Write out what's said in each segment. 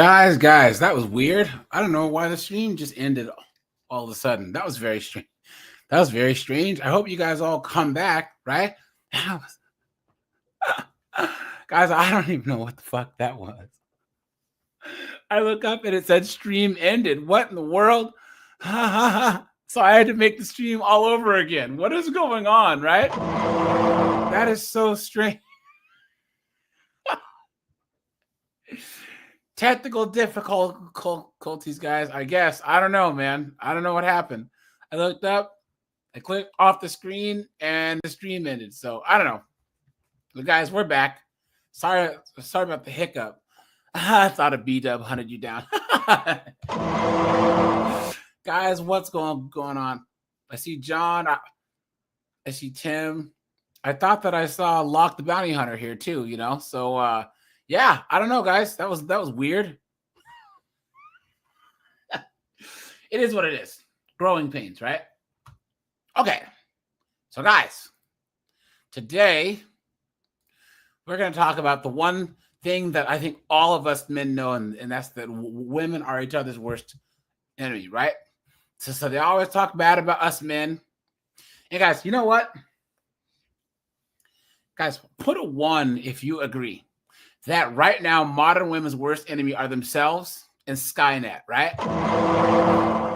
Guys, that was weird. I don't know why the stream just ended all of a sudden. That was very strange. I hope you guys all come back, right? Guys, I don't even know what the fuck that was. I look up and it said stream ended. What in the world? So I had to make the stream all over again. What is going on, right? That is so strange. Technical difficulties, guys. I guess. I don't know, man. I don't know what happened. I looked up, I clicked off the screen, and the stream ended. So I don't know. But guys, we're back. Sorry about the hiccup. I thought a B-dub hunted you down. Guys, what's going on? I see John. I see Tim. I thought that I saw Lock the Bounty Hunter here too, you know? So, yeah, I don't know, guys. That was weird. It is what it is. Growing pains, right? Okay. So, guys, today we're going to talk about the one thing that I think all of us men know, and that's that women are each other's worst enemy, right? So they always talk bad about us men. And guys, you know what? Guys, put a 1 if you agree that right now modern women's worst enemy are themselves and Skynet, right?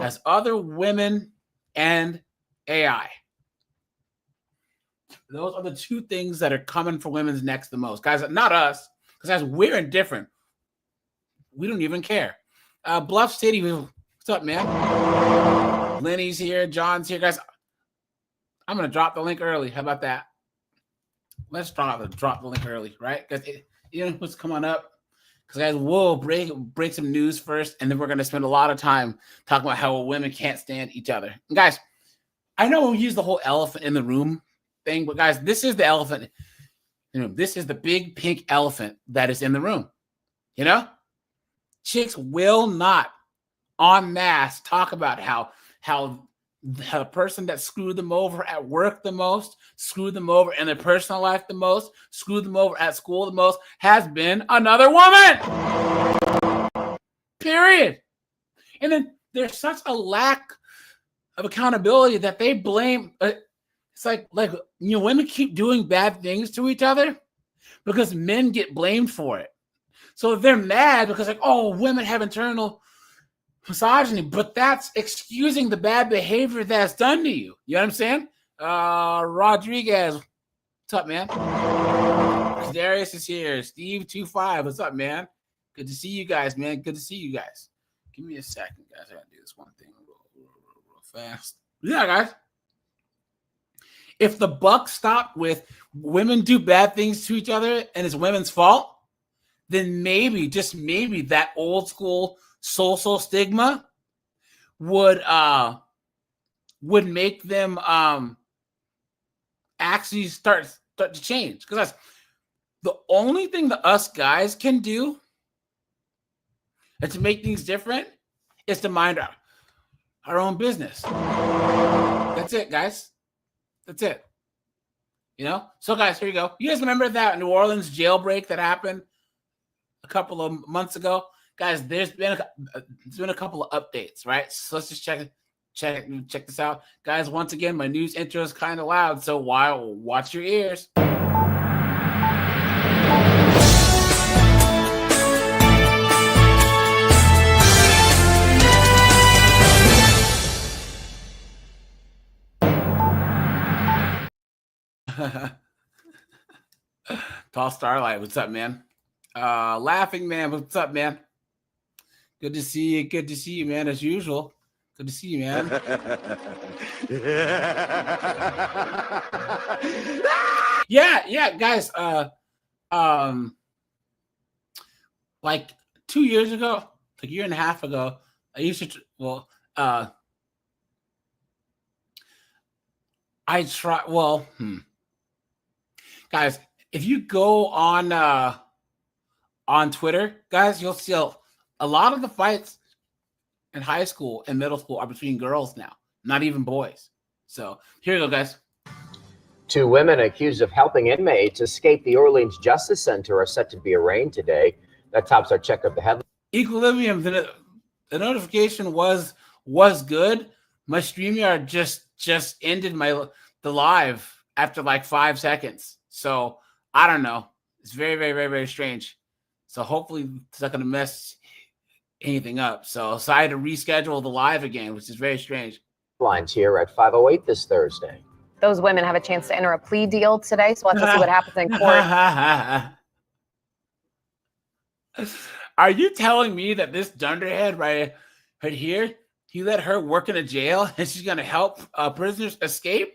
As other women and AI. Those are the two things that are coming for women's necks the most. Guys, not us, because guys, we're indifferent. We don't even care. Bluff City, what's up, man? Lenny's here, John's here. Guys, I'm going to drop the link early. How about that? Let's drop the link early, right? Because you know what's coming up? Because guys, we'll break some news first, and then we're going to spend a lot of time talking about how women can't stand each other. And guys, I know we use the whole elephant in the room thing, but guys, this is the elephant. You know, this is the big pink elephant that is in the room. You know, chicks will not en masse talk about how the person that screwed them over at work the most, screwed them over in their personal life the most, screwed them over at school the most, has been another woman. Period. And then there's such a lack of accountability that they blame. It's like you know, women keep doing bad things to each other because men get blamed for it. So they're mad because like, oh, women have internal misogyny, but that's excusing the bad behavior that's done to you. You know what I'm saying? Rodriguez, what's up, man? Darius is here. Steve25, what's up, man? Good to see you guys, man. Good to see you guys. Give me a second, guys. I gotta do this one thing real fast. Yeah, guys. If the buck stopped with women do bad things to each other and it's women's fault, then maybe, just maybe, that old school social stigma would make them actually start to change. Because that's the only thing that us guys can do and to make things different is to mind our own business. That's it, guys. That's it. You know? So, guys, here you go. You guys remember that New Orleans jailbreak that happened a couple of months ago? Guys, there's been a couple of updates, right? So let's just check this out. Guys, once again, my news intro is kind of loud, so watch your ears. Tall Starlight, what's up, man? Laughing Man, what's up, man? Good to see you. Good to see you, man, as usual. Good to see you, man. yeah, guys. Like 2 years ago, like a year and a half ago, I used to, guys, if you go on Twitter, guys, you'll see a lot of the fights in high school and middle school are between girls now, not even boys. So here you go, guys. 2 women accused of helping inmates escape the Orleans Justice Center are set to be arraigned today. That tops our check of the headlines. Equilibrium, the notification was good. My StreamYard just ended the live after like 5 seconds. So I don't know. It's very, very, very, very strange. So hopefully it's not gonna mess anything up. So I had to reschedule the live again, which is very strange. Lines here at 5:08 this Thursday. Those women have a chance to enter a plea deal today, so we'll have to see what happens in court. Are you telling me that this dunderhead right here, he let her work in a jail and she's going to help prisoners escape?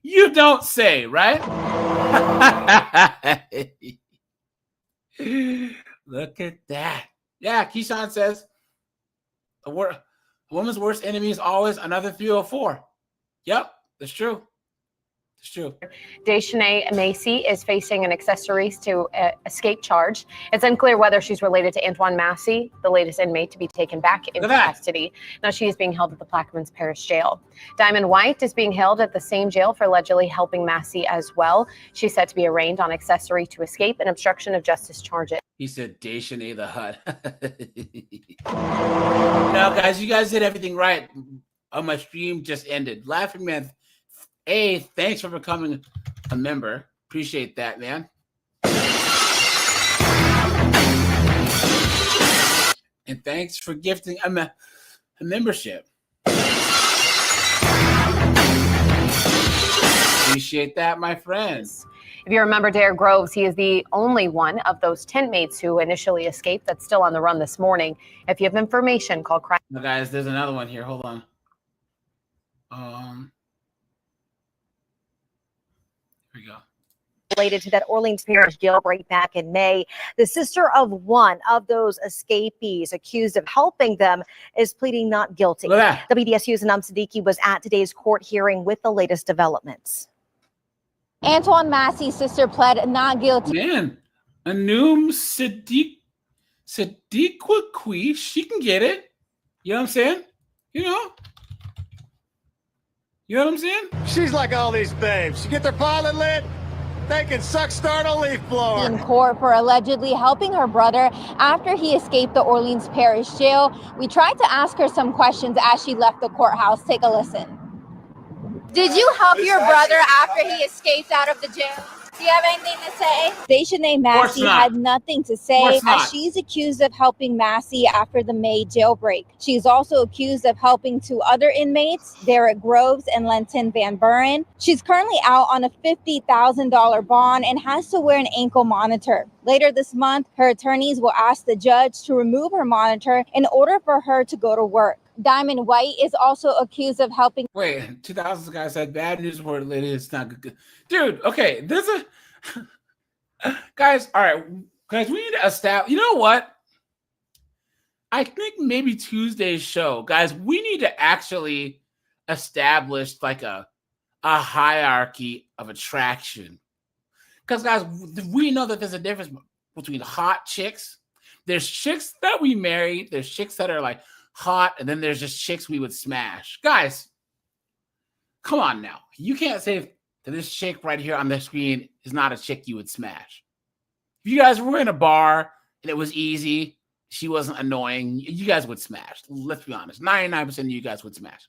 You don't say, right? Look at that. Yeah, Keyshawn says, a woman's worst enemy is always another 304. Yep, that's true. It's true. Dejanay Macy is facing an accessories to escape charge. It's unclear whether she's related to Antoine Massey, the latest inmate to be taken back into custody. Now she is being held at the Plaquemines Parish Jail. Diamond White is being held at the same jail for allegedly helping Massey as well. She's set to be arraigned on accessory to escape and obstruction of justice charges. He said Dejanay the Hut. No, guys, you guys did everything right. Oh, my stream just ended. Laughing Man, hey, thanks for becoming a member. Appreciate that, man. And thanks for gifting a membership. Appreciate that, my friends. If you remember Dare Groves, he is the only one of those tent mates who initially escaped that's still on the run this morning. If you have information, call crime. No, guys, there's another one here. Hold on. Here we go. Related to that Orleans Parish jailbreak back in May. The sister of one of those escapees accused of helping them is pleading not guilty. WDSU's Anam Siddiqui was at today's court hearing with the latest developments. Antoine Massey's sister pled not guilty. Man, Anum Siddiqui, she can get it. You know what I'm saying? You know what I'm saying? She's like all these babes. You get their pilot lit, they can suck start a leaf blower. In court for allegedly helping her brother after he escaped the Orleans Parish Jail. We tried to ask her some questions as she left the courthouse. Take a listen. Did you help your brother after he escaped out of the jail? Do you have anything to say? Dejanay Massey had nothing to say as she's accused of helping Massey after the May jailbreak. She's also accused of helping two other inmates, Derek Groves and Lenton Van Buren. She's currently out on a $50,000 bond and has to wear an ankle monitor. Later this month, her attorneys will ask the judge to remove her monitor in order for her to go to work. Diamond White is also accused of helping. Wait, 2000 guy said bad news report lady. It's not good. Dude, okay, there's a guys. All right, guys, we need to establish. You know what? I think maybe Tuesday's show, guys. We need to actually establish like a hierarchy of attraction. Because guys, we know that there's a difference between hot chicks. There's chicks that we marry. There's chicks that are like hot, and then there's just chicks we would smash. Guys, come on now. You can't say that this chick right here on the screen is not a chick you would smash. If you guys were in a bar and it was easy, she wasn't annoying, you guys would smash. Let's be honest. 99% of you guys would smash.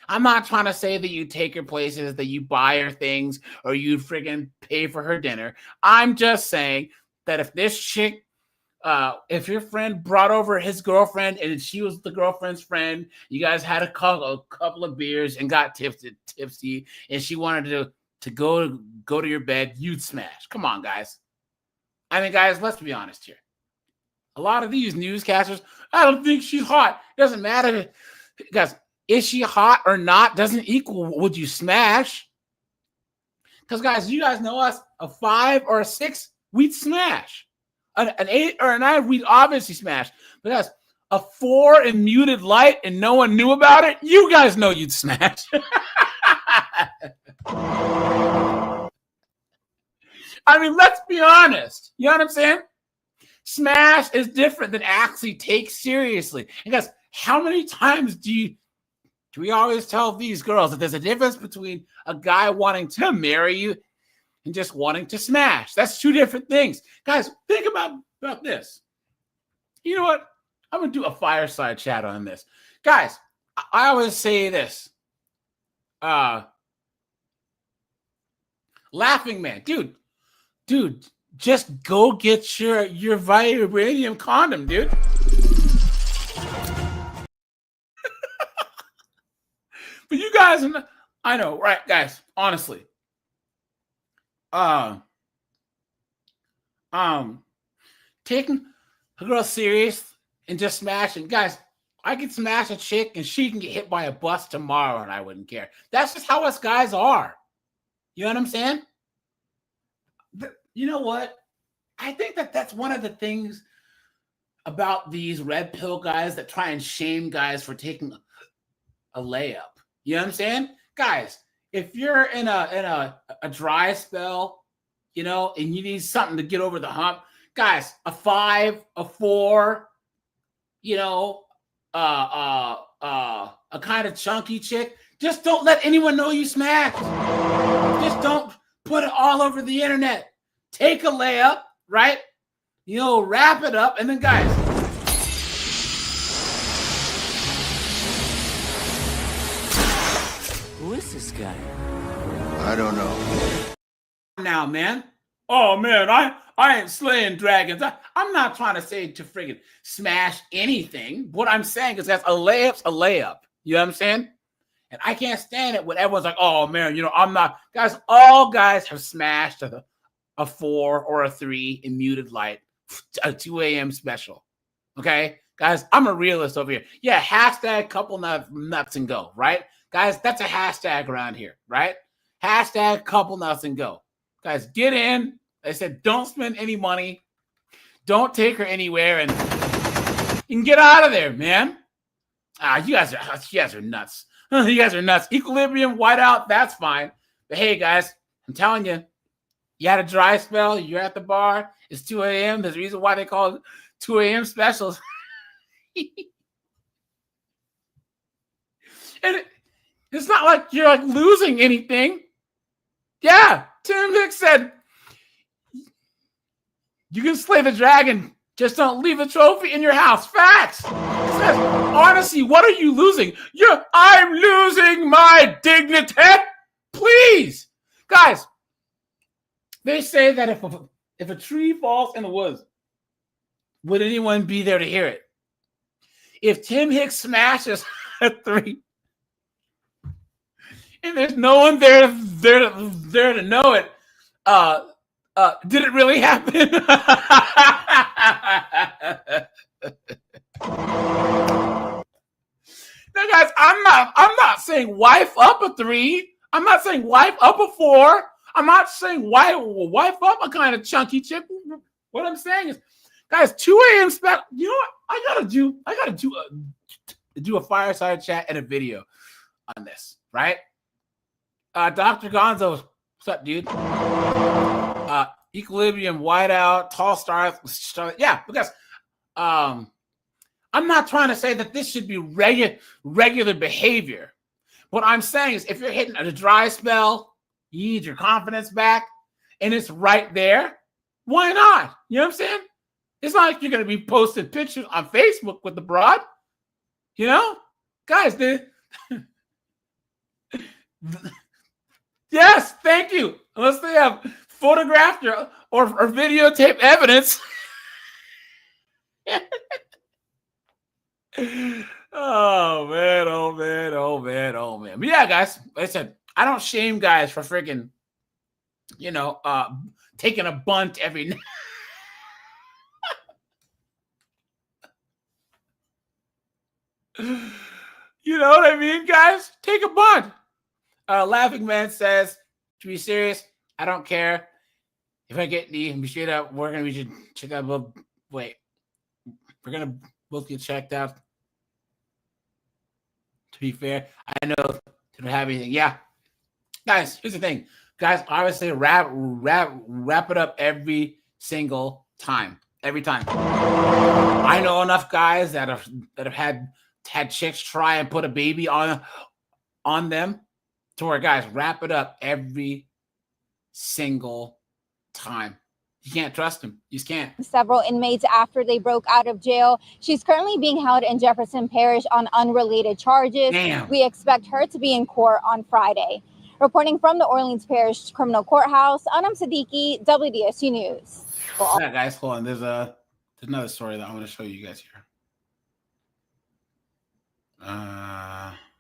I'm not trying to say that you take her places, that you buy her things, or you friggin' pay for her dinner. I'm just saying that if this chick, if your friend brought over his girlfriend and she was the girlfriend's friend, you guys had a couple of beers and got tipsy, and she wanted to go to your bed, you'd smash. Come on, guys. I mean, guys, let's be honest here. A lot of these newscasters, I don't think she's hot. It doesn't matter. Guys, is she hot or not doesn't equal would you smash. Because, guys, you guys know us, a 5 or a 6, we'd smash. An 8 or a 9, we'd obviously smash. But guys, a 4 in muted light and no one knew about it, you guys know you'd smash. I mean, let's be honest. You know what I'm saying? Smash is different than actually take seriously. And guys, how many times do we always tell these girls that there's a difference between a guy wanting to marry you and just wanting to smash? That's two different things. Guys, think about this. You know what? I'm gonna do a fireside chat on this, guys. I always say this. Laughing man, dude, just go get your vibranium condom, dude. But you guys, I know, right, guys? Honestly, taking a girl serious and just smashing, guys. I could smash a chick and she can get hit by a bus tomorrow, and I wouldn't care. That's just how us guys are. You know what I'm saying? You know what? I think that's one of the things about these red pill guys that try and shame guys for taking a layup. You know what I'm saying? Guys, if you're in a dry spell, you know, and you need something to get over the hump, guys, a 5, a 4, you know, a kind of chunky chick, just don't let anyone know you smashed. Just don't put it all over the internet. Take a layup, right? You know, wrap it up, and then guys, who is this guy? I don't know. Now, man. Oh man, I ain't slaying dragons. I'm not trying to say to friggin' smash anything. What I'm saying is that a layup's a layup. You know what I'm saying? And I can't stand it when everyone's like, oh man, you know, I'm not. Guys, all guys have smashed a 4 or a 3 in muted light, a 2 a.m. special. Okay? Guys, I'm a realist over here. Yeah, hashtag couple nuts and go, right? Guys, that's a hashtag around here, right? Hashtag couple nuts and go. Guys, get in. I said, don't spend any money. Don't take her anywhere, and you can get out of there, man. You guys are nuts. You guys are nuts. Equilibrium, whiteout, that's fine. But hey, guys, I'm telling you, you had a dry spell. You're at the bar. It's 2 a.m. There's a reason why they call it 2 a.m. specials. And it's not like you're like losing anything. Yeah, Tim Hicks said, you can slay the dragon, just don't leave the trophy in your house. Facts. It says, honestly, what are you losing? I'm losing my dignity. Please. Guys, they say that if a tree falls in the woods, would anyone be there to hear it? If Tim Hicks smashes a 3, and there's no one there to know it, did it really happen? Now, guys, I'm not saying wife up a 3. I'm not saying wife up a 4. I'm not saying wife up a kind of chunky chick. What I'm saying is, guys, 2 a.m. spec. You know what? I gotta do a fireside chat and a video on this, right? Dr. Gonzo, what's up, dude? Equilibrium, whiteout, tall stars. Yeah, because I'm not trying to say that this should be regular behavior. What I'm saying is, if you're hitting a dry spell, you need your confidence back, and it's right there, why not? You know what I'm saying? It's not like you're going to be posting pictures on Facebook with the broad. You know? Guys, yes, thank you. Unless they have photographed or videotape evidence. Oh man, oh man, oh man, oh man. But yeah, guys, like I said, I don't shame guys for freaking, you know, taking a bunt every night. You know what I mean, guys? Take a bunt. Laughing Man says, to be serious, I don't care. If I get the be straight up, we should check out. Wait, we're gonna both get checked out. To be fair, I know they don't have anything. Yeah, guys, here's the thing, guys. Obviously, wrap it up every single time. Every time. I know enough guys that have had chicks try and put a baby on them. To where, guys, wrap it up every single time. You can't trust him. You just can't. Several inmates after they broke out of jail. She's currently being held in Jefferson Parish on unrelated charges. Damn. We expect her to be in court on Friday. Reporting from the Orleans Parish Criminal Courthouse, Anam Siddiqui, WDSU News. Yeah, guys, hold on. There's another story that I want to show you guys here.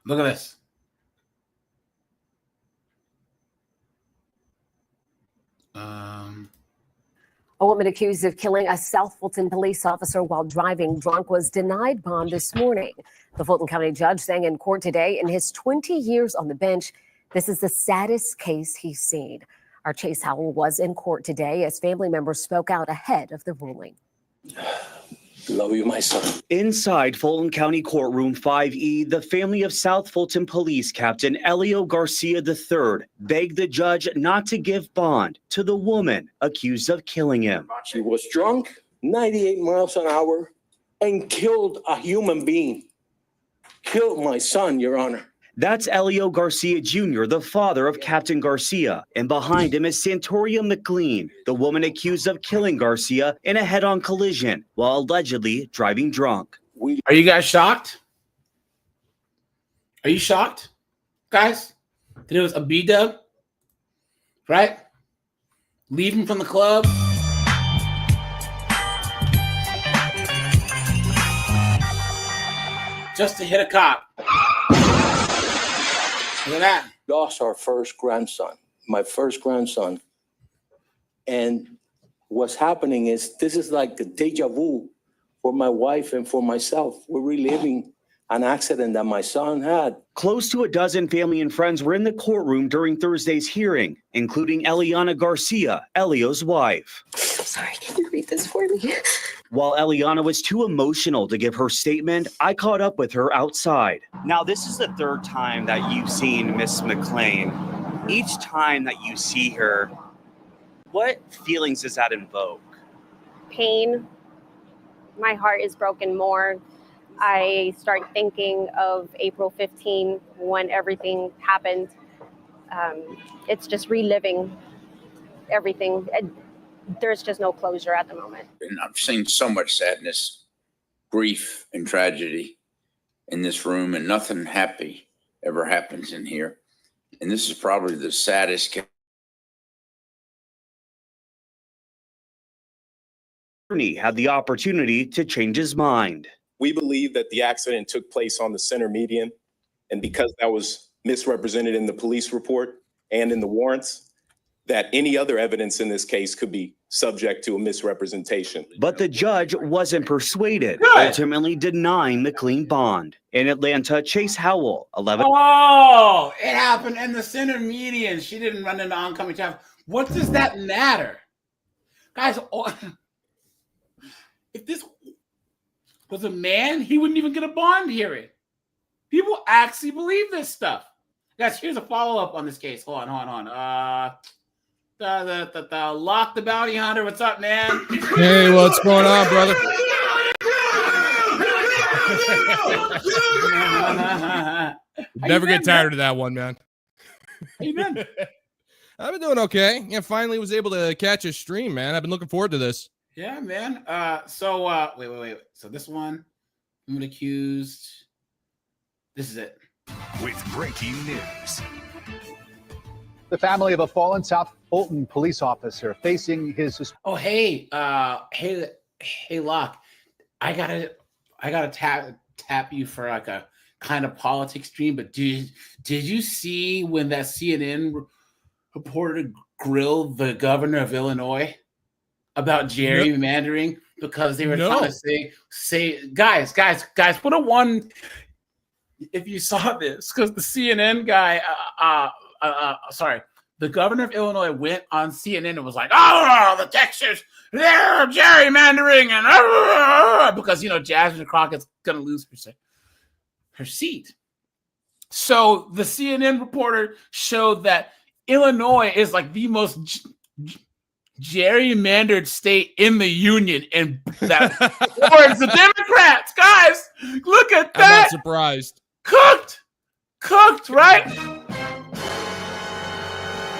Look at this. A woman accused of killing a South Fulton police officer while driving drunk was denied bond this morning. The Fulton County judge saying in court today, in his 20 years on the bench, this is the saddest case he's seen. Our Chase Howell was in court today as family members spoke out ahead of the ruling. Love you, my son. Inside Fulton County Courtroom 5E, the family of South Fulton Police Captain Elio Garcia III begged the judge not to give bond to the woman accused of killing him. She was drunk, 98 miles an hour, and killed a human being. Killed my son, Your Honor. That's Elio Garcia Jr., the father of Captain Garcia. And behind him is Santoria McLean, the woman accused of killing Garcia in a head-on collision while allegedly driving drunk. Are you guys shocked? Are you shocked, guys? That it was a B-dub, right? Leaving from the club. Just to hit a cop. Look at that. Lost our first grandson, my first grandson. And what's happening is this is like a deja vu for my wife and for myself. We're reliving an accident that my son had. Close to a dozen family and friends were in the courtroom during Thursday's hearing, including Eliana Garcia, Elio's wife. I'm sorry, can you read this for me? While Eliana was too emotional to give her statement, I caught up with her outside. Now, this is the third time that you've seen Miss McLean. Each time that you see her, what feelings does that invoke? Pain. My heart is broken more. I start thinking of April 15 when everything happened. It's just reliving everything. There's just no closure at the moment. And I've seen so much sadness, grief, and tragedy in this room, and nothing happy ever happens in here. And this is probably the saddest case. Attorney had the opportunity to change his mind. We believe that the accident took place on the center median, and because that was misrepresented in the police report and in the warrants, that any other evidence in this case could be subject to a misrepresentation. But the judge wasn't persuaded, ultimately denying McLean bond. In Atlanta, Chase Howell, 11. Oh, it happened in the center median. She didn't run into oncoming traffic. What does that matter? Guys, if this was a man, he wouldn't even get a bond hearing. People actually believe this stuff. Guys, here's a follow-up on this case. Hold on. The Lock the Bounty Hunter. What's up, man? Hey, what's going on, brother? Never get tired of that one, man. How you been? I've been doing okay. Yeah, finally was able to catch a stream, man. I've been looking forward to this. Yeah, man. So wait. So this one, I'm accused. This is it. With breaking news. The family of a fallen South Fulton police officer facing his. Oh, hey, Locke. I gotta tap you for like a kind of politics stream. But did you see when that CNN reporter grilled the governor of Illinois about gerrymandering because they were trying to say guys, put a one if you saw this, because the CNN guy, the governor of Illinois went on CNN and was like, "Oh, the Texas, they're gerrymandering," and because Jasmine Crockett's gonna lose her seat. So the CNN reporter showed that Illinois is like the most gerrymandered state in the union, and that towards the Democrats. Guys, look at that. I'm not surprised. Cooked, right?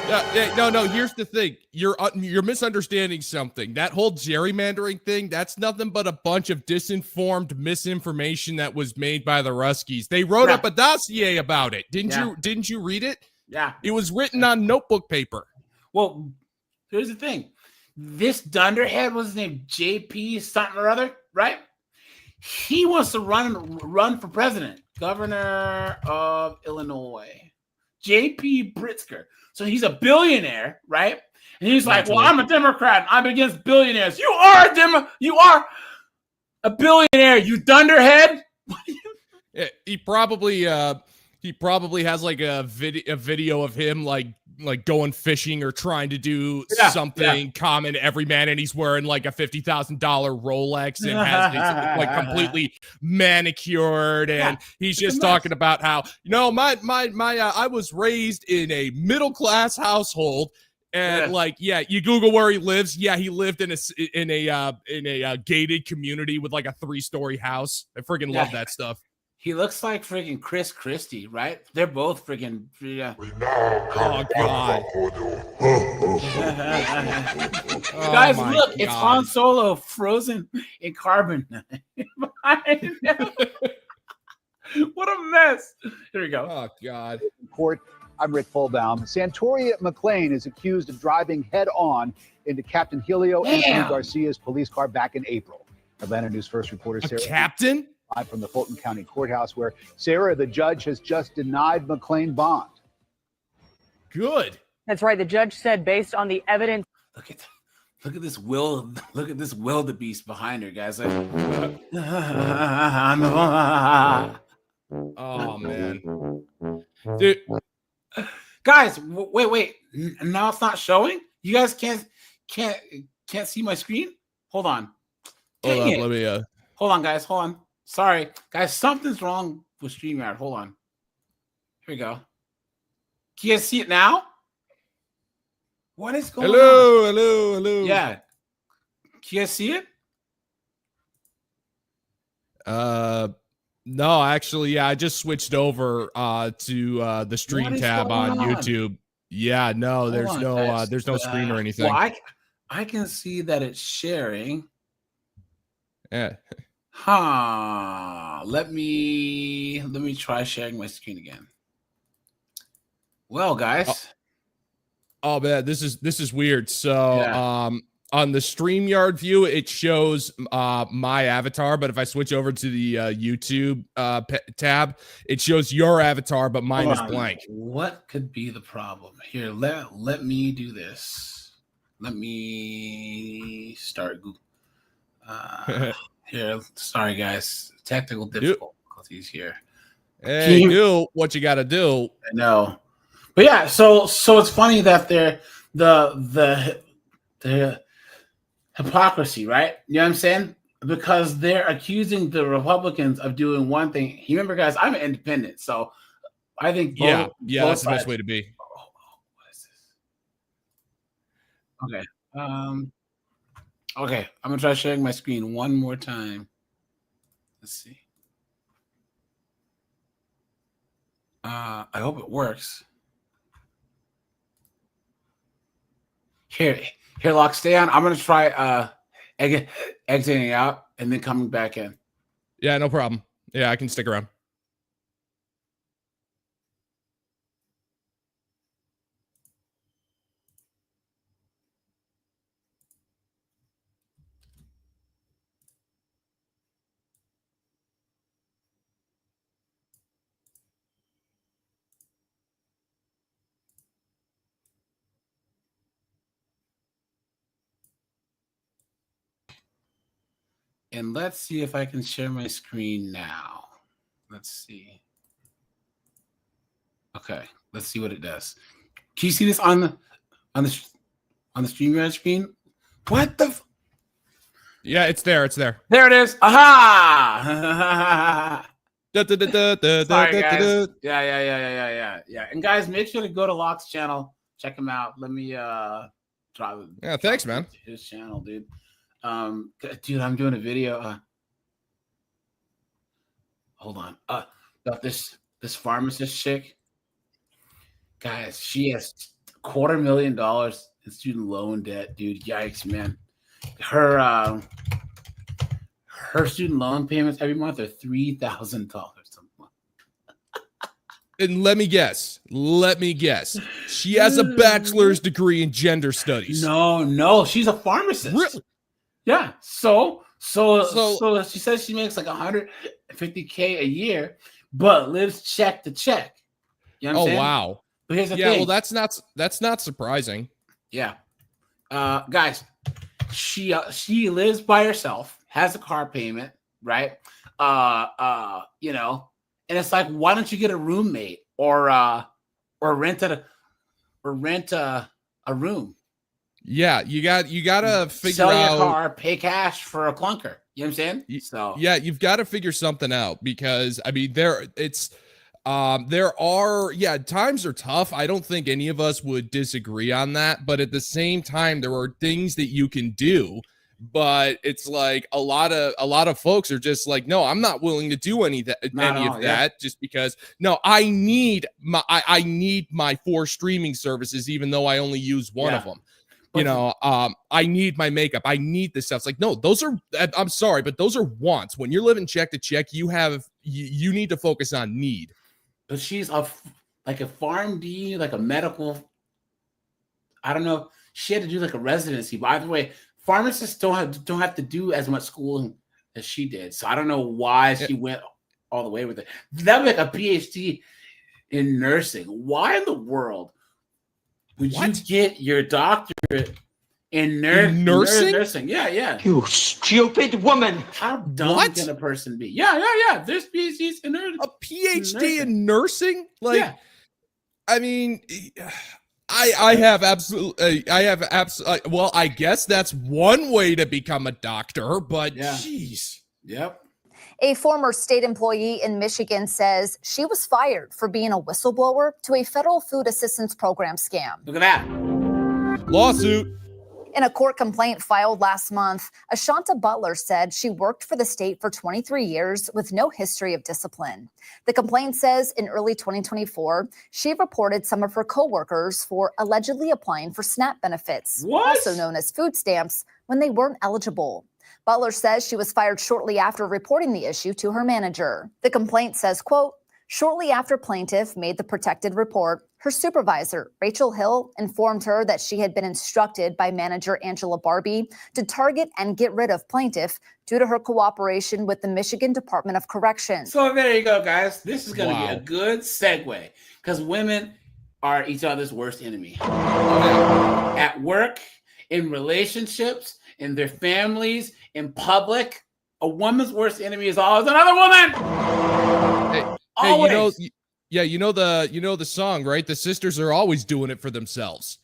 No. Here's the thing: you're misunderstanding something. That whole gerrymandering thing—that's nothing but a bunch of disinformed misinformation that was made by the Ruskies. They wrote up a dossier about it. Didn't you read it? Yeah, it was written on notebook paper. Well, here's the thing: this dunderhead, what's his name, JP something or other, right? He wants to run for president, governor of Illinois, JP Pritzker. So he's a billionaire, right? And he's like, well, I'm a Democrat. I'm against billionaires. You are a billionaire, you dunderhead. Yeah, he probably has like a video of him like going fishing or trying to do something common to every man, and he's wearing like a $50,000 Rolex and has his like completely manicured, and he's just talking about how I was raised in a middle class household. And you Google where he lives. Yeah, he lived in a gated community with like a 3-story house. I freaking love that stuff. He looks like freaking Chris Christie, right? They're both freaking. Oh God! Guys, look! It's Han Solo frozen in carbon. What a mess! Here we go. Oh God! Court. I'm Rick Fulbaum. Santoria McLean is accused of driving head-on into Captain Helio Anthony Garcia's police car back in April. Atlanta News First reporter Sarah. Captain? Live from the Fulton County Courthouse, where Sarah, the judge, has just denied McLean bond. Good. That's right. The judge said, based on the evidence. Look at this wildebeest behind her, guys. Oh man, dude. Guys, wait. Now it's not showing. You guys can't see my screen. Hold on. Hold on. Let me. Hold on, guys. Hold on. Sorry, guys. Something's wrong with StreamYard. Hold on. Here we go. Can you guys see it now? What is going on? Hello. Yeah. Can you guys see it? No, actually, I just switched over to the stream tab on YouTube. Yeah, no, there's no screen or anything. Well, I can see that it's sharing. Yeah. Let me try sharing my screen again. Well, guys. Oh man, this is weird. So on the StreamYard view, it shows my avatar, but if I switch over to the YouTube tab, it shows your avatar, but mine is blank. What could be the problem? Here, let me do this. Let me start Google. Here, sorry guys, technical difficulties here. Hey, do what you got to do. I know, but yeah. So it's funny that they're the hypocrisy, right? You know what I'm saying? Because they're accusing the Republicans of doing one thing. You remember, guys, I'm an independent, so I think both that's the best way to be. What is this? Okay. Okay, I'm gonna try sharing my screen one more time. Let's see. I hope it works. Here, Locke, stay on. I'm gonna try exiting out and then coming back in. Yeah, no problem. Yeah, I can stick around. And let's see if I can share my screen now. Let's see. Okay, let's see what it does. Can you see this on the StreamYard screen? What the? Yeah, it's there. It's there. There it is. Aha! Sorry, guys. Yeah. And guys, make sure to go to Locke's channel. Check him out. Let me drop. Yeah, thanks, man. His channel, dude. Dude, I'm doing a video. Hold on. About this pharmacist chick. Guys, she has $250,000 in student loan debt, dude. Yikes, man. Her student loan payments every month are $3,000 a month. And let me guess. She has a bachelor's degree in gender studies. No, she's a pharmacist. Really? Yeah. So she says she makes like $150K a year, but lives check to check. You know what I'm saying? Wow. But here's the thing. Well, that's not surprising. Yeah. Guys, she lives by herself, has a car payment, right? You know, and it's like, why don't you get a roommate or rent a room? Yeah, you gotta figure Sell your out car, pay cash for a clunker. You know what I'm saying? So yeah, you've got to figure something out, because I mean there are times are tough. I don't think any of us would disagree on that, but at the same time there are things that you can do, but it's like a lot of folks are just like, no, I'm not willing to do any of that just because I need my 4 streaming services, even though I only use one of them. You know, I need my makeup. I need this stuff. It's like, no, those are, I'm sorry, but those are wants. When you're living check to check, you need to focus on need. But she's like a PharmD, like a medical, I don't know. She had to do like a residency. By the way, pharmacists don't have to do as much schooling as she did. So I don't know why she went all the way with it. That was like a PhD in nursing. Why in the world would you get your doctorate in nursing? Nursing. Yeah. You stupid woman. How dumb can a person be? Yeah. There's PhDs in nursing. A PhD in nursing? Like, I mean, I have absolutely, well, I guess that's one way to become a doctor, but jeez. Yep. A former state employee in Michigan says she was fired for being a whistleblower to a federal food assistance program scam. Look at that. Lawsuit. In a court complaint filed last month, Ashanta Butler said she worked for the state for 23 years with no history of discipline. The complaint says in early 2024, she reported some of her coworkers for allegedly applying for SNAP benefits, also known as food stamps, when they weren't eligible. Butler says she was fired shortly after reporting the issue to her manager. The complaint says, quote, shortly after plaintiff made the protected report, her supervisor, Rachel Hill, informed her that she had been instructed by manager Angela Barbie to target and get rid of plaintiff due to her cooperation with the Michigan Department of Corrections. So there you go, guys. This is going to be a good segue, because women are each other's worst enemy. At work, in relationships, in their families, in public, a woman's worst enemy is always another woman. Always. You know the song, right? The sisters are always doing it for themselves.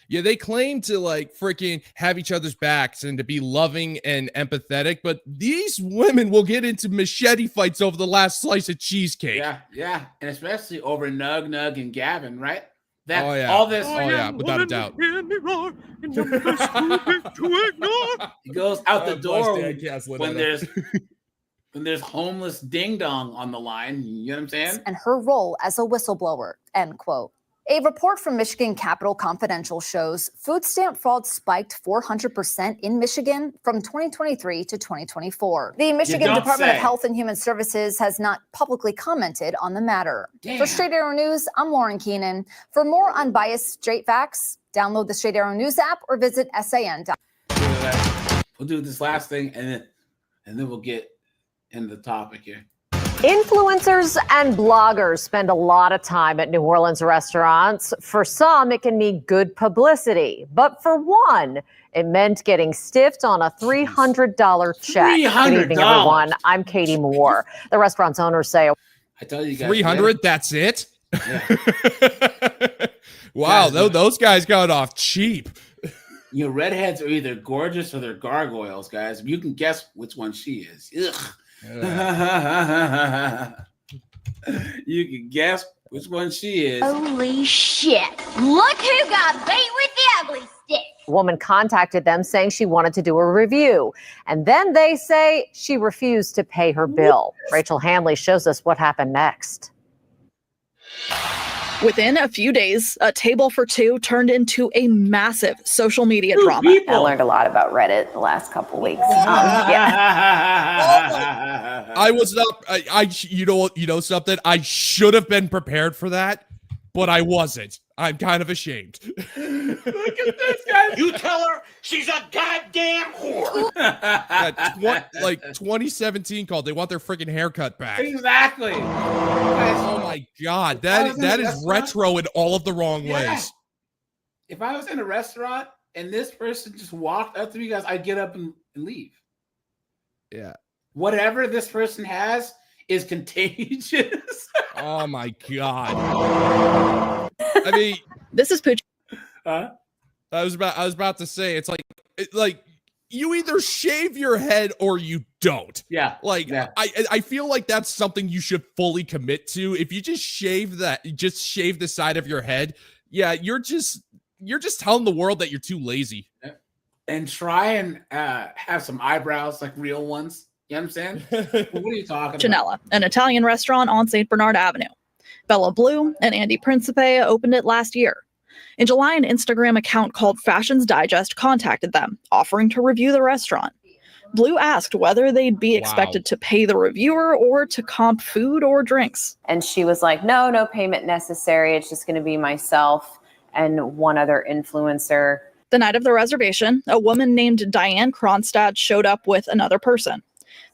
They claim to like freaking have each other's backs and to be loving and empathetic, but these women will get into machete fights over the last slice of cheesecake. Yeah, and especially over Nug and Gavin, right? Without a doubt. He goes out the door when there's homeless ding dong on the line. You know what I'm saying? And her role as a whistleblower, end quote. A report from Michigan Capital Confidential shows food stamp fraud spiked 400% in Michigan from 2023 to 2024. The Michigan Department of Health and Human Services has not publicly commented on the matter. For Straight Arrow News, I'm Lauren Keenan. For more unbiased straight facts, download the Straight Arrow News app or visit san.com. We'll do this last thing and then we'll get into the topic here. Influencers and bloggers spend a lot of time at New Orleans restaurants. For some, it can mean good publicity. But for one, it meant getting stiffed on a $300 check. Good evening, everyone. I'm Katie Moore. The restaurant's owners say, I tell you guys, 300, that's it? Yeah. Wow, those guys got off cheap. You know, redheads are either gorgeous or they're gargoyles, guys. You can guess which one she is. Ugh. You can guess which one she is. Holy shit. Look who got bait with the ugly stick. A woman contacted them saying she wanted to do a review. And then they say she refused to pay her bill. Rachel Hanley shows us what happened next. Within a few days, a table for two turned into a massive social media drama. I learned a lot about Reddit the last couple weeks. I was not. You know something. I should have been prepared for that, but I wasn't. I'm kind of ashamed. Look at this guy. You tell her she's a goddamn whore. Like 2017 called. They want their freaking haircut back. Exactly. Oh my God, that is retro in all of the wrong ways. If I was in a restaurant and this person just walked up to me, guys, I'd get up and leave. Yeah. Whatever this person has is contagious. Oh my God. I mean, this is Pooch. I was about to say, it's like you either shave your head or you don't. Yeah. I feel like that's something you should fully commit to. If you just shave the side of your head, yeah, you're just telling the world that you're too lazy. And try and have some eyebrows, like real ones. You know what I'm saying? What are you talking Janella, about? an Italian restaurant on St. Bernard Avenue. Bella Blue and Andy Principe opened it last year. In July, an Instagram account called Fashions Digest contacted them, offering to review the restaurant. Blue asked whether they'd be expected to pay the reviewer or to comp food or drinks. And she was like, no payment necessary. It's just going to be myself and one other influencer. The night of the reservation, a woman named Diane Kronstadt showed up with another person.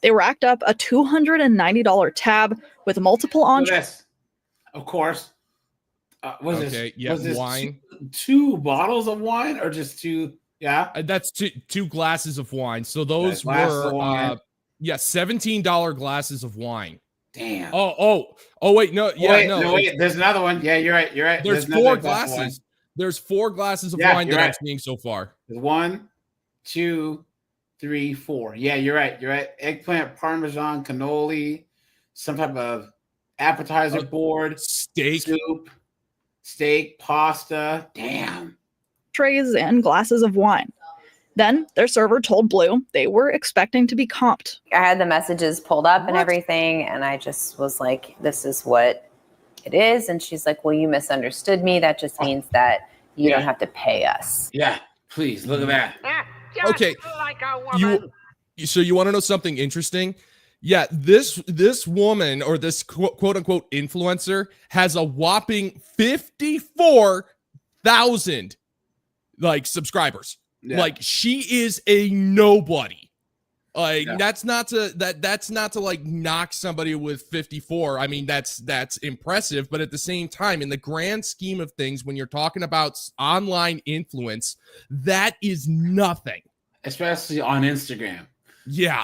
They racked up a $290 tab with multiple entrees. Of course. Was this wine? Two bottles of wine or just two? Yeah. That's two glasses of wine. So those were $17 glasses of wine. Damn. Oh wait, no. Yeah, wait, there's another one. Yeah, you're right. There's four glasses. There's 4 glasses of wine that I'm seeing so far. There's 1, 2, 3, 4. Yeah, you're right. Eggplant, Parmesan, cannoli, some type of appetizer board, soup, steak, pasta. Damn. Trays and glasses of wine. Then their server told Blue they were expecting to be comped. I had the messages pulled up and everything, and I just was like, this is what it is. And she's like, well, you misunderstood me. That just means that you don't have to pay us. Yeah, please, look at that. Okay. So you want to know something interesting? Yeah, this woman or this quote unquote influencer has a whopping 54,000 subscribers. Yeah. Like she is a nobody. That's not to like knock somebody with 54. I mean, that's impressive, but at the same time, in the grand scheme of things, when you're talking about online influence, that is nothing. Especially on Instagram. Yeah.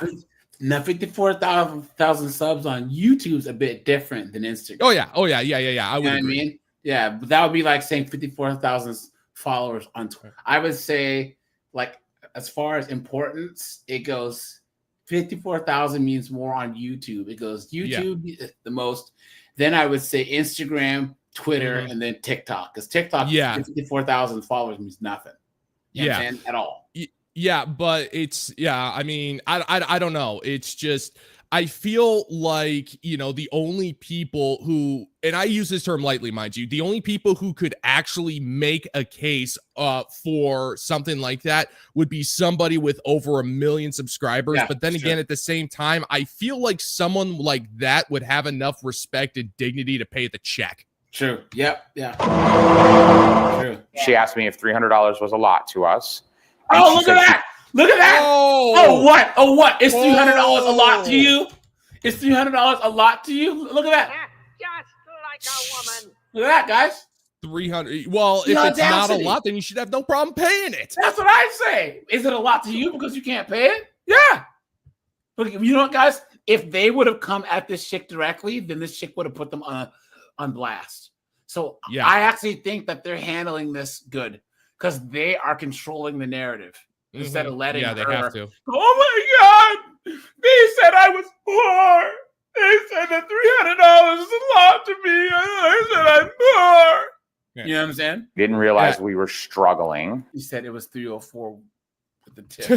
Now 54,000 subs on YouTube's a bit different than Instagram. Oh yeah. I would you know agree. What I mean? Yeah, but that would be like saying 54,000 followers on Twitter. I would say, like, as far as importance, it goes 54,000 means more on YouTube. It goes YouTube the most. Then I would say Instagram, Twitter, and then TikTok. Because TikTok, 54,000 followers means nothing. You know what I'm saying? At all. Yeah, but it's I mean, I don't know. It's just I feel like, the only people who, and I use this term lightly, mind you, the only people who could actually make a case for something like that would be somebody with over 1 million subscribers. But then again, at the same time, I feel like someone like that would have enough respect and dignity to pay the check. True. Yep. Yeah. True. She asked me if $300 was a lot to us. Oh, look at that! Look at that! Oh, what? Oh, what? Is $300 a lot to you? Is $300 a lot to you? Look at that! Just like a woman. Look at that, guys. 300. Well, if it's not a lot, then you should have no problem paying it. That's what I say. Is it a lot to you because you can't pay it? Yeah. But you know what, guys? If they would have come at this chick directly, then this chick would have put them on blast. So I actually think that they're handling this good. Because they are controlling the narrative instead of letting her. They have to. Oh my God! They said I was poor. They said that $300 is a lot to me. I said I'm poor. Yeah. You know what I'm saying? Didn't realize we were struggling. He said it was 304 with the tip.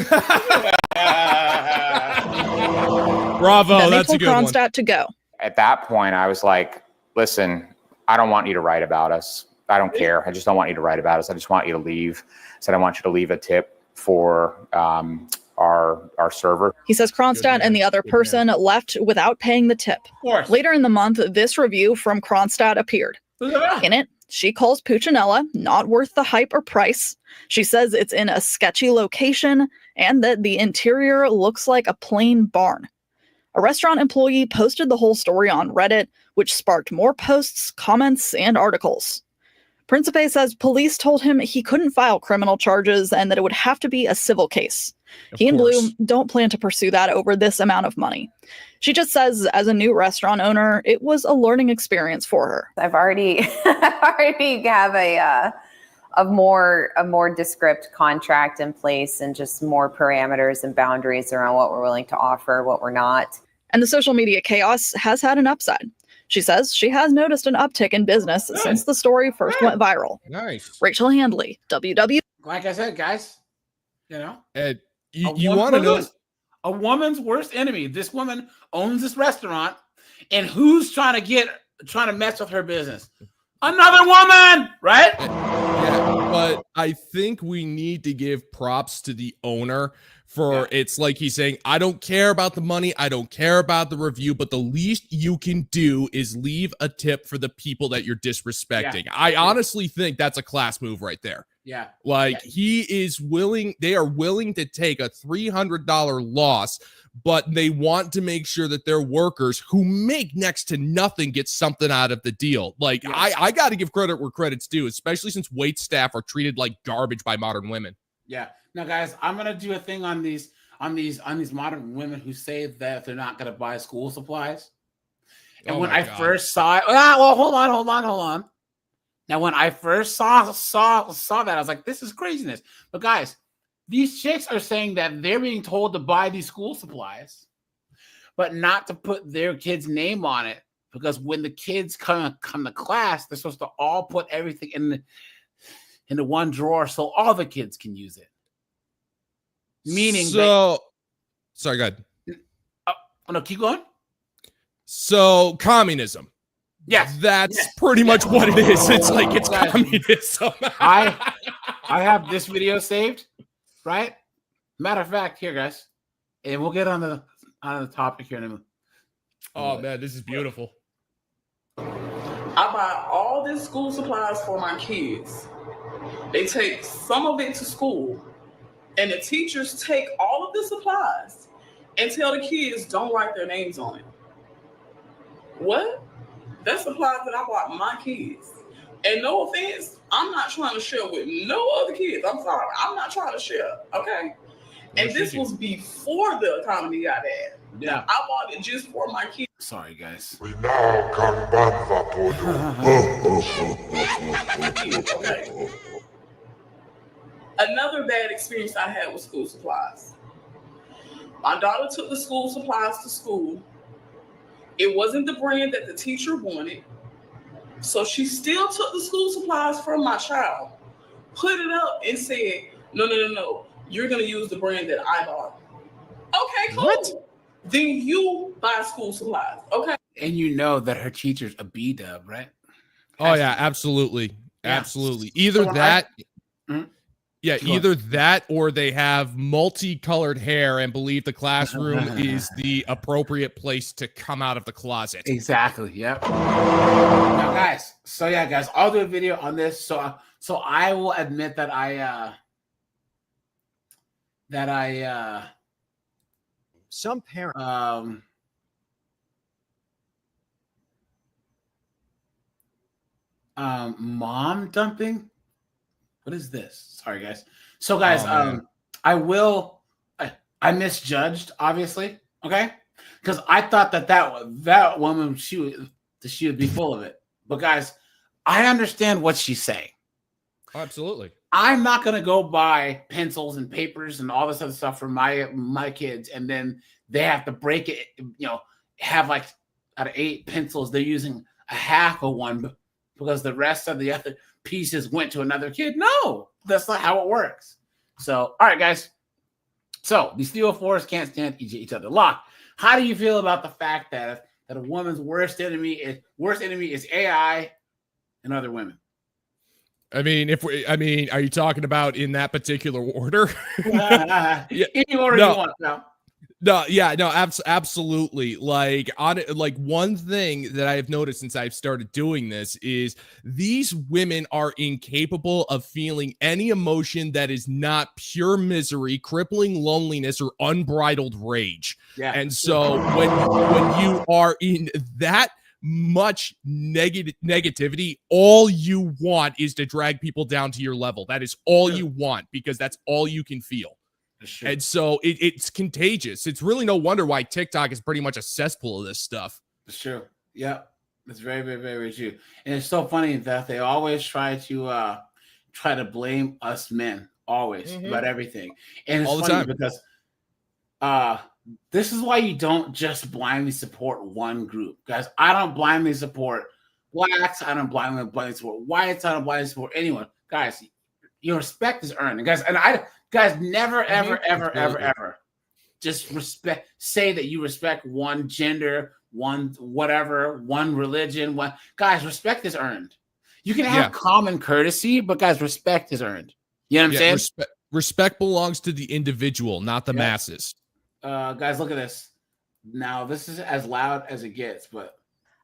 Bravo! Then That's a good one. Kronstadt to go. At that point, I was like, "Listen, I don't want you to write about us. I don't care. I just don't want you to write about us. I just want you to leave. I said, I want you to leave a tip for our server. He says Kronstadt and the other person left without paying the tip. Later in the month, this review from Kronstadt appeared. In it, she calls Puccinella not worth the hype or price. She says it's in a sketchy location and that the interior looks like a plain barn. A restaurant employee posted the whole story on Reddit, which sparked more posts, comments, and articles. Principe says police told him he couldn't file criminal charges and that it would have to be a civil case. He and Blue don't plan to pursue that over this amount of money. She just says, as a new restaurant owner, it was a learning experience for her. I've already have a more descriptive contract in place and just more parameters and boundaries around what we're willing to offer, what we're not. And the social media chaos has had an upside. She says she has noticed an uptick in business since the story first went viral. Nice. Rachel Handley, WW. Like I said, guys, you know, you want to know a woman's worst enemy. This woman owns this restaurant, and who's trying to mess with her business? Another woman, right? Yeah, but I think we need to give props to the owner for it's like he's saying, I don't care about the money, I don't care about the review, but the least you can do is leave a tip for the people that you're disrespecting. I honestly think that's a class move right there. Yeah. Like he is willing, they are willing to take a $300 loss, but they want to make sure that their workers who make next to nothing get something out of the deal. Like I got to give credit where credit's due, especially since wait staff are treated like garbage by modern women. Yeah. Now, guys, I'm gonna do a thing on these modern women who say that they're not gonna buy school supplies. And when I first saw it, well, hold on. Now, when I first saw that, I was like, this is craziness. But guys, these chicks are saying that they're being told to buy these school supplies, but not to put their kid's name on it, because when the kids come to class, they're supposed to all put everything in the one drawer so all the kids can use it. Meaning, sorry, go ahead. Oh no, keep going. So communism. Yes, that's pretty much what it is. It's like it's communism. I have this video saved, right? Matter of fact, here, guys, and we'll get on the topic here in a minute. Oh man, this is beautiful. I buy all this school supplies for my kids. They take some of it to school, and the teachers take all of the supplies and tell the kids don't write their names on it. What? That's supplies that I bought my kids. And no offense, I'm not trying to share with no other kids. I'm sorry. I'm not trying to share, okay? And this was before the economy got bad. Yeah. I bought it just for my kids. Sorry, guys. We now can ban okay. Another bad experience I had with school supplies. My daughter took the school supplies to school. It wasn't the brand that the teacher wanted. So she still took the school supplies from my child, put it up and said, no. You're going to use the brand that I bought. Okay, cool. What? Then you buy school supplies, okay? And you know that her teacher's a B-dub, right? Oh, yeah, absolutely. Yeah. Absolutely. Either that... Yeah, either that or they have multicolored hair and believe the classroom is the appropriate place to come out of the closet. Exactly. Yep. Now, guys. So yeah, guys, I'll do a video on this. So I will admit that some parents mom dumping. What is this? Sorry, guys. So, guys, I misjudged, obviously, okay? Because I thought that woman, she would be full of it. But, guys, I understand what she's saying. Oh, absolutely. I'm not going to go buy pencils and papers and all this other stuff for my kids, and then they have to break it, have like out of 8 pencils, they're using a half of one because the rest of the other pieces went to another kid. No, that's not how it works. So, all right, guys. So these Steel Fours can't stand each other. Locke, how do you feel about the fact that a woman's worst enemy is AI, and other women. I mean, are you talking about in that particular order? Any order you want, now. Absolutely. Like one thing that I've noticed since I've started doing this is these women are incapable of feeling any emotion that is not pure misery, crippling loneliness, or unbridled rage. Yeah. And so when you are in that much negativity, all you want is to drag people down to your level. That is all you want, because that's all you can feel. And so it's contagious. It's really no wonder why TikTok is pretty much a cesspool of this stuff. It's true. Yeah, it's very, very, very true. And it's so funny that they always try to blame us men always about everything. And it's all the funny time. because this is why you don't just blindly support one group, guys. I don't blindly support blacks. I don't blindly support whites. I don't blindly support anyone, guys. Your respect is earned, and guys, never, ever just respect. Say that you respect one gender, one whatever, one religion. One guys, respect is earned. You can have common courtesy, but guys, respect is earned. You know what I'm saying? Respect belongs to the individual, not the masses. Guys, look at this. Now, this is as loud as it gets, but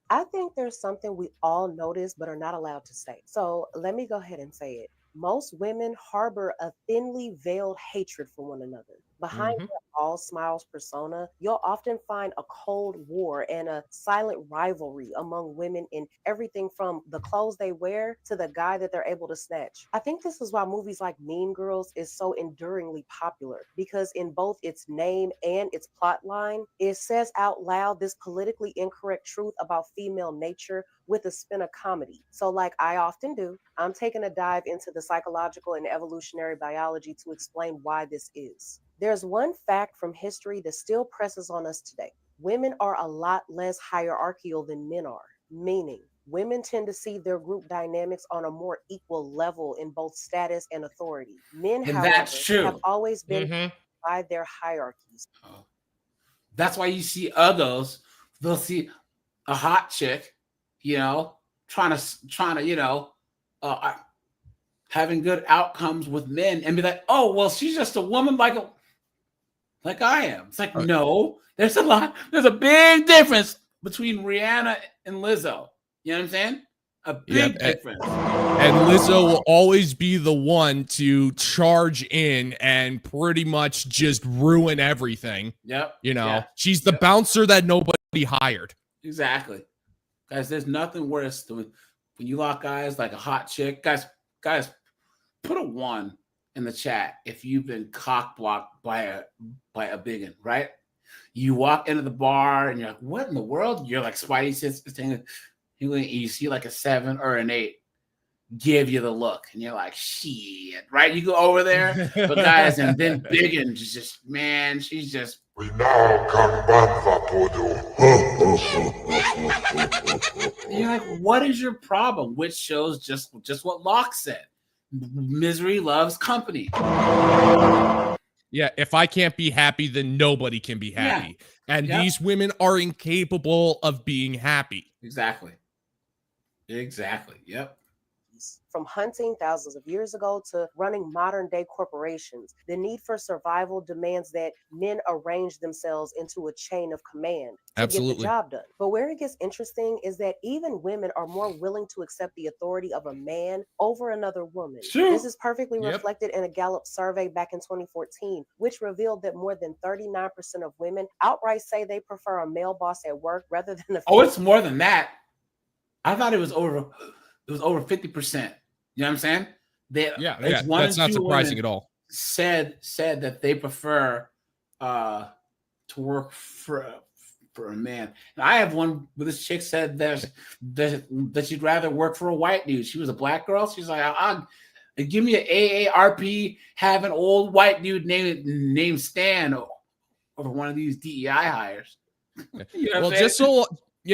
I think there's something we all notice but are not allowed to say. So let me go ahead and say it. Most women harbor a thinly veiled hatred for one another. Behind their all smiles persona, you'll often find a cold war and a silent rivalry among women in everything from the clothes they wear to the guy that they're able to snatch. I think this is why movies like Mean Girls is so enduringly popular, because in both its name and its plot line, it says out loud this politically incorrect truth about female nature with a spin of comedy. So like I often do, I'm taking a dive into the psychological and evolutionary biology to explain why this is. There's one fact from history that still presses on us today. Women are a lot less hierarchical than men are, meaning women tend to see their group dynamics on a more equal level in both status and authority. Men, and however, that's true. have always been by their hierarchies. That's why you see others, they'll see a hot chick, trying to, having good outcomes with men and be like, oh, well, she's just a woman like I am. It's like, no, there's a big difference between Rihanna and Lizzo. You know what I'm saying? A big difference. And Lizzo will always be the one to charge in and pretty much just ruin everything. Yep. She's the bouncer that nobody hired. Exactly. Guys, there's nothing worse than when you lock eyes like a hot chick. Guys, put a 1 in the chat if you've been cock blocked by a biggin, right? You walk into the bar and you're like, what in the world? You're like Spidey sits you see like a 7 or an 8 give you the look and you're like, shit, right? You go over there, but guys, and then biggin just, man, she's just, we now can and you're like, what is your problem? Which shows just what Locke said. Misery loves company. Yeah, if I can't be happy, then nobody can be happy. Yeah. And these women are incapable of being happy. Exactly. Yep. From hunting thousands of years ago to running modern day corporations, the need for survival demands that men arrange themselves into a chain of command to get the job done. But where it gets interesting is that even women are more willing to accept the authority of a man over another woman. Sure. This is perfectly reflected in a Gallup survey back in 2014, which revealed that more than 39% of women outright say they prefer a male boss at work rather than a female. Oh, it's more than that. I thought it was over 50%. You know what I'm saying? That's not surprising at all. Said that they prefer to work for a man. And I have one where this chick said that she'd rather work for a white dude. She was a black girl. She's like, I'll give me an AARP, have an old white dude named Stan over one of these DEI hires. You know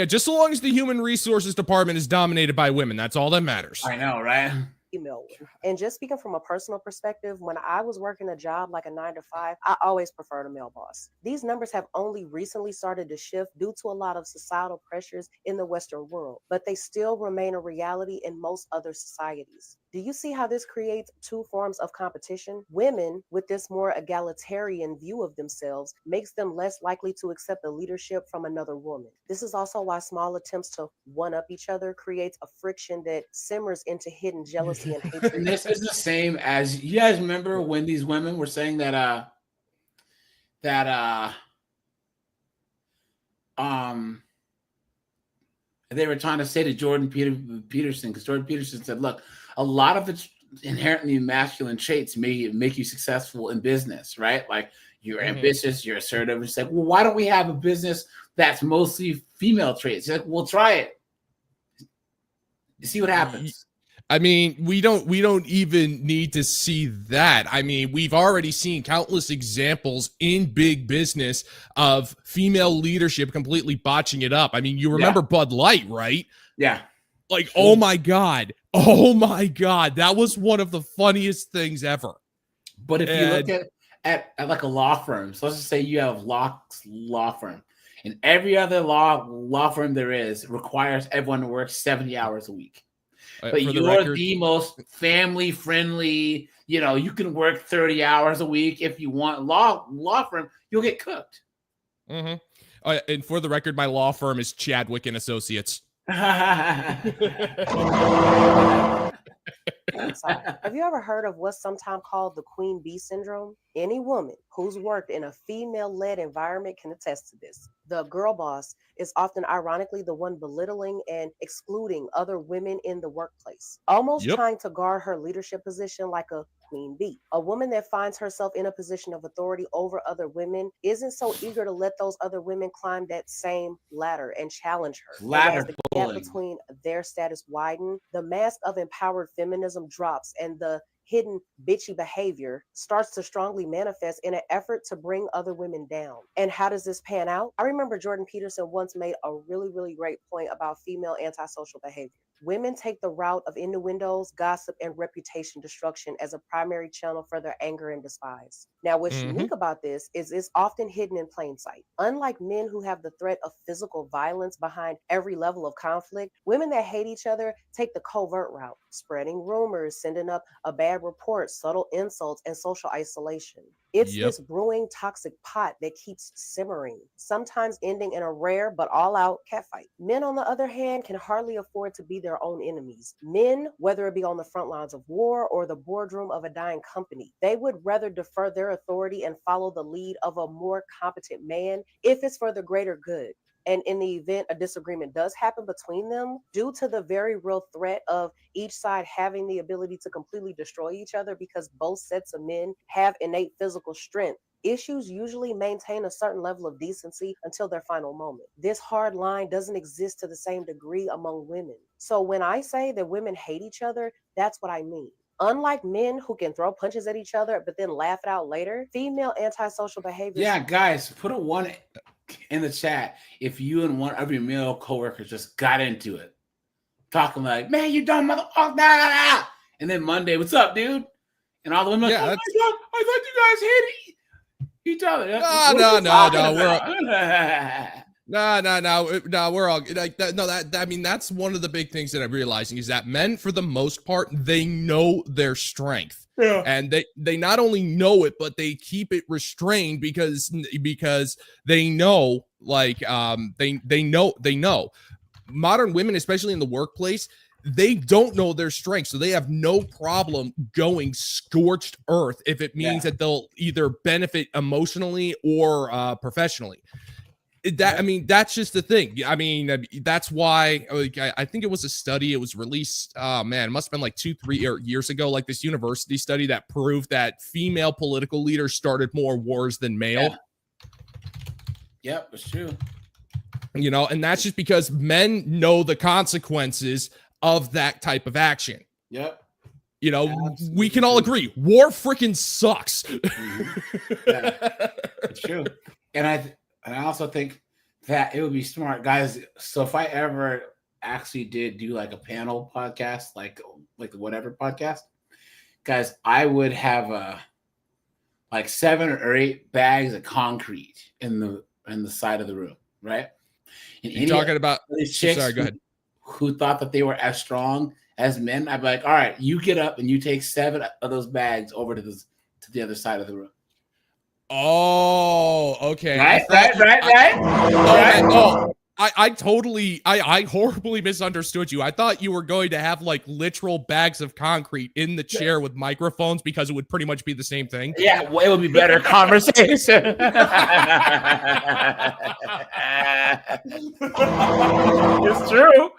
just so long as the human resources department is dominated by women, that's all that matters. I know, right? female one. And just speaking from a personal perspective, when I was working a job like a 9 to 5, I always preferred a male boss. These numbers have only recently started to shift due to a lot of societal pressures in the Western world, but they still remain a reality in most other societies. Do you see how this creates two forms of competition? Women, with this more egalitarian view of themselves, makes them less likely to accept the leadership from another woman. This is also why small attempts to one-up each other creates a friction that simmers into hidden jealousy and hatred. And this is the same as, you guys remember when these women were saying that they were trying to say to Jordan Peterson, because Jordan Peterson said, look, a lot of it's inherently masculine traits may make you successful in business, right? Like you're ambitious, you're assertive. It's like, well, why don't we have a business that's mostly female traits? It's like, we'll try it. You see what happens. I mean, we don't even need to see that. I mean, we've already seen countless examples in big business of female leadership completely botching it up. I mean, you remember Bud Light, right? Yeah. Like, oh my God. That was one of the funniest things ever. But if you look at like a law firm, so let's just say you have Locke's law firm, and every other law firm there is requires everyone to work 70 hours a week. But you're the most family friendly, you can work 30 hours a week if you want. Law firm, you'll get cooked. And for the record, my law firm is Chadwick and Associates. Have you ever heard of what's sometimes called the queen bee syndrome? Any woman who's worked in a female-led environment can attest to this. The girl boss is often ironically the one belittling and excluding other women in the workplace, almost trying to guard her leadership position like a queen bee. A woman that finds herself in a position of authority over other women isn't so eager to let those other women climb that same ladder and challenge her. And as the gap between their status widen, the mask of empowered feminism drops and the hidden bitchy behavior starts to strongly manifest in an effort to bring other women down. And how does this pan out? I remember Jordan Peterson once made a really, really great point about female antisocial behavior. Women take the route of innuendos, gossip, and reputation destruction as a primary channel for their anger and despise. Now, what's unique about this is it's often hidden in plain sight. Unlike men who have the threat of physical violence behind every level of conflict, women that hate each other take the covert route, spreading rumors, sending up a bad report, subtle insults, and social isolation. It's this brewing toxic pot that keeps simmering, sometimes ending in a rare but all-out catfight. Men, on the other hand, can hardly afford to be their own enemies. Men, whether it be on the front lines of war or the boardroom of a dying company, they would rather defer their authority and follow the lead of a more competent man if it's for the greater good. And in the event a disagreement does happen between them, due to the very real threat of each side having the ability to completely destroy each other because both sets of men have innate physical strength, issues usually maintain a certain level of decency until their final moment. This hard line doesn't exist to the same degree among women. So when I say that women hate each other, that's what I mean. Unlike men who can throw punches at each other but then laugh it out later, female antisocial behavior. Yeah, guys, put a 1 in the chat if you and one of your male coworkers just got into it, talking like, "Man, you dumb motherfucker!" And then Monday, "What's up, dude?" And all the women, like, "Oh my God, I thought you guys hated each other." No, we're all like that. No, I mean, that's one of the big things that I'm realizing is that men, for the most part, they know their strength. Yeah. And they not only know it, but they keep it restrained because they know, like, they know. Modern women, especially in the workplace, they don't know their strength, so they have no problem going scorched earth if it means that they'll either benefit emotionally or professionally. I mean, that's just the thing. I mean, that's why, like, I think it was a study. It was released, it must have been like 2-3 years ago, like this university study that proved that female political leaders started more wars than male. Yep, it's true. And that's just because men know the consequences of that type of action. Yep. We can all agree, war freaking sucks. Yeah, it's true. And I also think that it would be smart, guys. So if I ever actually did do like a panel podcast, like like the whatever podcast, guys, I would have like 7 or 8 bags of concrete in the side of the room, right? And you talking about these chicks sorry, go ahead. who thought that they were as strong as men, I'd be like, all right, you get up and you take 7 of those bags over to the other side of the room. Oh, okay. Right. I horribly misunderstood you. I thought you were going to have like literal bags of concrete in the chair with microphones because it would pretty much be the same thing. Yeah, well, it would be better conversation.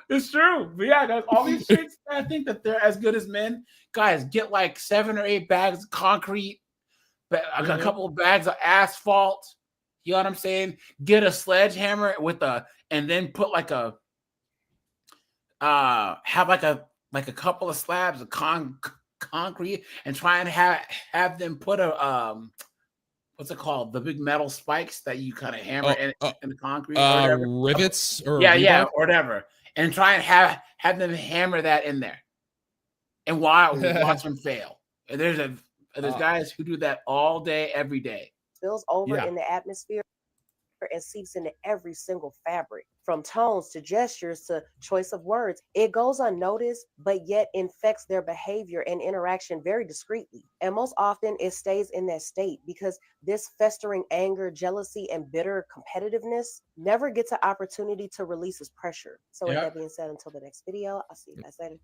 It's true. But yeah, guys, all these chicks, I think that they're as good as men. Guys, get like 7 or 8 bags of concrete, a couple of bags of asphalt. You know what I'm saying? Get a sledgehammer and then put like have like a couple of slabs of concrete and try and have them put what's it called? The big metal spikes that you kind of hammer in the concrete. Rivets or or whatever. And try and have them hammer that in there. And watch them fail. And there's guys who do that all day, every day. Spills over in the atmosphere and seeps into every single fabric, from tones to gestures to choice of words. It goes unnoticed, but yet infects their behavior and interaction very discreetly. And most often it stays in that state because this festering anger, jealousy, and bitter competitiveness never gets an opportunity to release its pressure. So with that being said, until the next video, I'll see you guys later.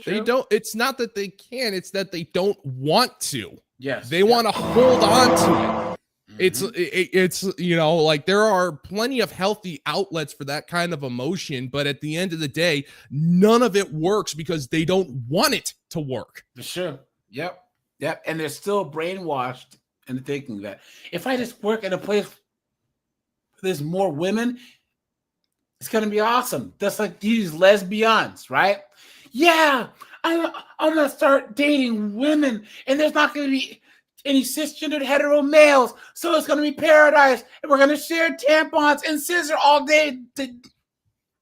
They don't, it's not that they can, it's that they don't want to. Yes. They want to hold on to it. It's you know, like there are plenty of healthy outlets for that kind of emotion, but at the end of the day, none of it works because they don't want it to work. For sure. Yep. And they're still brainwashed into thinking that if I just work in a place where there's more women, it's gonna be awesome. That's like these lesbians, right? Yeah, I'm gonna start dating women, and there's not gonna be any cisgendered hetero males, so it's gonna be paradise, and we're gonna share tampons and scissor all day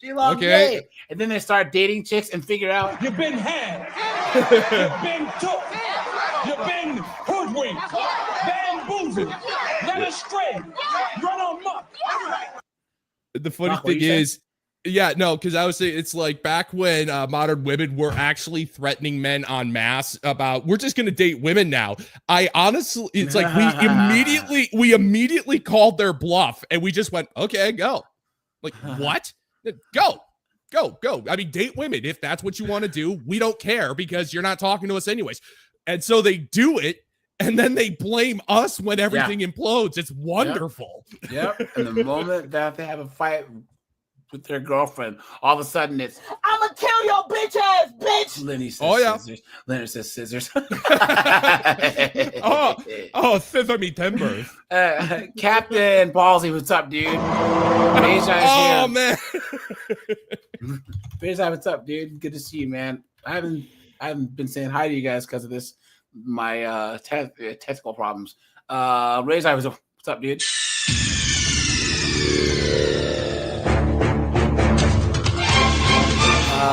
long day. And then they start dating chicks and figure out you've been had, you've been took, you've been hoodwinked, bamboozled, led astray, run amok. The funny thing is, because I was saying it's like back when modern women were actually threatening men en masse about we're just gonna date women now. I honestly, it's like we immediately called their bluff and we just went, okay, go. Like what? Go. I mean, date women if that's what you want to do. We don't care because you're not talking to us anyways. And so they do it. And then they blame us when everything implodes. It's wonderful. Yep. And the moment that they have a fight with their girlfriend, all of a sudden it's I'm gonna kill your bitch ass bitch. Lenny says scissors. Leonard says scissors. Scissor me timbers. Captain Ballsy, what's up, dude? Oh man. Beijai, what's up, dude? Good to see you, man. I haven't been saying hi to you guys because of this. My technical problems. Rayzai, what's up, dude?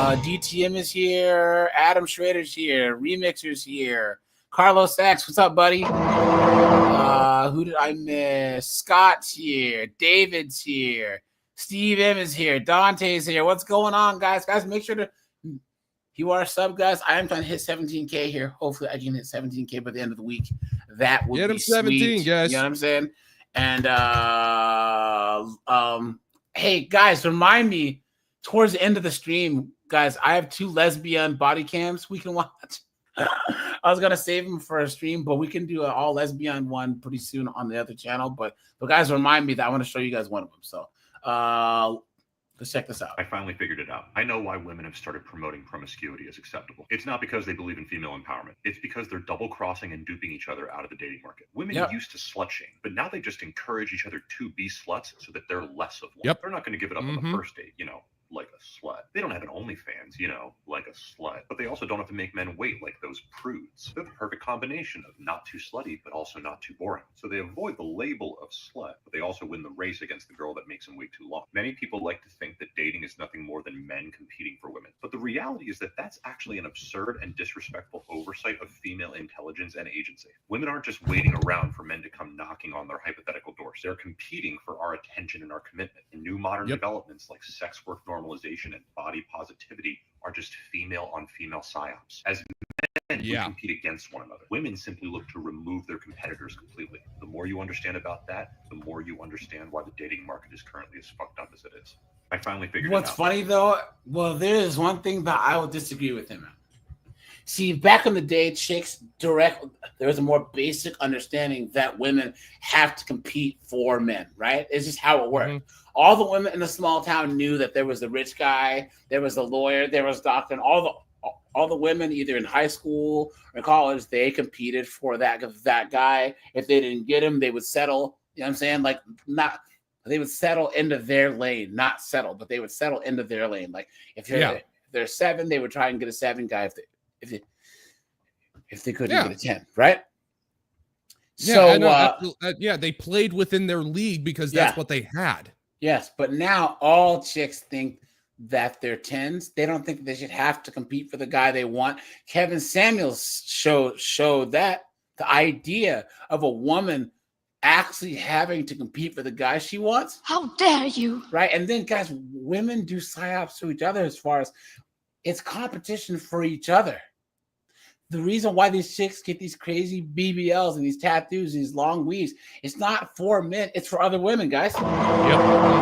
DTM is here. Adam Schrader's here. Remixer's here. Carlos Sachs, what's up, buddy? Who did I miss? Scott's here. David's here. Steve M is here. Dante's here. What's going on, guys? Guys, make sure to you are a sub, guys. I am trying to hit 17K here. Hopefully, I can hit 17K by the end of the week. That would be 17, sweet. guys. You know what I'm saying? And hey, guys, remind me towards the end of the stream, guys. I have 2 lesbian body cams we can watch. I was gonna save them for a stream, but we can do an all lesbian one pretty soon on the other channel. But guys, remind me that I want to show you guys one of them. So let's check this out. I finally figured it out. I know why women have started promoting promiscuity as acceptable. It's not because they believe in female empowerment. It's because they're double-crossing and duping each other out of the dating market. Women used to slut shame, but now they just encourage each other to be sluts so that they're less of one. They're not going to give it up on the first date, you know. like a slut. They don't have an OnlyFans, like a slut. But they also don't have to make men wait like those prudes. They're the perfect combination of not too slutty, but also not too boring. So they avoid the label of slut, but they also win the race against the girl that makes them wait too long. Many people like to think that dating is nothing more than men competing for women. But the reality is that that's actually an absurd and disrespectful oversight of female intelligence and agency. Women aren't just waiting around for men to come knocking on their hypothetical doors. They're competing for our attention and our commitment. And new modern developments like sex work normalization and body positivity are just female on female psyops. As men, we compete against one another. Women simply look to remove their competitors completely. The more you understand about that, the more you understand why the dating market is currently as fucked up as it is. I finally figured What's it out. funny though, well, there is one thing that I would disagree with him. See, back in the day, there was a more basic understanding that women have to compete for men, right? It's just how it worked. Mm-hmm. All the women in the small town knew that there was the rich guy, there was the lawyer, there was the doctor, and all the women, either in high school or college, they competed for that guy. If they didn't get him, they would settle. You know what I'm saying? Like, they would settle into their lane, not settle, but they would settle into their lane. Like, if they're 7, they would try and get a 7 guy. If they couldn't get a 10, right? So they played within their league because that's what they had. Yes, but now all chicks think that they're 10s. They don't think they should have to compete for the guy they want. Kevin Samuels showed that the idea of a woman actually having to compete for the guy she wants. How dare you? Right? And then, guys, women do psyops to each other as far as it's competition for each other. The reason why these chicks get these crazy BBLs and these tattoos, these long weaves, it's not for men, it's for other women, guys. Yep.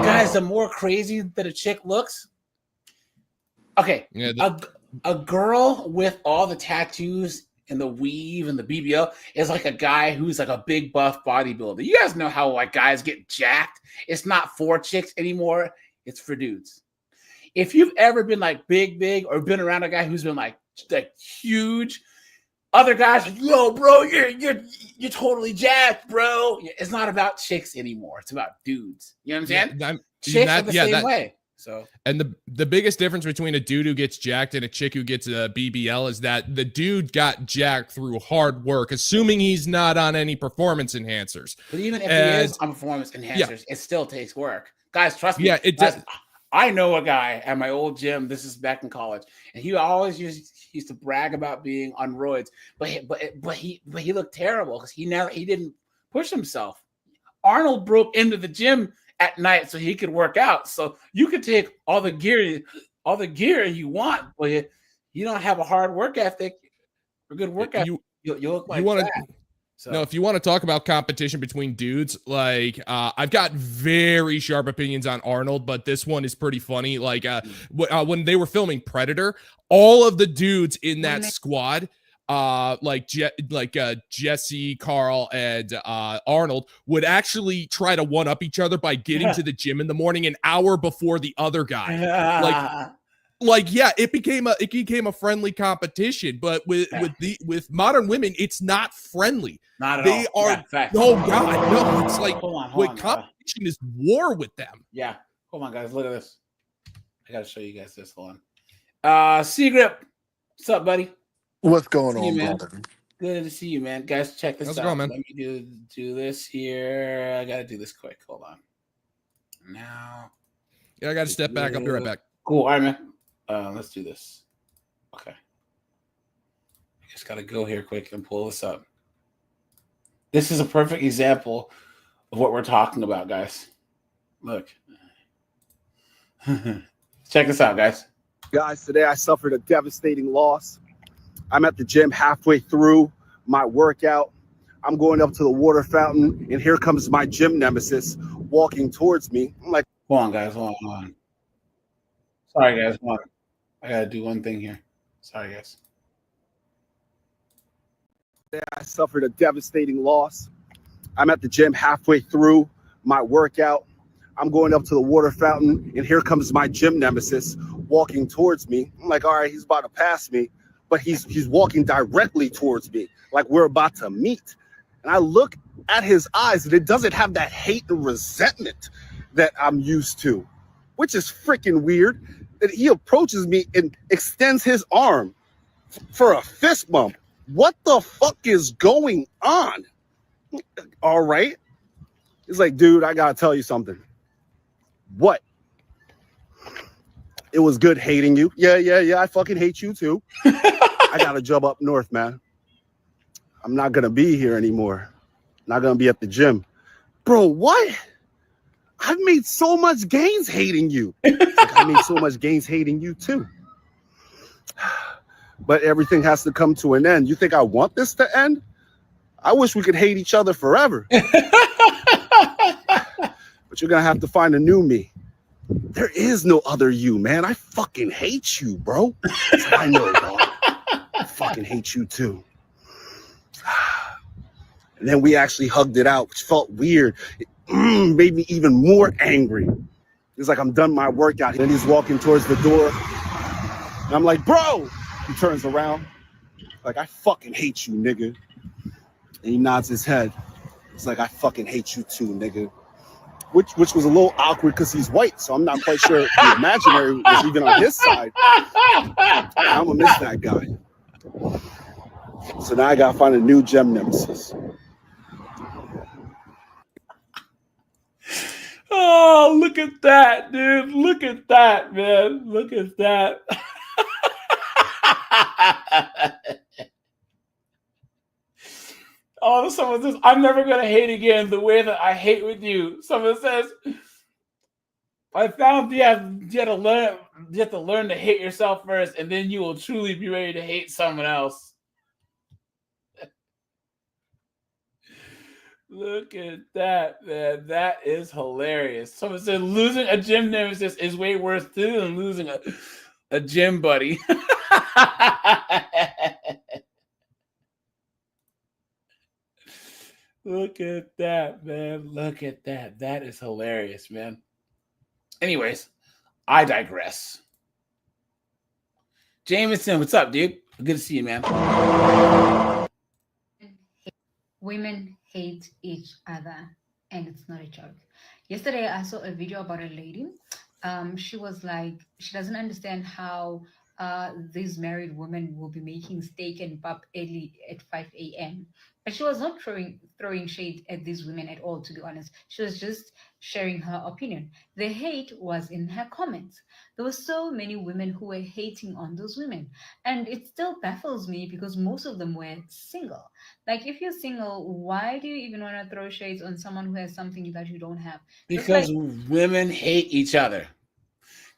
Guys, the more crazy that a chick looks, okay, a girl with all the tattoos and the weave and the BBL is like a guy who's like a big buff bodybuilder. You guys know how like guys get jacked. It's not for chicks anymore. It's for dudes. If you've ever been like big, or been around a guy who's been like huge, other guys, yo, bro, you're totally jacked, bro. It's not about chicks anymore. It's about dudes. You know what I'm saying? Chicks are the same way. So, and the biggest difference between a dude who gets jacked and a chick who gets a BBL is that the dude got jacked through hard work, assuming he's not on any performance enhancers. But even if he is on performance enhancers, it still takes work. Guys, trust me. Yeah, it does. I know a guy at my old gym. This is back in college, and he always used to brag about being on roids, but he looked terrible because he didn't push himself. Arnold broke into the gym at night so he could work out. So you could take all the gear you want, but you don't have a hard work ethic or good work ethic. You look like that. So. No, if you want to talk about competition between dudes, like I've got very sharp opinions on Arnold, but this one is pretty funny. Like when they were filming Predator, all of the dudes in that squad, Jesse, Carl, and Arnold, would actually try to one up each other by getting to the gym in the morning an hour before the other guy. It became a friendly competition, but with modern women, it's not friendly. Not at all. They are. Oh God, no! It's like competition is war with them. Yeah. Hold on, guys. Look at this. I gotta show you guys this. Hold on. C-Grip. What's up, buddy? What's going on, brother? Good to see you, man. Guys, check this out. Going, man? Let me do this here. I gotta do this quick. Hold on. Now. Yeah, I gotta step back. I'll be right back. Cool. All right, man. Let's do this. Okay. I just gotta go here quick and pull this up. This is a perfect example of what we're talking about, guys. Look. Check this out, guys. Guys, today I suffered a devastating loss. I'm at the gym halfway through my workout. I'm going up to the water fountain, and here comes my gym nemesis walking towards me. I'm like, hold on, guys. Hold on. Sorry, guys. Hold on. I gotta do one thing here. Sorry, guys. I suffered a devastating loss. I'm at the gym halfway through my workout. I'm going up to the water fountain, and here comes my gym nemesis walking towards me. I'm like, all right, he's about to pass me, but he's walking directly towards me, like we're about to meet. And I look at his eyes, and it doesn't have that hate and resentment that I'm used to. which is freaking weird that he approaches me and extends his arm for a fist bump. What the fuck is going on? All right. He's like, dude, I gotta tell you something. What? It was good hating you. Yeah. I fucking hate you too. I got a job up north, man. I'm not gonna be here anymore. Not gonna be at the gym. Bro, what? I've made so much gains hating you. Like, I made so much gains hating you too. But everything has to come to an end. You think I want this to end? I wish we could hate each other forever. But you're gonna have to find a new me. There is no other you, man. I fucking hate you, bro. I know, dog. I fucking hate you too. And then we actually hugged it out, which felt weird. It made me even more angry. It's like I'm done my workout. And he's walking towards the door. And I'm like, bro! He turns around. Like, I fucking hate you, nigga. And he nods his head. It's like, I fucking hate you too, nigga. Which was a little awkward because he's white, so I'm not quite sure if the imaginary was even on his side. I'm gonna miss that guy. So now I gotta find a new gem nemesis. Oh, look at that, dude. Look at that, man. Look at that. Oh, someone says, I'm never going to hate again the way that I hate with you. Someone says, I found you have to learn to hate yourself first, and then you will truly be ready to hate someone else. Look at that, man. That is hilarious. Someone said losing a gym nemesis is way worse too than losing a gym buddy. Look at that, man. Look at that. That is hilarious, man. Anyways, I digress. Jameson, what's up, dude? Good to see you, man. Women hate each other, and it's not a joke. Yesterday, I saw a video about a lady. She was like, she doesn't understand how these married women will be making steak and pap early at 5 a.m. But she was not throwing shade at these women at all, to be honest. She was just sharing her opinion. The hate was in her comments. There were so many women who were hating on those women. And it still baffles me because most of them were single. Like, if you're single, why do you even want to throw shades on someone who has something that you don't have? Because women hate each other.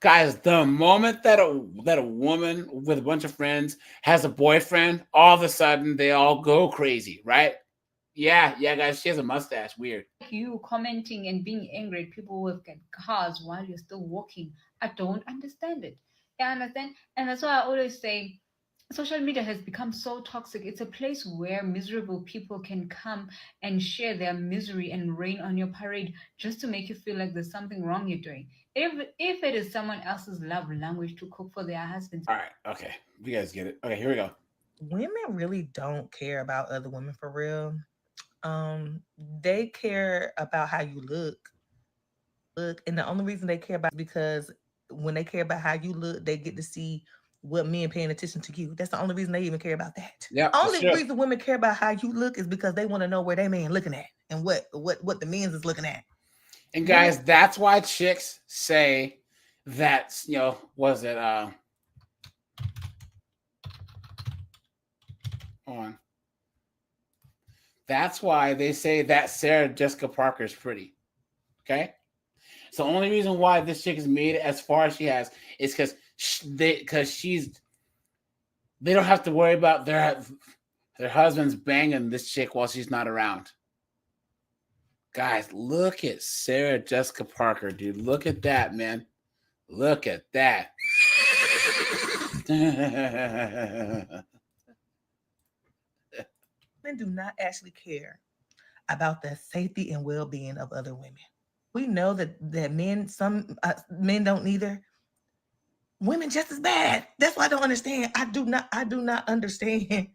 Guys, the moment that a woman with a bunch of friends has a boyfriend, all of a sudden they all go crazy, right? Yeah, guys, she has a mustache. Weird. You commenting and being angry at people who have got cars while you're still walking. I don't understand it. I understand. And that's why I always say social media has become so toxic. It's a place where miserable people can come and share their misery and rain on your parade just to make you feel like there's something wrong you're doing. If it is someone else's love language to cook for their husbands. All right, okay. You guys get it. Okay, here we go. Women really don't care about other women for real. They care about how you look, and the only reason they care about is because when they care about how you look, they get to see what men paying attention to you. That's the only reason they even care about that. Yeah. Only reason women care about how you look is because they want to know where they man looking at and what the men's is looking at. And guys, that's why chicks say that, was it that's why they say that Sarah Jessica Parker is pretty. Okay? So the only reason why this chick has made it as far as she has is because they don't have to worry about their husbands banging this chick while she's not around. Guys, look at Sarah Jessica Parker, dude. Look at that, man. Look at that. Men do not actually care about the safety and well-being of other women. We know that some men don't either. Women just as bad. That's why I don't understand. I do not understand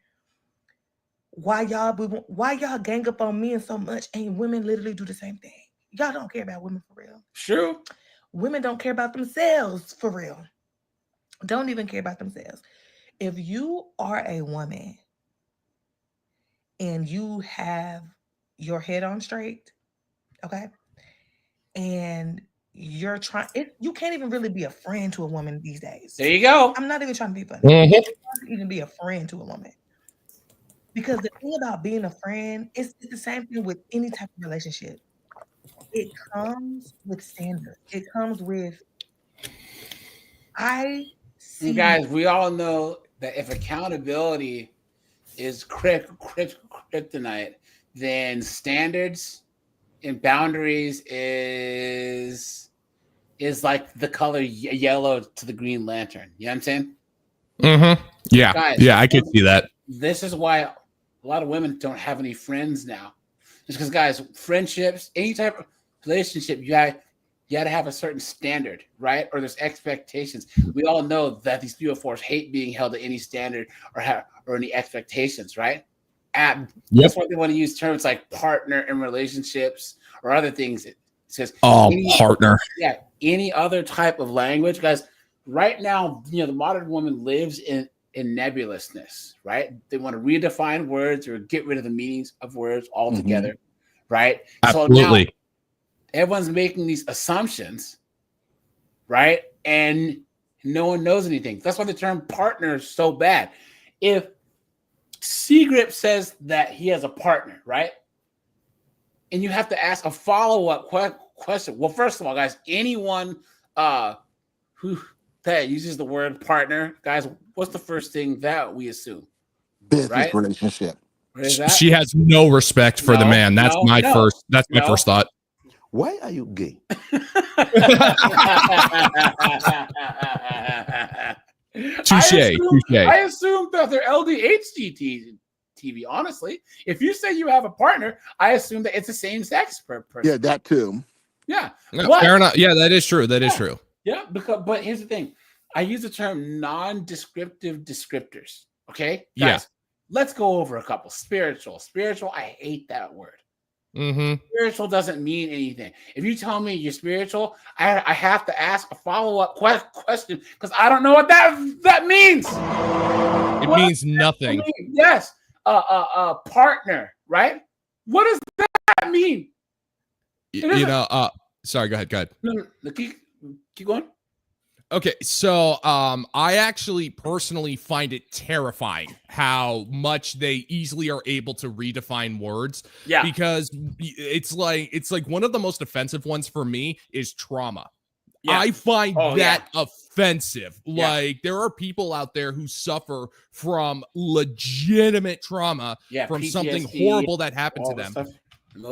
why y'all gang up on men so much, and women literally do the same thing. Y'all don't care about women for real. True. Women don't care about themselves for real. Don't even care about themselves. If you are a woman and you have your head on straight, okay, and you're trying, you can't even really be a friend to a woman these days. There you go. I'm not even trying to be funny. Mhm. You can't even be a friend to a woman. Because the thing about being a friend, it's the same thing with any type of relationship. It comes with standards. It comes with, I see. You guys, we all know that if accountability is kryptonite, then standards and boundaries is like the color yellow to the Green Lantern. You know what I'm saying? Mm-hmm. Yeah. Guys, yeah, I could see that. This is why a lot of women don't have any friends now. Just because, guys, friendships, any type of relationship, you got to have a certain standard, right? Or there's expectations. We all know that these BO4s hate being held to any standard or any expectations, right? That's why they want to use terms like partner in relationships or other things. It says partner. Yeah, any other type of language, guys. Right now, the modern woman lives in nebulousness, right? They want to redefine words or get rid of the meanings of words altogether, right? Absolutely. So now everyone's making these assumptions, right? And no one knows anything. That's why the term partner is so bad. If Seagrip says that he has a partner, right? And you have to ask a follow-up question. Well, first of all, guys, anyone who that uses the word partner, guys, what's the first thing that we assume? Business relationship. What is that? She has no respect for the man. That's my first thought. Why are you gay? Touche. I assume that they're LDHG TV. Honestly, if you say you have a partner, I assume that it's the same sex person. Yeah, that too. Yeah. No, fair enough. Yeah, that is true. That is true. Yeah, but here's the thing. I use the term non-descriptive descriptors. Okay, guys, let's go over a couple. Spiritual, I hate that word. Mm-hmm. Spiritual doesn't mean anything. If you tell me you're spiritual, I have to ask a follow-up question because I don't know what that means. It means nothing. Yes, partner, right? What does that mean? Sorry, go ahead. No, keep going. Okay, so I actually personally find it terrifying how much they easily are able to redefine words. Yeah, because it's like one of the most offensive ones for me is trauma. Yeah. I find that offensive. Yeah. Like there are people out there who suffer from legitimate trauma from PTSD, something horrible that happened to them.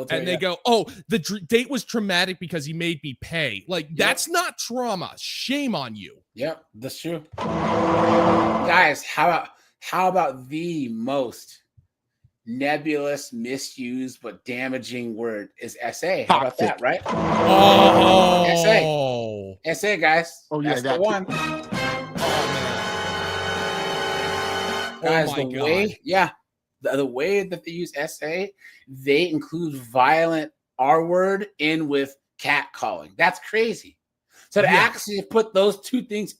And they go, oh, the date was traumatic because he made me pay. Like, that's not trauma. Shame on you. Yep, that's true. Guys, how about the most nebulous, misused, but damaging word is SA? How about that, right? Oh. SA, guys. Oh, yeah, that's the one. Guys, the way that they use SA, they include violent R word in with catcalling. That's crazy. So to actually put those two things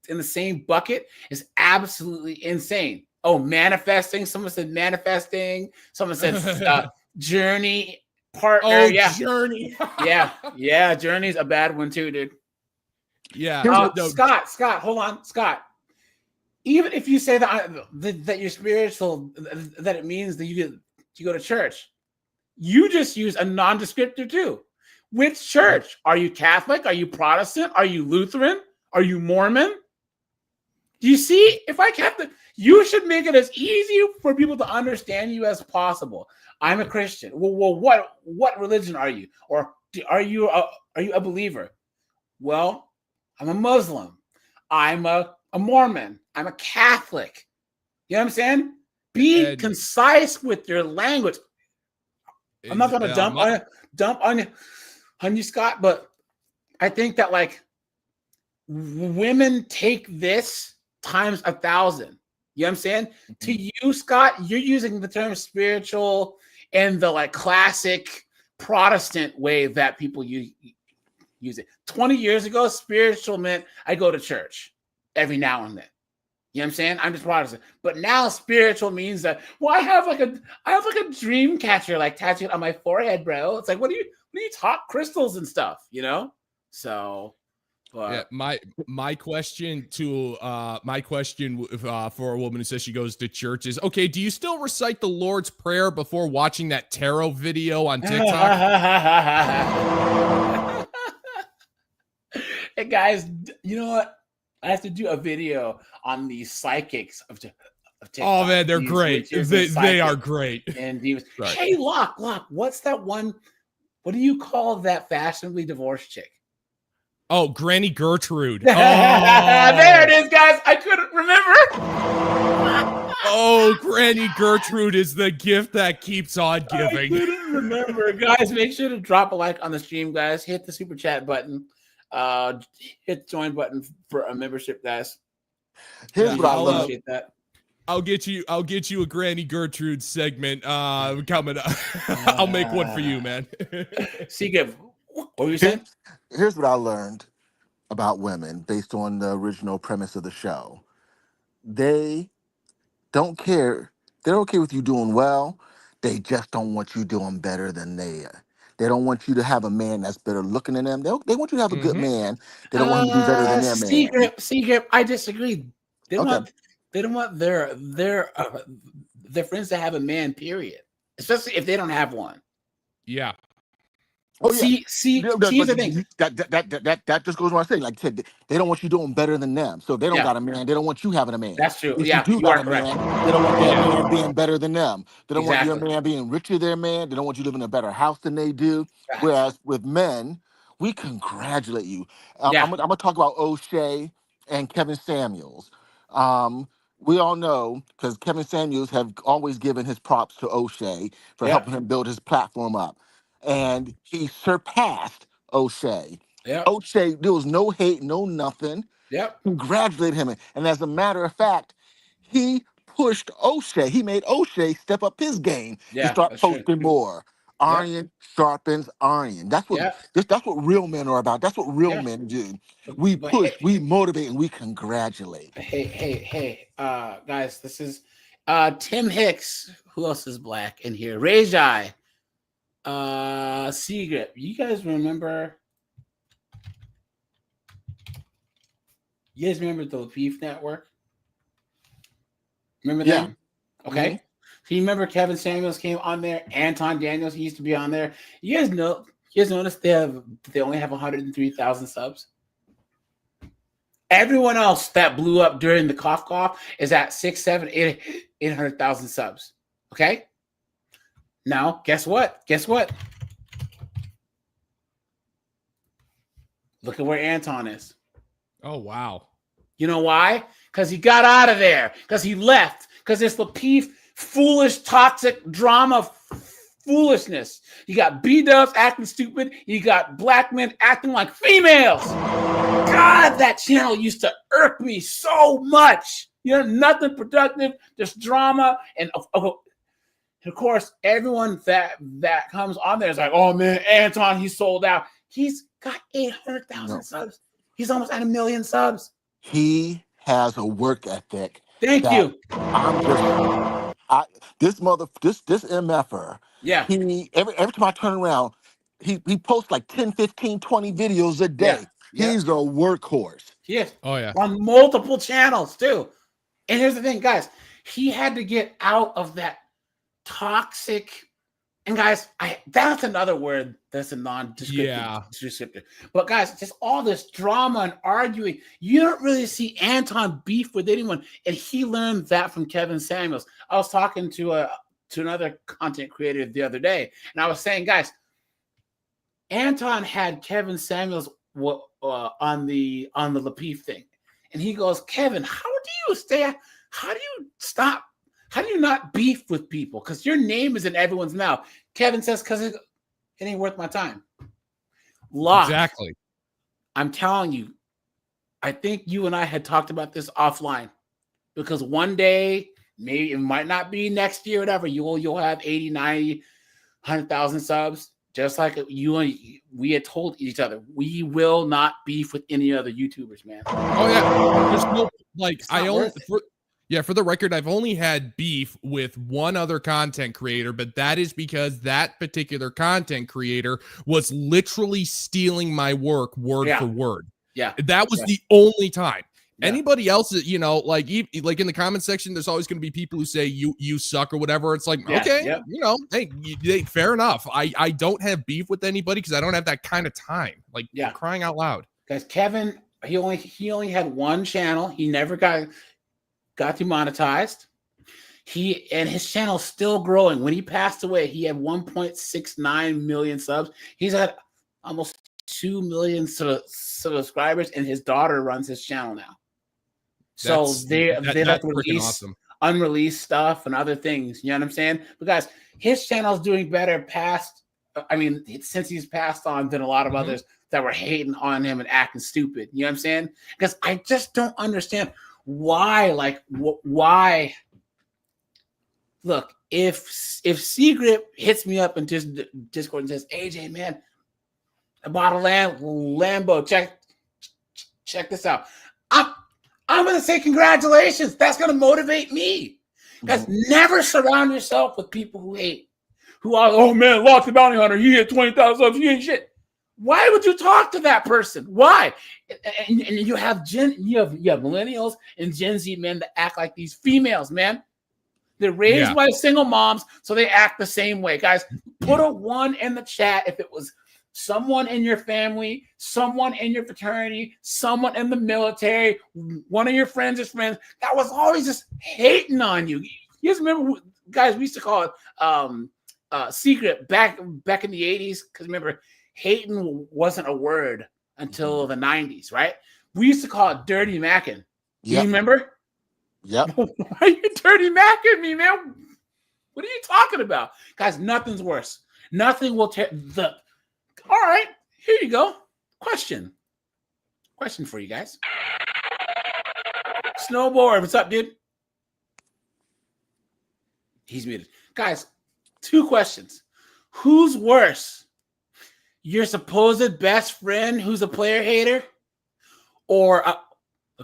in the same bucket is absolutely insane. Oh, manifesting. Someone said manifesting. Someone said journey partner. Oh, yeah, journey. yeah. Journey's a bad one too, dude. Yeah. Scott, hold on, Scott. Even if you say that you're spiritual, that it means that you go to church, you just use a non-descriptor too. Which church? Are you Catholic? Are you Protestant? Are you Lutheran? Are you Mormon? Do you see? If I kept it, you should make it as easy for people to understand you as possible. I'm a Christian. Well, what religion are you? Or are you a believer? Well, I'm a Muslim. I'm a Mormon. I'm a Catholic. You know what I'm saying? Be concise with your language. I'm not going to dump on you, Scott, but I think that like women take this times 1,000. You know what I'm saying? Mm-hmm. To you, Scott, you're using the term spiritual in the like classic Protestant way that people use use it. 20 years ago, spiritual meant I go to church every now and then. You know what I'm saying? I'm just Protestant. But now spiritual means that, well, I have like a dream catcher like tattooed on my forehead, bro. It's like, what do you talk crystals and stuff, you know? So yeah, my question for a woman who says she goes to church is, okay, do you still recite the Lord's Prayer before watching that tarot video on TikTok? Hey guys, you know what? I have to do a video on the psychics of TikTok. Oh man, they're great. They are great. And he was, Right. hey, Locke, what's that one? What do you call that fashionably divorced chick? Oh, Granny Gertrude. There it is, guys. I couldn't remember. Oh, Granny Gertrude is the gift that keeps on giving. I couldn't remember. Guys, make sure to drop a like on the stream, guys. Hit the super chat button. Hit the join button for a membership, guys. Here's what I love. Appreciate that. I'll get you a Granny Gertrude segment coming up. I'll make one for you, man. Secret, what were you saying? Here's what I learned about women based on the original premise of the show. They don't care. They're okay with you doing well. They just don't want you doing better than they are. They don't want you to have a man that's better looking than them. They want you to have a good man. They don't want him to be better than their man. Secret, I disagree. They don't want their friends to have a man, period. Especially if they don't have one. Yeah. Oh yeah. Here's the thing. That just goes on what I'm saying. Like I said, they don't want you doing better than them. So they don't got a man. They don't want you having a man. That's true. If Yeah, you do got a man, they don't want that man being better than them. They don't want your man being richer than their man. They don't want you living in a better house than they do. Whereas with men, we congratulate you. I'm gonna talk about O'Shea and Kevin Samuels. We all know because Kevin Samuels have always given his props to O'Shea for helping him build his platform up. And he surpassed O'Shea. O'Shea, there was no hate, no nothing. Congratulate him. And as a matter of fact, he pushed O'Shea. He made O'Shea step up his game to start posting more. Iron sharpens iron. That's what real men are about. That's what real men do. We push, we motivate, and we congratulate. Hey, guys, this is Tim Hicks. Who else is black in here? Rajai. Secret. You guys remember? You guys remember the Beef Network? Remember them? Okay. Mm-hmm. So you remember Kevin Samuels came on there? Anton Daniels, he used to be on there. You guys notice they only have 103,000 subs? Everyone else that blew up during the cough is at 800,000 subs. Okay? Now, guess what? Look at where Anton is. Oh, wow. You know why? Because he got out of there. Because he left. Because it's Lapeef, foolish, toxic drama foolishness. You got B-dubs acting stupid. You got black men acting like females. God, that channel used to irk me so much. You know, nothing productive, just drama. And of course, everyone that comes on there is like, oh man, Anton, he's sold out. He's got 800,000 subs. He's almost at 1 million subs. He has a work ethic. Thank you. This MFer. Yeah. He every time I turn around, he posts like 10, 15, 20 videos a day. He's a workhorse. Yes. Oh yeah. On multiple channels too. And here's the thing, guys. He had to get out of that toxic. And guys, that's another word that's a non-descriptive. But guys, just all this drama and arguing. You don't really see Anton beef with anyone, and he learned that from Kevin Samuels. I was talking to another content creator the other day, and I was saying, guys, Anton had Kevin Samuels on the Lapeef thing, and he goes, Kevin, how do you not beef with people? Because your name is in everyone's mouth. Kevin says, because it ain't worth my time. Locke. Exactly. I'm telling you, I think you and I had talked about this offline. Because one day, maybe it might not be next year, whatever, you'll have 80, 90, 100,000 subs. Just like we had told each other, we will not beef with any other YouTubers, man. Oh yeah, there's no for the record, I've only had beef with one other content creator, but that is because that particular content creator was literally stealing my work word for word. Yeah, that was the only time. Anybody else, you know, like in the comment section, there's always going to be people who say you suck or whatever. It's like, okay, you know, hey, fair enough. I don't have beef with anybody because I don't have that kind of time. Like, for crying out loud. Guys, Kevin, he only had one channel. He never got demonetized. And his channel's still growing. When he passed away, he had 1.69 million subs. He's at almost 2 million subscribers, and his daughter runs his channel now. So they like release unreleased stuff and other things. You know what I'm saying? But guys, his channel's doing better since he's passed on than a lot of others that were hating on him and acting stupid. You know what I'm saying? Because I just don't understand why. Like, why? Look, if Secret hits me up in Discord and says, AJ, man, I bought a Lambo. Check this out. I'm going to say congratulations. That's going to motivate me. Guys, never surround yourself with people who hate. Who are, oh man, Lock the Bounty Hunter, he hit 20,000 subs, he ain't shit. Why would you talk to that person? Why? And you have millennials and Gen Z men that act like these females, man. They're raised by single moms, so they act the same way. Guys, put a 1 in the chat if it was someone in your family, someone in your fraternity, someone in the military, one of your friends' friends that was always just hating on you. You guys remember, guys, we used to call it secret back in the 80s, because remember, hating wasn't a word until the 90s, right? We used to call it dirty macking. You remember? Yep. Why are you dirty macking me, man? What are you talking about? Guys, nothing's worse. Nothing will tear the... All right, here you go. Question for you guys. Snowboard, what's up, dude? He's muted. Guys, 2 questions. Who's worse? Your supposed best friend who's a player hater, or a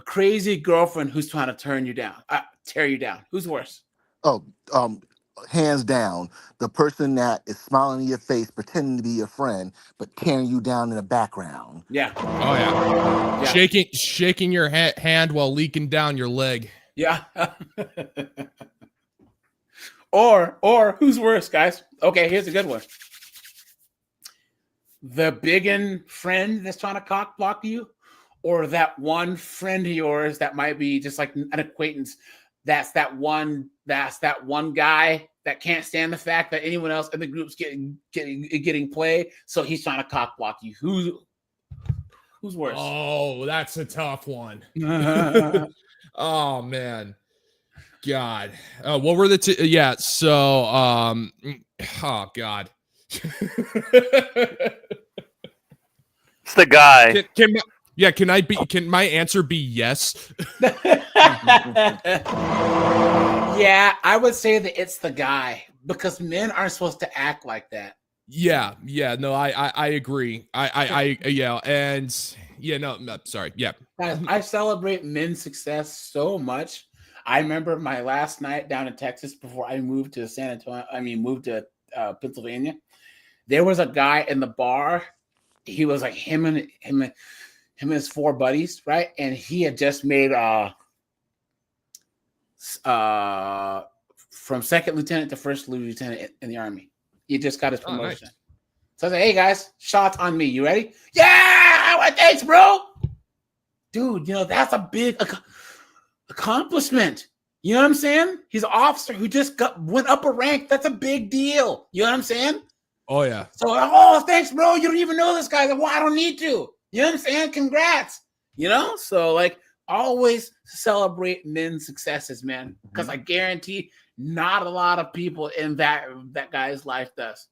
crazy girlfriend who's trying to tear you down? Who's worse? Oh, hands down, the person that is smiling in your face, pretending to be your friend, but tearing you down in the background. Yeah. Oh yeah. Shaking your hand while leaking down your leg. Yeah. or who's worse, guys? Okay, here's a good one. The biggin friend that's trying to cock block you, or that one friend of yours that might be just like an acquaintance. That's that one guy that can't stand the fact that anyone else in the group's getting play, so he's trying to cock block you. Who's worse? Oh, that's a tough one. Oh man, God. What were the two? Yeah. So, oh God. It's the guy. Can my answer be yes? Yeah, I would say that it's the guy, because men aren't supposed to act like that. Yeah, no, I agree. Sorry. Yeah. Guys, I celebrate men's success so much. I remember my last night down in Texas before I moved to Pennsylvania. There was a guy in the bar. He was like him and his 4 buddies, right? And he had just made from second lieutenant to first lieutenant in the Army. He just got his promotion. Nice. So I said, hey guys, shots on me. You ready? Yeah, thanks, bro. Dude, that's a big accomplishment. You know what I'm saying? He's an officer who just went up a rank. That's a big deal. You know what I'm saying? Oh yeah. So, thanks, bro. You don't even know this guy. Well, I don't need to. You know what I'm saying? Congrats. So like, always celebrate men's successes, man. Because I guarantee not a lot of people in that guy's life does.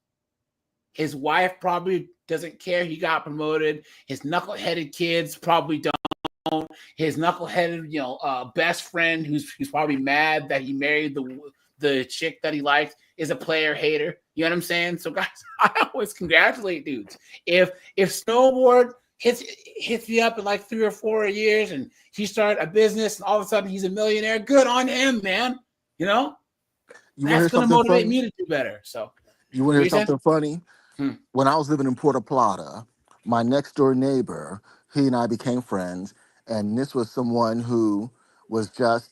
His wife probably doesn't care he got promoted. His knuckleheaded kids probably don't. His knuckleheaded, best friend who's probably mad that he married the chick that he likes is a player hater. You know what I'm saying? So guys, I always congratulate dudes. If Snowboard hits me up in like 3 or 4 years and he started a business and all of a sudden he's a millionaire, good on him, man. You know, that's going to motivate me to do better. So you want to hear something funny? When I was living in Puerto Plata, my next door neighbor, he and I became friends, and this was someone who was just,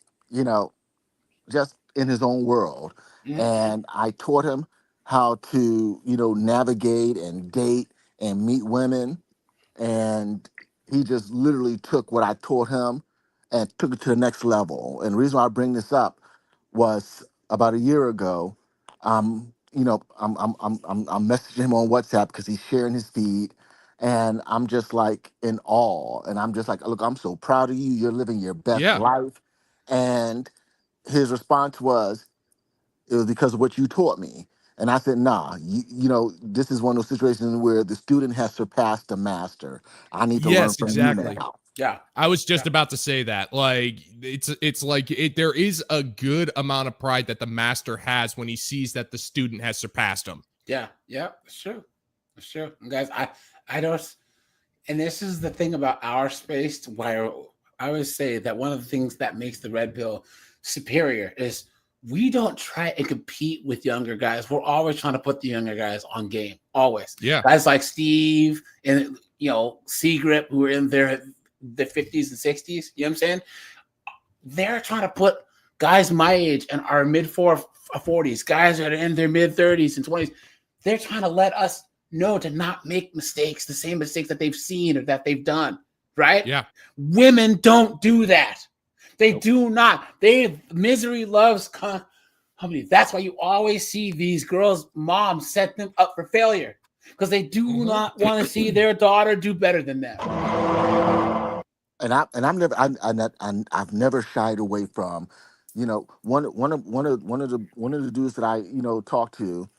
just in his own world. And I taught him how to, navigate and date and meet women. And he just literally took what I taught him and took it to the next level. And the reason why I bring this up was about a year ago. I'm messaging him on WhatsApp because he's sharing his feed, and I'm just like in awe. And I'm just like, look, I'm so proud of you. You're living your best life. And his response was, it was because of what you taught me. And I said, nah, this is one of those situations where the student has surpassed the master. I need to learn from you now. Yeah. I was just about to say that. Like, it's like there is a good amount of pride that the master has when he sees that the student has surpassed him. Yeah. It's true. It's true. And guys, I don't, and this is the thing about our space where I always say that one of the things that makes the Red Pill superior is we don't try and compete with younger guys. We're always trying to put the younger guys on game. Always. Yeah. Guys like Steve and, C-Grip, who are in the 50s and 60s. You know what I'm saying? They're trying to put guys my age and our mid 40s, guys that are in their mid 30s and 20s. They're trying to let us know to not make mistakes, the same mistakes that they've seen or that they've done. Right? Yeah. Women don't do that. They do not. Misery loves company. That's why you always see these girls' moms set them up for failure because they do not want to see their daughter do better than them. And I've never shied away from, one of the dudes that I talked to.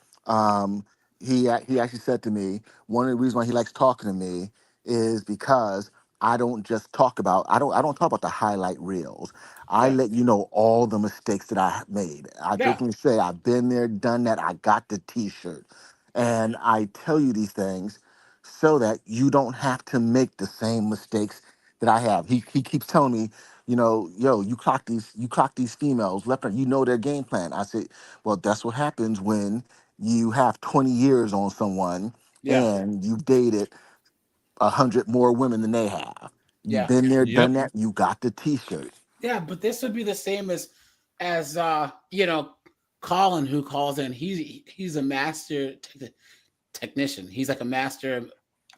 He actually said to me, one of the reasons why he likes talking to me is because I don't just talk about I don't talk about the highlight reels. I let you know all the mistakes that I have made. I frequently say I've been there, done that. I got the T-shirt, and I tell you these things so that you don't have to make the same mistakes that I have. He keeps telling me, you clock these females left and their game plan. I say, well, that's what happens when you have 20 years on someone and you've dated 100 more women than they have. You've been there, done that. You got the T-shirt. Yeah, but this would be the same as Colin, who calls in. He's a master technician. He's like a master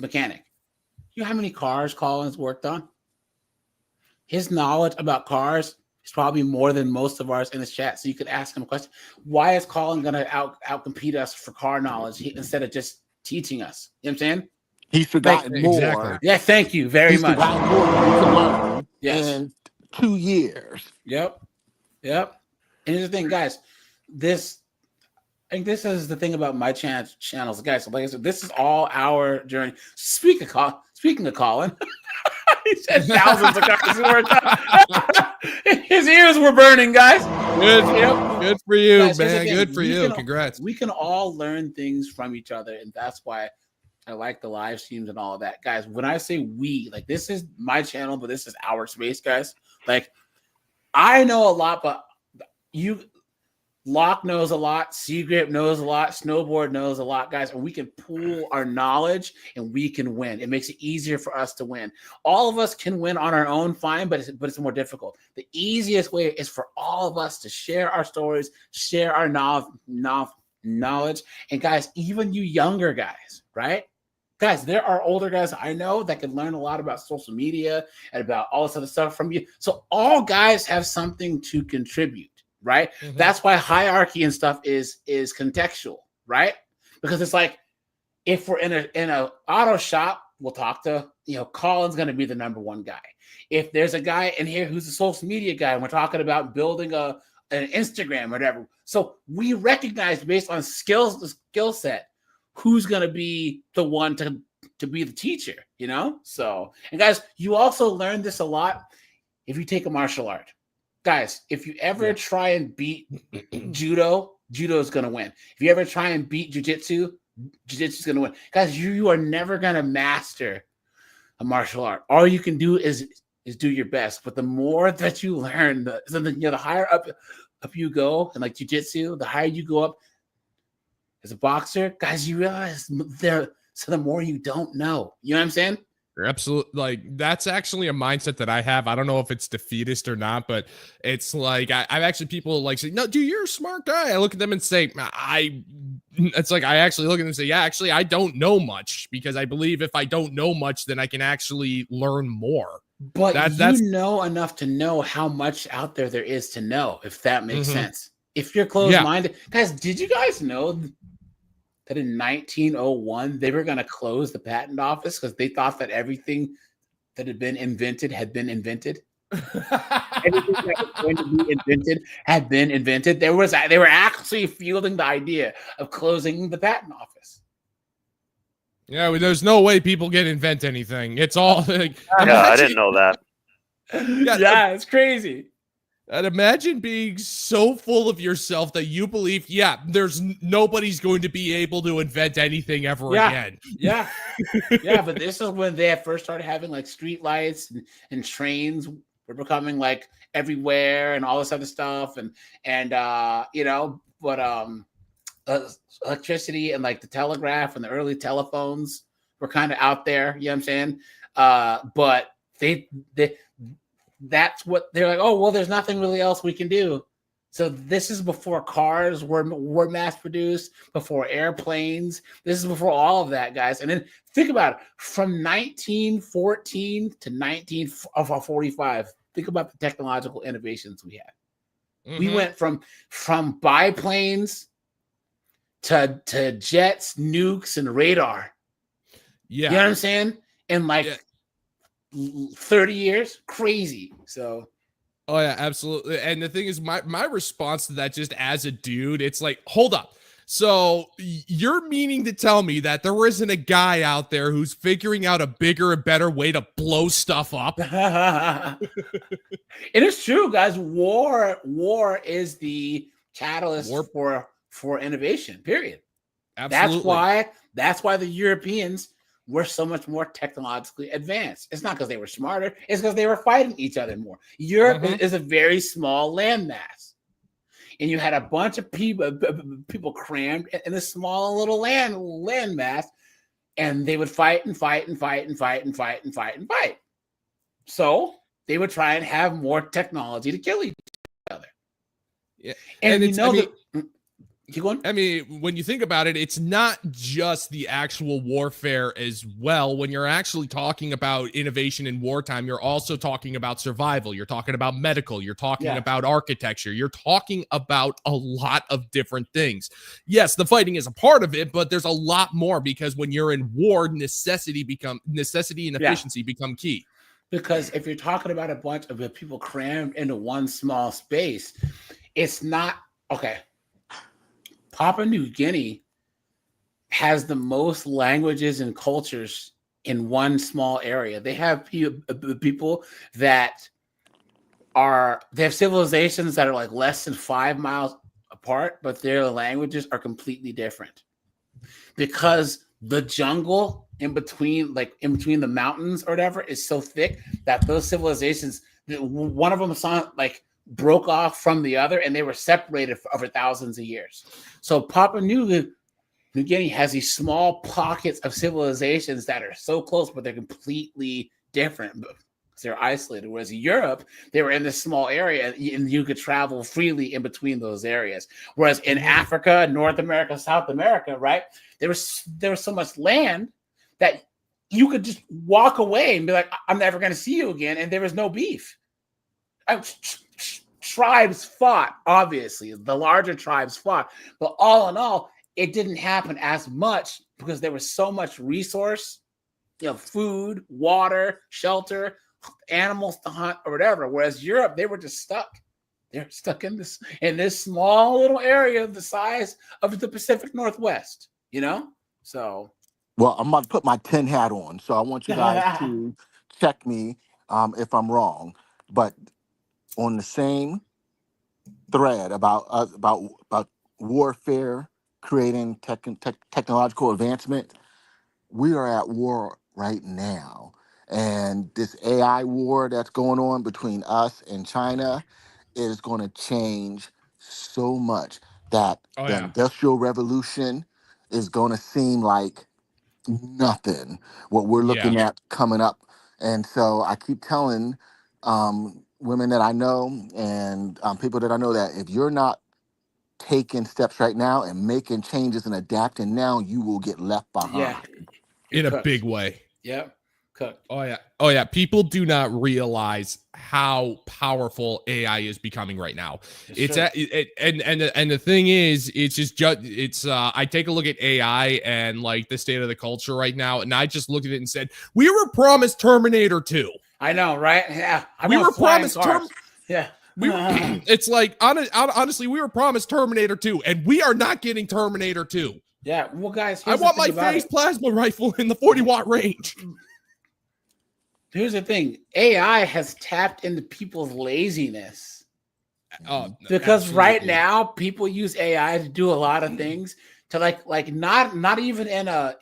mechanic. You know how many cars Colin's worked on? His knowledge about cars is probably more than most of ours in this chat. So you could ask him a question. Why is Colin going to outcompete us for car knowledge instead of just teaching us? You know what I'm saying? He's forgotten more. Exactly. Yeah, thank you very much. He's forgotten more than you can learn in 2 years. Yep. And here's the thing, guys. I think this is the thing about my channels, guys. So like I said, this is all our journey. Speaking of Colin, he said thousands of cars worth of. His ears were burning, guys. Good for you, guys, man. Good for you. Congrats. We can all learn things from each other, and that's why I like the live streams and all of that, guys. When I say we, like, this is my channel, but this is our space, guys. Like, I know a lot, but Locke knows a lot, C-Grip knows a lot, Snowboard knows a lot, guys, and we can pool our knowledge and we can win. It makes it easier for us to win. All of us can win on our own, fine, but it's more difficult. The easiest way is for all of us to share our stories, share our knowledge, and guys, even you younger guys, right? Guys, there are older guys I know that can learn a lot about social media and about all this other stuff from you. So all guys have something to contribute, right? That's why hierarchy and stuff is contextual, right? Because it's like, if we're in a auto shop, we'll talk to, Colin's going to be the number one guy. If there's a guy in here who's a social media guy and we're talking about building an Instagram or whatever. So we recognize based on skill set, who's going to be the one to be the teacher, So, and guys, you also learn this a lot if you take a martial art. guys, if you ever try and beat judo, judo is going to win. If you ever try and beat jiu-jitsu, jiu-jitsu is going to win. Guys, you are never going to master a martial art. All you can do is do your best. But the more that you learn, the higher up you go, and like jiu-jitsu, the higher you go up as a boxer, guys, you realize the more you don't know. You know what I'm saying? Absolutely. Like, that's actually a mindset that I have. I don't know if it's defeatist or not, but it's like I've actually people like say, no, dude, you're a smart guy. I look at them and say, it's like I actually look at them and say, yeah, actually, I don't know much, because I believe if I don't know much, then I can actually learn more. But that's know enough to know how much out there is to know, if that makes sense. If you're closed-minded, guys, did you guys know that in 1901 they were going to close the patent office because they thought that everything that had been invented had been invented? Everything that was going to be invented had been invented. They were actually fielding the idea of closing the patent office. Yeah, there's no way people can invent anything. It's all like, I didn't know that. Yeah, it's crazy. And imagine being so full of yourself that you believe, there's nobody's going to be able to invent anything ever again. Yeah. But this is when they first started having like street lights and trains were becoming like everywhere and all this other stuff. And electricity and like the telegraph and the early telephones were kind of out there. You know what I'm saying? But that's what they're like, oh, well, there's nothing really else we can do. So this is before cars were mass produced, before airplanes. This is before all of that, guys. And then think about it. From 1914 to 1945, think about the technological innovations we had. We went from biplanes to jets, nukes, and radar. Yeah. You know what I'm saying? And like 30 years, crazy. So oh yeah, absolutely. And the thing is, my response to that, just as a dude, it's like, hold up, so you're meaning to tell me that there isn't a guy out there who's figuring out a bigger and better way to blow stuff up? It is true, guys. War is the catalyst for innovation, period. Absolutely. That's why the Europeans were so much more technologically advanced. It's not because they were smarter. It's because they were fighting each other more. Europe is a very small landmass. And you had a bunch of people crammed in a small little landmass, and they would fight and fight and fight and fight and fight and fight and fight. So they would try and have more technology to kill each other. Yeah. And you know I mean, when you think about it, it's not just the actual warfare as well. When you're actually talking about innovation in wartime, you're also talking about survival. You're talking about medical. You're talking about architecture. You're talking about a lot of different things. Yes, the fighting is a part of it, but there's a lot more, because when you're in war, necessity and efficiency become key. Because if you're talking about a bunch of people crammed into one small space, it's not okay. Papua New Guinea has the most languages and cultures in one small area. They have people that they have civilizations that are like less than 5 miles apart, but their languages are completely different because the jungle in between the mountains or whatever is so thick that those civilizations, one of them broke off from the other, and they were separated for over thousands of years. So Papua New Guinea has these small pockets of civilizations that are so close, but they're completely different because they're isolated. Whereas Europe, they were in this small area, and you could travel freely in between those areas. Whereas in Africa, North America, South America, right, there was so much land that you could just walk away and be like, I'm never going to see you again, and there was no beef. Tribes fought, obviously. The larger tribes fought. But all in all, it didn't happen as much because there was so much resource, food, water, shelter, animals to hunt, or whatever. Whereas Europe, they were just stuck. They're stuck in this small little area the size of the Pacific Northwest, So. Well, I'm about to put my tin hat on, so I want you guys to check me if I'm wrong. But on the same thread about warfare, creating technological advancement. We are at war right now. And this AI war that's going on between us and China is going to change so much that the Industrial Revolution is going to seem like nothing, what we're looking at coming up. And so I keep telling women that I know and people that I know that if you're not taking steps right now and making changes and adapting now, you will get left behind. In a big way. Yep. Cooked. Oh yeah. People do not realize how powerful AI is becoming right now. And the thing is, I take a look at AI and like the state of the culture right now, and I just looked at it and said, we were promised Terminator 2. I know, right? Yeah. We were promised Yeah. It's like honestly, we were promised Terminator 2, and we are not getting Terminator 2. Yeah, well, guys, I want my phase plasma rifle in the 40-watt range. Here's the thing: AI has tapped into people's laziness. Because absolutely. Right now, people use AI to do a lot of things to like not even in a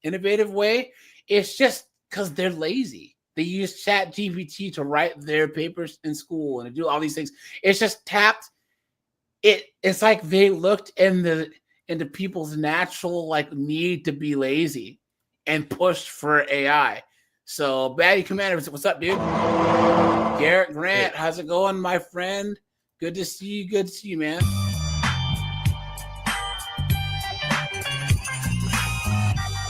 innovative way. It's just because they're lazy. They use ChatGPT to write their papers in school and to do all these things. It's just tapped. It's like they looked into people's natural like need to be lazy and pushed for AI. So, Batty Commander, what's up, dude? Garrett Grant, how's it going, my friend? Good to see you. Good to see you, man.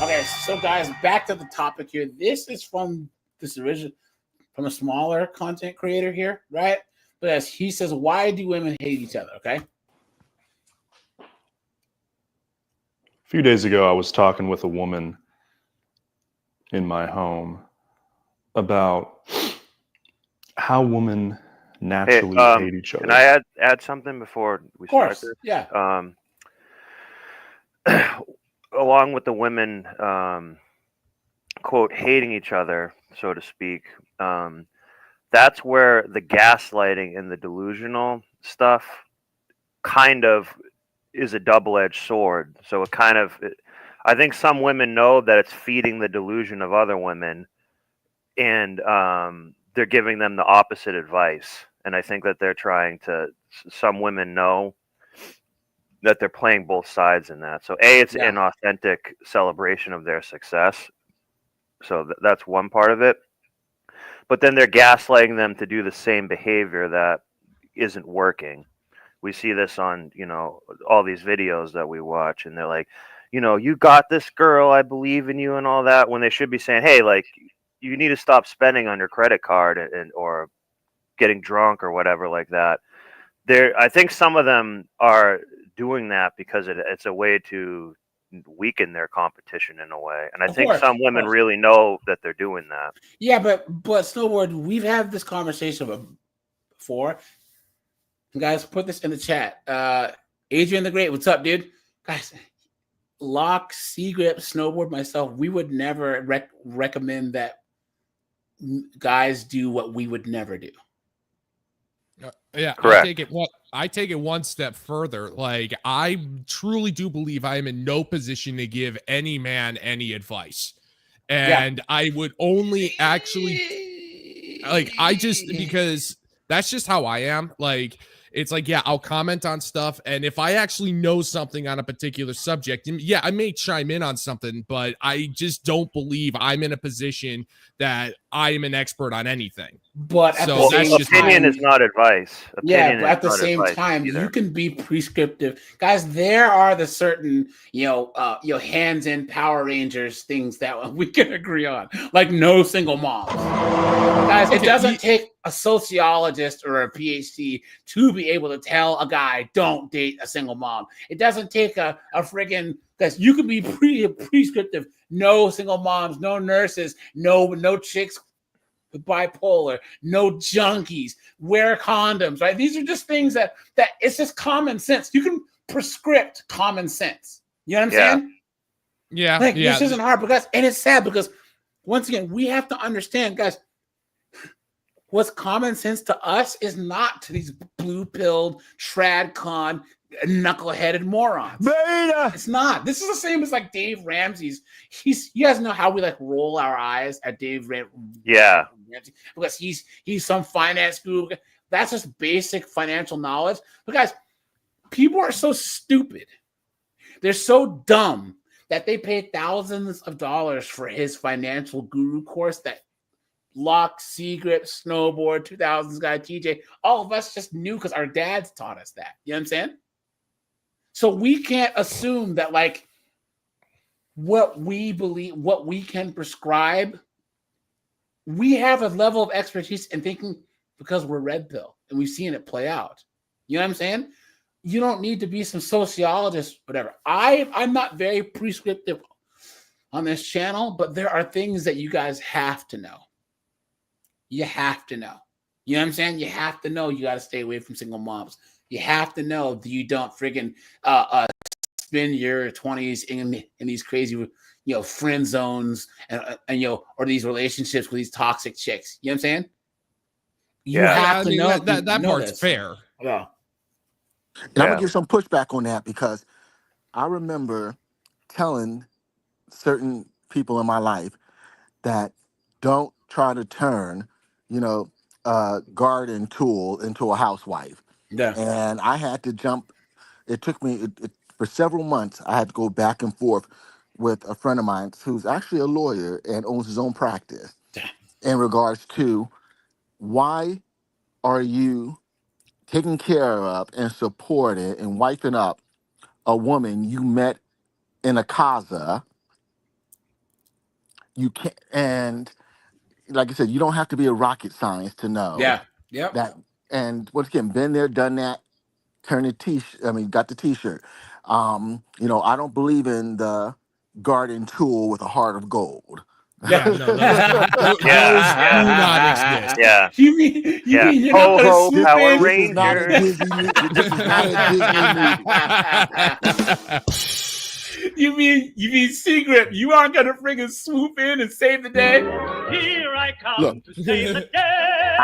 Okay, so guys, back to the topic here. This is from a smaller content creator here, right? But as he says, why do women hate each other? Okay. A few days ago, I was talking with a woman in my home about how women naturally hate each other. Can I add something before we start this? Yeah. Along with the women, quote, hating each other, so to speak, that's where the gaslighting and the delusional stuff kind of is a double-edged sword. So I think some women know that it's feeding the delusion of other women, and they're giving them the opposite advice. And I think that some women know that they're playing both sides in that. So it's an authentic celebration of their success. So that's one part of it. But then they're gaslighting them to do the same behavior that isn't working. We see this on, all these videos that we watch, and they're like, you got this, girl, I believe in you and all that, when they should be saying, hey, like, you need to stop spending on your credit card or getting drunk or whatever like that. I think some of them are doing that because it's a way to weaken their competition in a way. And I think some women really know that they're doing that. Yeah, but Snowboard, we've had this conversation before. Guys, put this in the chat. Adrian the Great, what's up, dude? Guys, Locke, Seagrip, Snowboard, myself, we would never recommend that guys do what we would never do. Yeah, correct. I take it one step further. Like, I truly do believe I am in no position to give any man any advice. And I would only actually because that's just how I am. Like, it's like, I'll comment on stuff. And if I actually know something on a particular subject, I may chime in on something, but I just don't believe I'm in a position that I am an expert on anything. But opinion is not advice. But at the same time, you can be prescriptive. Guys, there are the certain, hands in Power Rangers things that we can agree on. Like no single moms. Guys, it doesn't take a sociologist or a PhD to be able to tell a guy, don't date a single mom. It doesn't take a friggin', guys, you can be prescriptive. No single moms, no nurses, no chicks with bipolar, no junkies, wear condoms, right? These are just things that it's just common sense. You can prescript common sense. You know what I'm saying? Yeah. This isn't hard, and it's sad because once again, we have to understand, guys, what's common sense to us is not to these blue-pilled, trad-con, knuckle-headed morons. Beta! It's not. This is the same as like Dave Ramsey's. You guys know how we like roll our eyes at Dave Ramsey because he's some finance guru. That's just basic financial knowledge. But guys, people are so stupid. They're so dumb that they pay thousands of dollars for his financial guru course that Lock, Secret, Snowboard, 2000s guy, TJ, all of us just knew because our dads taught us that. You know what I'm saying? So we can't assume that like what we believe, what we can prescribe, we have a level of expertise in thinking because we're red pill and we've seen it play out. You know what I'm saying? You don't need to be some sociologist, whatever. I'm not very prescriptive on this channel, but there are things that you guys have to know. You have to know. You know what I'm saying? You have to know you got to stay away from single moms. You have to know that you don't friggin' spend your 20s in these crazy, friend zones and or these relationships with these toxic chicks. You know what I'm saying? You have to know that part's fair. Yeah. And I'm gonna give some pushback on that because I remember telling certain people in my life that don't try to turn, a garden tool into a housewife. Yeah. And I had to jump. It took me for several months. I had to go back and forth with a friend of mine who's actually a lawyer and owns his own practice in regards to why are you taking care of and supporting and wiping up a woman you met in a casa. You can't, and like I said, you don't have to be a rocket science to know that. And once again, been there, done that, got the t-shirt. I don't believe in the garden tool with a heart of gold. Yeah, no, those do not exist. Yeah. You mean you're Ho, not ho, gonna Power swoop in? This is not a Disney movie. This is not a Disney movie. You mean Secret? You aren't gonna friggin' swoop in and save the day? Here I come Look, to save the day.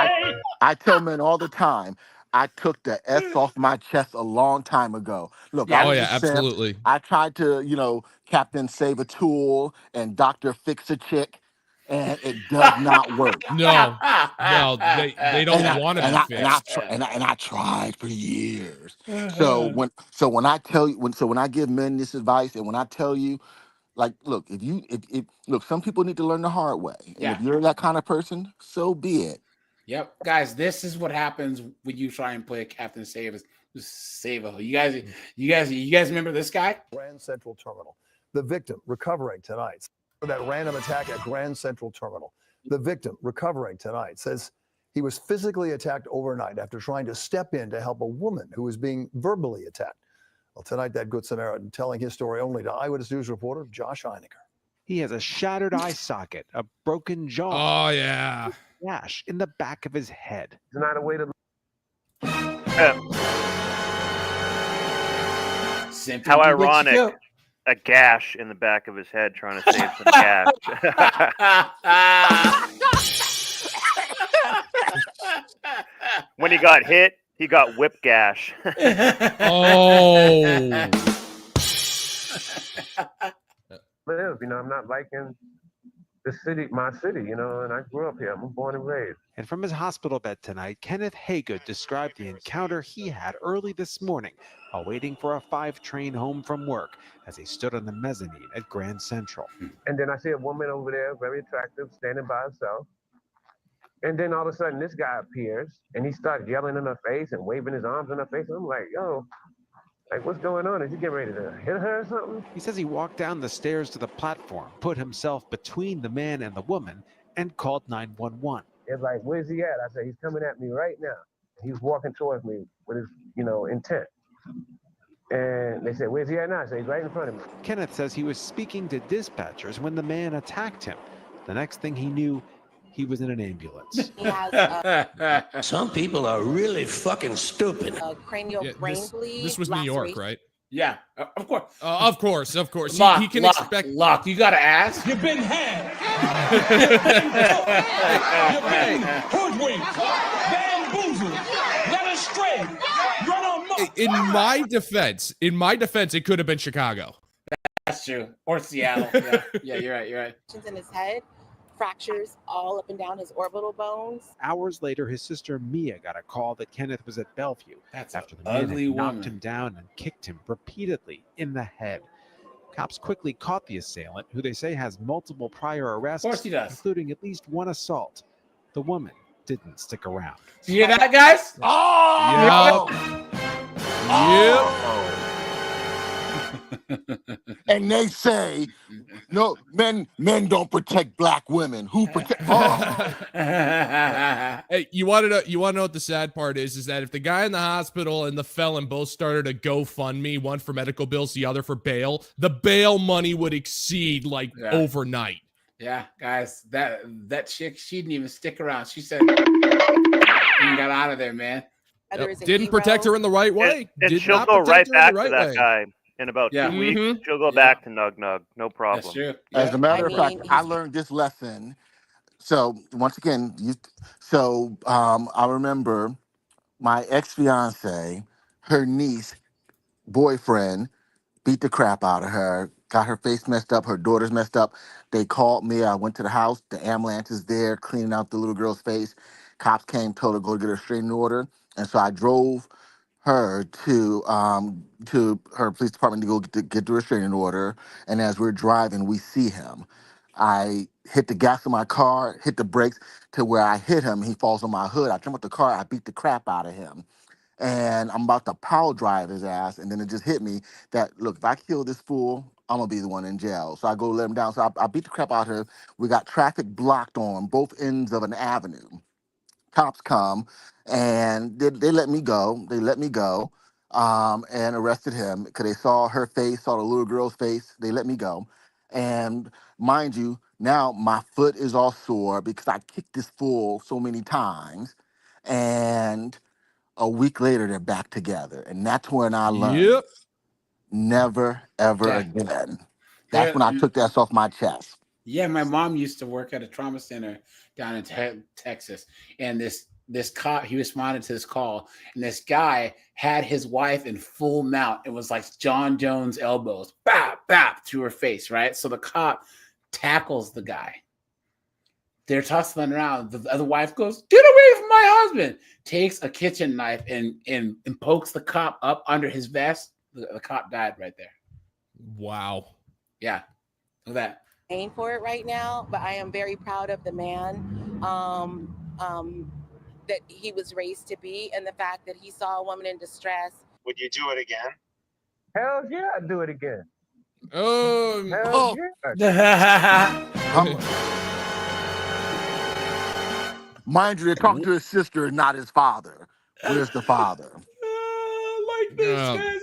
I tell men all the time, I took the S off my chest a long time ago. Look, I was a simp. Absolutely. I tried to, Captain Save a Tool and Dr. Fix a Chick, and it does not work. No, they don't want to be fixed. And I tried for years. So when I give men this advice, and when I tell you, like, look, look, some people need to learn the hard way. And if you're that kind of person, so be it. Yep, guys, this is what happens when you try and play Captain Save a. You guys remember this guy? Grand Central Terminal. The victim recovering tonight. That random attack at Grand Central Terminal. The victim recovering tonight says he was physically attacked overnight after trying to step in to help a woman who was being verbally attacked. Well, tonight, that Good Samaritan telling his story only to Eyewitness News reporter Josh Einiger. He has a shattered eye socket, a broken jaw. Oh, yeah. Gash in the back of his head. It's not a way to. How ironic. A gash in the back of his head trying to save some cash. When he got hit, he got whip gash. Oh. Live, I'm not liking the city, my city, and I grew up here. I'm born and raised. And from his hospital bed tonight, Kenneth Haygood described the encounter he had early this morning while waiting for a 5 train home from work as he stood on the mezzanine at Grand Central. And then I see a woman over there, very attractive, standing by herself. And then all of a sudden, this guy appears, and he starts yelling in her face and waving his arms in her face. And I'm like, yo, what's going on? Is he getting ready to hit her or something? He says he walked down the stairs to the platform, put himself between the man and the woman, and called 911. It's like, where's he at? I said, he's coming at me right now. He's walking towards me with his, intent. And they said, where's he at now? I said, he's right in front of me. Kenneth says he was speaking to dispatchers when the man attacked him. The next thing he knew, he was in an ambulance. Some people are really fucking stupid. Cranial brain bleed. This was New York, right? Yeah, of course. Of course. Lock, he can Lock, expect. Lock, you got to ask. You've been had. You've been hoodwinked, bamboozled, led astray, run amok. In my defense, it could have been Chicago. That's true. Or Seattle. Yeah, you're right. In his head, fractures all up and down his orbital bones. Hours later, his sister Mia got a call that Kenneth was at Bellevue after the man ugly had knocked woman. him down and kicked him repeatedly in the head. Cops quickly caught the assailant, who they say has multiple prior arrests, Of course he does. including at least one assault. The woman didn't stick around. You hear that, guys? Oh! Yep. And they say, no, men don't protect black women. Who protect? Oh. Hey, you want to know what the sad part is that if the guy in the hospital and the felon both started a GoFundMe, one for medical bills, the other for bail, the bail money would exceed overnight. Yeah, guys, that chick, she didn't even stick around. She said, "You got out of there, man." Yep. Didn't protect her in the right way. And she'll go right back to that guy in about 2 weeks. Mhm. She'll go back to Nug Nug, no problem. That's true. As a matter of fact, I learned this lesson. So once again, I remember my ex-fiance, her niece, boyfriend, beat the crap out of her, got her face messed up, her daughter's messed up. They called me. I went to the house. The ambulance is there cleaning out the little girl's face. Cops came, told her go get her restraining order. And so I drove her to her police department to go get the restraining order. And as we're driving, we see him. I hit the gas of my car, hit the brakes to where I hit him. He falls on my hood. I jump out the car. I beat the crap out of him. And I'm about to power drive his ass. And then it just hit me that, look, if I kill this fool, I'm going to be the one in jail. So I go let him down. So I beat the crap out of her. We got traffic blocked on both ends of an avenue. Cops come and they let me go. They let me go and arrested him because they saw her face, saw the little girl's face. They let me go. And mind you, now my foot is all sore because I kicked this fool so many times. And a week later, they're back together. And that's when I learned never, ever again. That's when I took that off my chest. Yeah, my mom used to work at a trauma center down in Texas, and this cop, he responded to this call, and this guy had his wife in full mount. It was like John Jones elbows, bap, bap, to her face, right? So the cop tackles the guy. They're tussling around. The other wife goes, "Get away from my husband!" Takes a kitchen knife and pokes the cop up under his vest. The cop died right there. Wow. Yeah, look at that. Paying for it right now, but I am very proud of the man that he was raised to be, and the fact that he saw a woman in distress. Would you do it again? Hell yeah, I'd do it again. Oh, Mind you, they're talking to his sister, not his father. Where's the father? Like this, guys.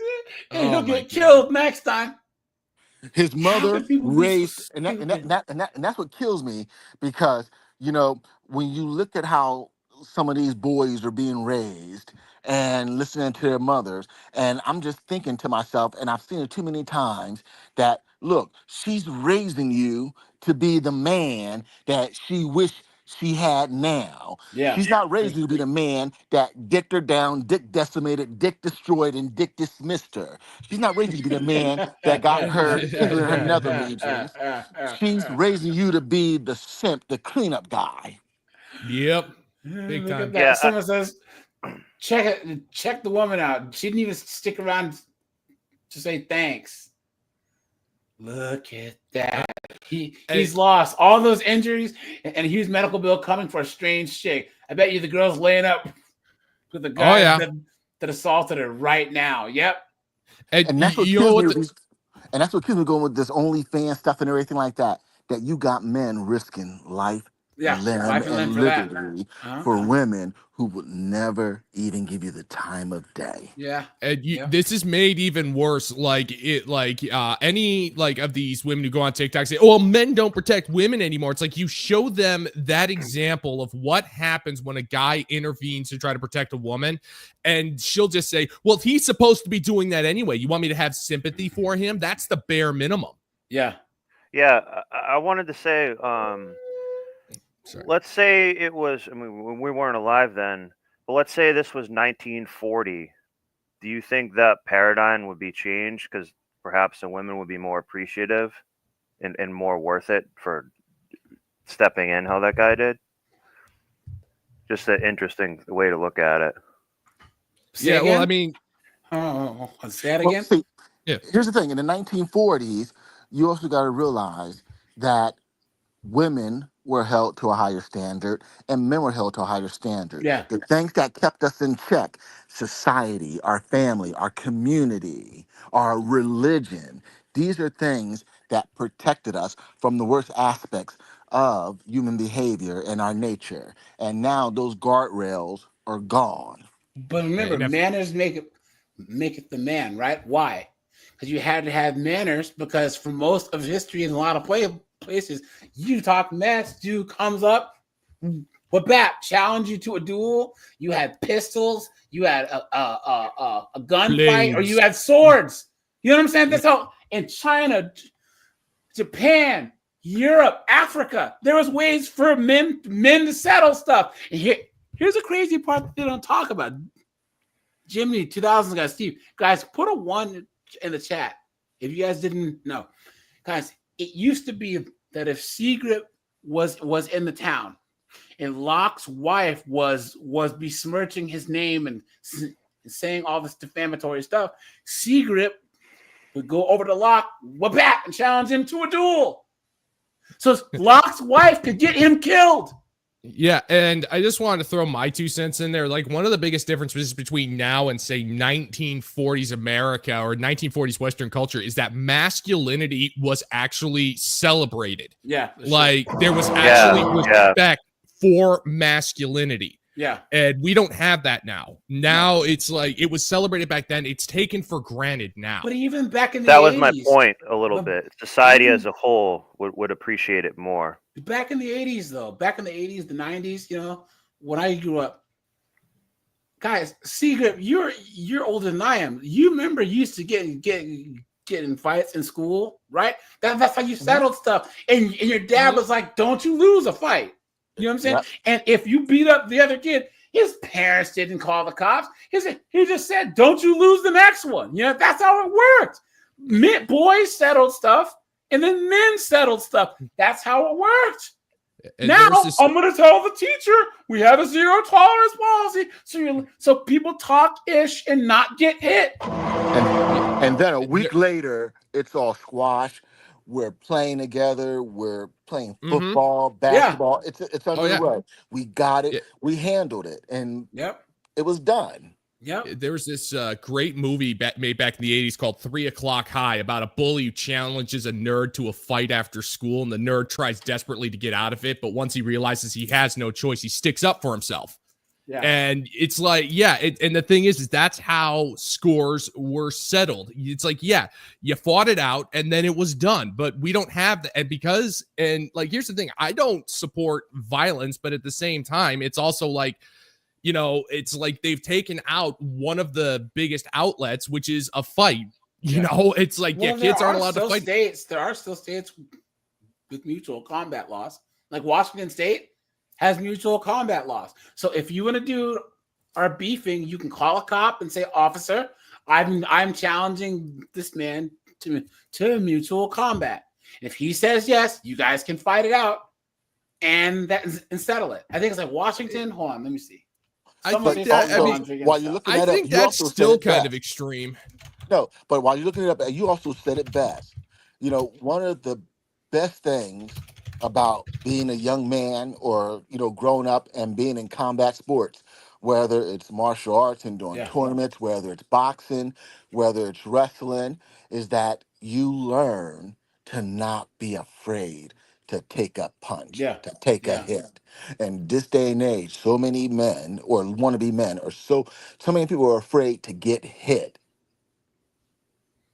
And he'll get killed next time. His mother raised, and that's what kills me, because when you look at how some of these boys are being raised and listening to their mothers, and I'm just thinking to myself, and I've seen it too many times, that look, she's raising you to be the man that she wished she had now. Yeah. She's not raising you to be the man that dicked her down, dick decimated, dick destroyed, and dick dismissed her. She's not raising you to be the man that got her into her nether regions. She's raising you to be the simp, the cleanup guy. Yep. Big time. Yeah. Someone says, check the woman out. She didn't even stick around to say thanks. Look at that. He's lost all those injuries and a huge medical bill coming for a strange chick. I bet you the girl's laying up with the guy that assaulted her right now. Yep. And that's what kills me. And that's what kills me going with this OnlyFans stuff and everything like that. That you got men risking life, limb, and liberty for women who would never even give you the time of day. Yeah. And this is made even worse. Any of these women who go on TikTok say, "Oh, men don't protect women anymore." It's like you show them that example of what happens when a guy intervenes to try to protect a woman, and she'll just say, "Well, he's supposed to be doing that anyway. You want me to have sympathy for him?" That's the bare minimum. Yeah. Yeah, I wanted to say, let's say it was, I mean, we weren't alive then, but let's say this was 1940. Do you think that paradigm would be changed? Because perhaps the women would be more appreciative and more worth it for stepping in how that guy did? Just an interesting way to look at it. Say well, I again? mean, say that Well, again. see, here's the thing. In the 1940s, you also got to realize that women were held to a higher standard and men were held to a higher standard. Yeah. The things that kept us in check, society, our family, our community, our religion, these are things that protected us from the worst aspects of human behavior and our nature. And now those guardrails are gone. But remember, manners make it the man, right? Why? Because you had to have manners, because for most of history in a lot of places, you talk mess, dude comes up, what bat, challenge you to a duel. You had pistols, you had a gunfight, or you had swords. You know what I'm saying? That's how in China, Japan, Europe, Africa, there was ways for men to settle stuff. And here's the crazy part that they don't talk about. Jimmy, 2000s guys, Steve, guys, put a 1 in the chat if you guys didn't know. Guys, it used to be that if Seagrip was in the town and Locke's wife was besmirching his name and saying all this defamatory stuff, Seagrip would go over to Locke, wha-bat, and challenge him to a duel. So Locke's wife could get him killed. Yeah, and I just wanted to throw my 2 cents in there. Like, one of the biggest differences between now and, say, 1940s America or 1940s Western culture is that masculinity was actually celebrated. Yeah. Like, there was actually respect for masculinity. Yeah. And we don't have that now. Now it's like, it was celebrated back then. It's taken for granted now. But even back in the 80s. That was my point a little bit. Society as a whole would appreciate it more. Back in the 80s, though, back in the 80s, the 90s, you know, when I grew up, guys, Seagrip, you're older than I am. You remember you used to get in fights in school, right? That's how you settled stuff. And your dad was like, don't you lose a fight. You know what I'm saying? Yep. And if you beat up the other kid, his parents didn't call the cops. He just said, don't you lose the next one. You know, that's how it worked. Boys settled stuff, and then men settled stuff. That's how it worked. And now I'm going to tell the teacher we have a 0 tolerance policy, so people talk ish and not get hit. And then a week later, it's all squash. We're playing together. We're playing football, basketball. Yeah. It's underway. We got it. We handled it, and it was done. Yeah. There was this great movie made back in the 80s called 3 O'Clock High about a bully who challenges a nerd to a fight after school, and the nerd tries desperately to get out of it, but once he realizes he has no choice, he sticks up for himself. Yeah. And it's like, and the thing is that's how scores were settled. It's like, you fought it out and then it was done, but we don't have that. And like, here's the thing. I don't support violence, but at the same time, it's also like, you know, it's like they've taken out one of the biggest outlets, which is a fight. You know, it's like, kids aren't allowed to fight. There are still states with mutual combat laws, like Washington State has mutual combat laws. So if you and a dude are beefing, you can call a cop and say, officer, I'm challenging this man to mutual combat. If he says yes, you guys can fight it out and settle it. I think it's like Washington. Hold on, let me see. I think that's still kind of extreme. No, but while you're looking it up, you also said it best. You know, one of the best things about being a young man or, you know, growing up and being in combat sports, whether it's martial arts and doing tournaments, whether it's boxing, whether it's wrestling, is that you learn to not be afraid to take a punch, to take a hit. And this day and age, so many men or wannabe men or so many people are afraid to get hit.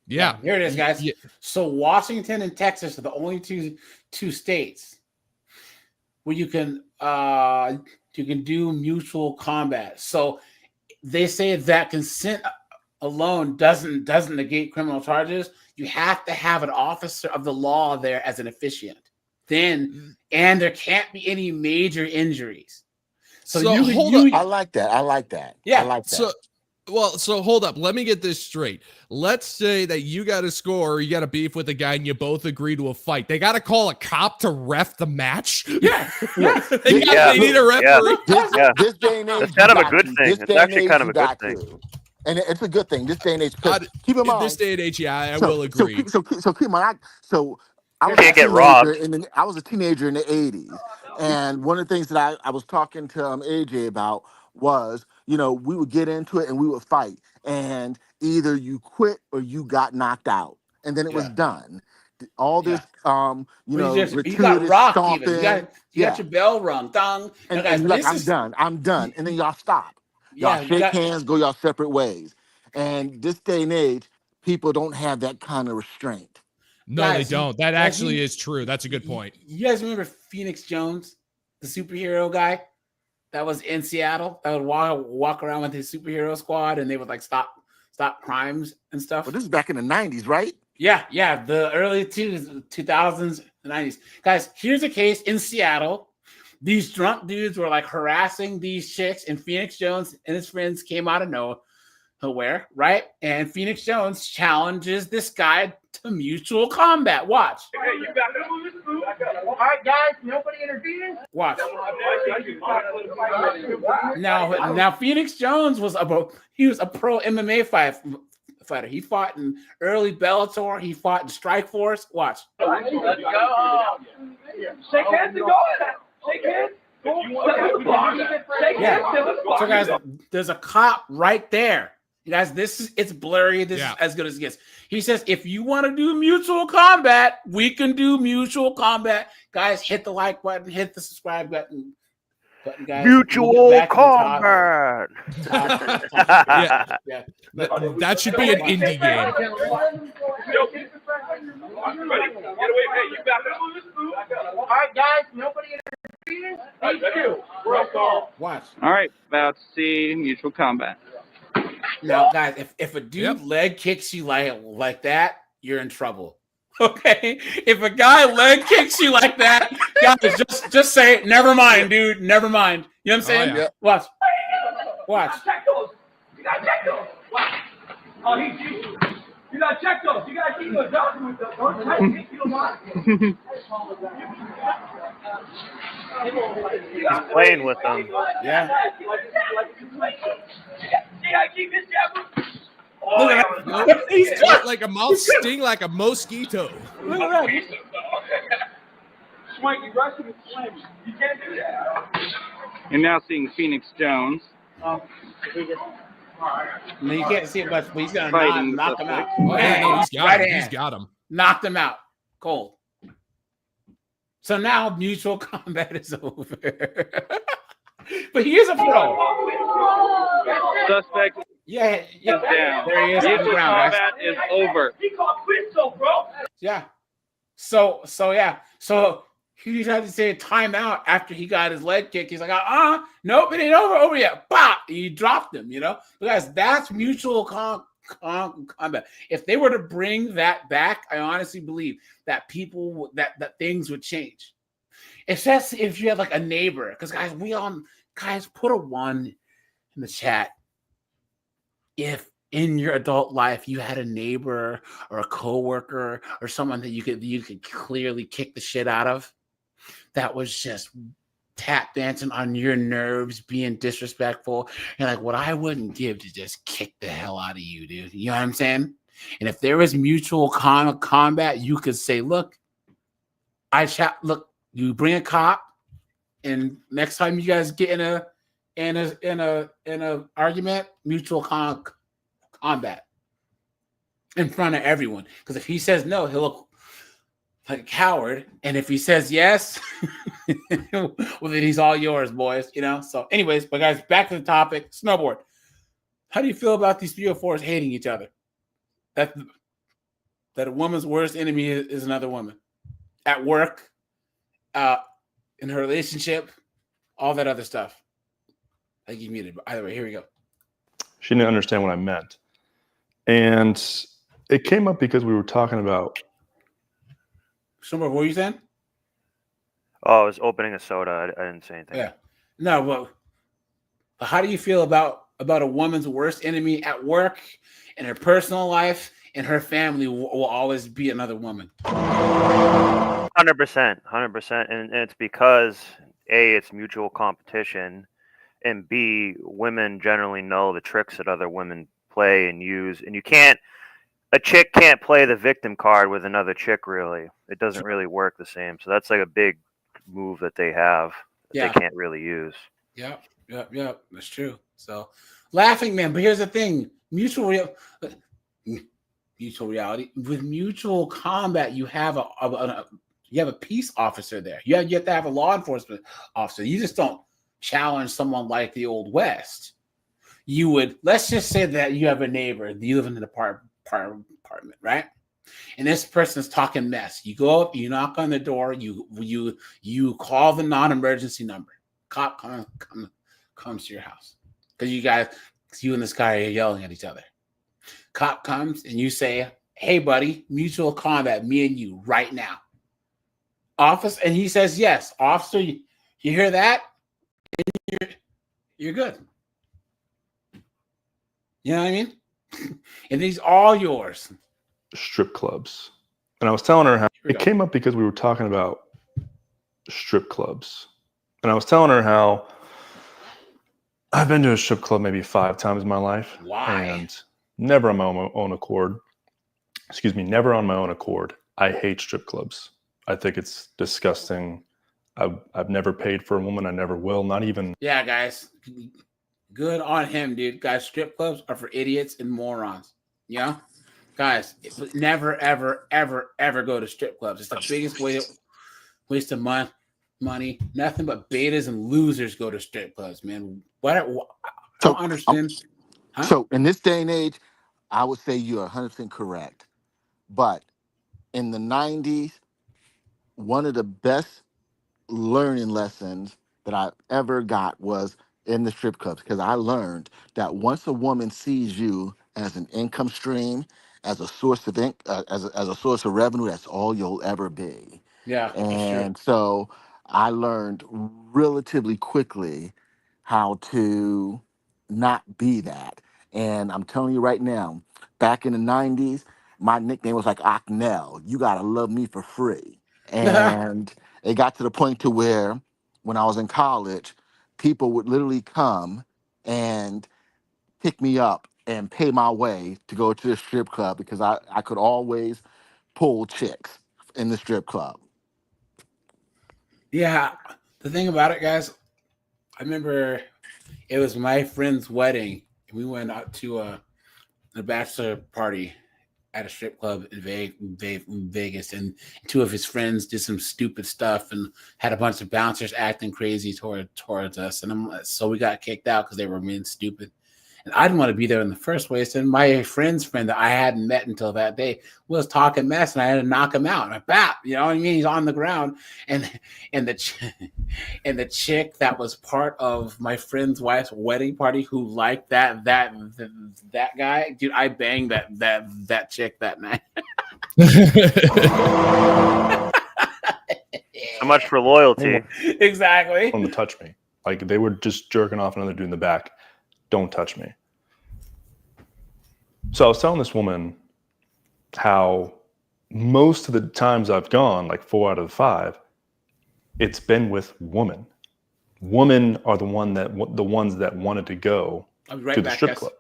Yeah, here it is, guys. Yeah. So Washington and Texas are the only two states where you can do mutual combat. So they say that consent alone doesn't negate criminal charges. You have to have an officer of the law there as an officiant. And there can't be any major injuries. So hold up. I like that. I like that. Yeah. I like that. So hold up. Let me get this straight. Let's say that you got a score, or you got a beef with a guy, and you both agree to a fight. They got to call a cop to ref the match. Yeah. They need a referee. This day and age, it's kind of a got good to. thing. This It's day and actually age, kind of you a good got thing. to. And it's a good thing. This day and age. Keep in mind. This day and age, I will agree. So keep in mind. I was Can't get robbed. I was a teenager in the 80s. And one of the things that I was talking to AJ about was, we would get into it and we would fight. And either you quit or you got knocked out. And then it was done. All this, you got gratuitous rocked stomping. even. You got your bell rung. Dong. And guys, you're like, I'm done. And then y'all stop. Y'all shake hands, go y'all separate ways. And this day and age, people don't have that kind of restraint. No, guys, they don't. That actually is true. That's a good point. You guys remember Phoenix Jones, the superhero guy that was in Seattle? That would walk around with his superhero squad, and they would like stop crimes and stuff. Well, this is back in the 90s, right? Yeah, the early 2000s, 90s. Guys, here's a case in Seattle. These drunk dudes were like harassing these chicks, and Phoenix Jones and his friends came out of nowhere, right? And Phoenix Jones challenges this guy to mutual combat. Watch. Hey, you got this. All right, guys, nobody intervening. Watch. Now Phoenix Jones was a pro MMA fighter. He fought in early Bellator. He fought in Strikeforce. Watch. Let's go. Shake hands and go. Shake hands. So guys, there's a cop right there. You guys, it's blurry. This is as good as it gets. He says, if you want to do mutual combat, we can do mutual combat. Guys, hit the like button, hit the subscribe button. Guys. Mutual combat. Yeah. That should be an indie game. All right, guys, nobody intervening. Watch. All right, about to see mutual combat. Now, guys, if a dude leg kicks you like that, you're in trouble. Okay? If a guy leg kicks you like that, guys, just say, never mind, dude. Never mind. You know what I'm saying? Yeah. Watch. You gotta check those. Oh, you gotta check those. You gotta keep those documents. Don't try to take you alive. He's playing with them. Yeah. Look at that. He's got like a mouse sting like a mosquito. Look at that. Swanky rushing and slamming. You can't do that. You're now seeing Phoenix Jones. No, you can't see it much, but he's gonna Fighting knock him out. Oh, yeah, no, he's got Right him. hand. He's got him. Knocked him out. Cold. So now mutual combat is over. But here's a pro. Suspect Yeah. down. There he is. On the Mutual ground, guys. combat is over. He called quits, though, bro. Yeah. So he tried to say a timeout after he got his leg kicked. He's like, nope, it ain't over yet. Bop! He dropped him, But guys, that's mutual combat. If they were to bring that back, I honestly believe that that things would change. Especially if you have like a neighbor. Because guys, put a 1 in the chat. If in your adult life you had a neighbor or a coworker or someone that you could clearly kick the shit out of, that was just tap dancing on your nerves, being disrespectful, and like what I wouldn't give to just kick the hell out of you, dude. You know what I'm saying? And if there was mutual combat, you could say, look, you bring a cop, and next time you guys get in a argument, mutual combat in front of everyone. Because if he says no, he'll look like a coward, and if he says yes, well, then he's all yours, boys. So, anyways, but guys, back to the topic: snowboard. How do you feel about these 304s hating each other? That a woman's worst enemy is another woman at work, in her relationship, all that other stuff. I think you muted. But either way, here we go. She didn't understand what I meant. And it came up because we were talking about. What were you saying? Oh, I was opening a soda. I didn't say anything. Yeah. No, well, how do you feel about a woman's worst enemy at work, in her personal life, and her family will always be another woman? 100%, 100%, and it's because A, it's mutual competition, and B, women generally know the tricks that other women play and use, and a chick can't play the victim card with another chick. Really, it doesn't really work the same. So that's like a big move that they have that they can't really use. Yep. That's true. So, laughing man. But here's the thing: mutual reality with mutual combat. You have a peace officer there. You have to have a law enforcement officer. You just don't challenge someone like the Old West. You would, let's just say that you have a neighbor. You live in an apartment, right? And this person's talking mess. You go up, you knock on the door, you call the non-emergency number. Cop comes to your house because you and this guy are yelling at each other. Cop comes and you say, "Hey, buddy, mutual combat, me and you, right now." Officer, and he says, "Yes, officer." You hear that? You're good. You know what I mean? And these all yours. Strip clubs. And I was telling her how it came up because we were talking about strip clubs. And I was telling her how I've been to a strip club maybe 5 times in my life. Why? And never on my own accord. Excuse me, never on my own accord. I hate strip clubs. I think it's disgusting. I've never paid for a woman. I never will. Not even. Yeah, guys. Good on him, dude. Guys, strip clubs are for idiots and morons. Yeah? Guys, never, ever, ever, ever go to strip clubs. It's the biggest waste of money. Nothing but betas and losers go to strip clubs, man. I don't understand. Huh? So in this day and age, I would say you're 100% correct. But in the 90s, one of the best learning lessons that I ever got was in the strip clubs, because I learned that once a woman sees you as an income stream, as a source of as a source of revenue, that's all you'll ever be. Yeah, And so I learned relatively quickly how to not be that. And I'm telling you right now, back in the 90s, my nickname was like Ocknell. You gotta love me for free. And it got to the point to where when I was in college, people would literally come and pick me up and pay my way to go to the strip club because I could always pull chicks in the strip club. Yeah. The thing about it, guys, I remember it was my friend's wedding. We went out to a bachelor party at a strip club in Vegas, and 2 of his friends did some stupid stuff and had a bunch of bouncers acting crazy towards us, and so we got kicked out because they were being stupid. And I didn't want to be there in the first place. And my friend's friend that I hadn't met until that day was talking mess, and I had to knock him out. And I bap, you know what I mean? He's on the ground, and the chick that was part of my friend's wife's wedding party who liked that guy, dude, I banged that chick that night. So much for loyalty. Exactly. Don't touch me. Like they were just jerking off another dude in the back. Don't touch me. So I was telling this woman how most of the times I've gone, like 4 out of 5, it's been with women. Women are the ones that wanted to go to the strip club.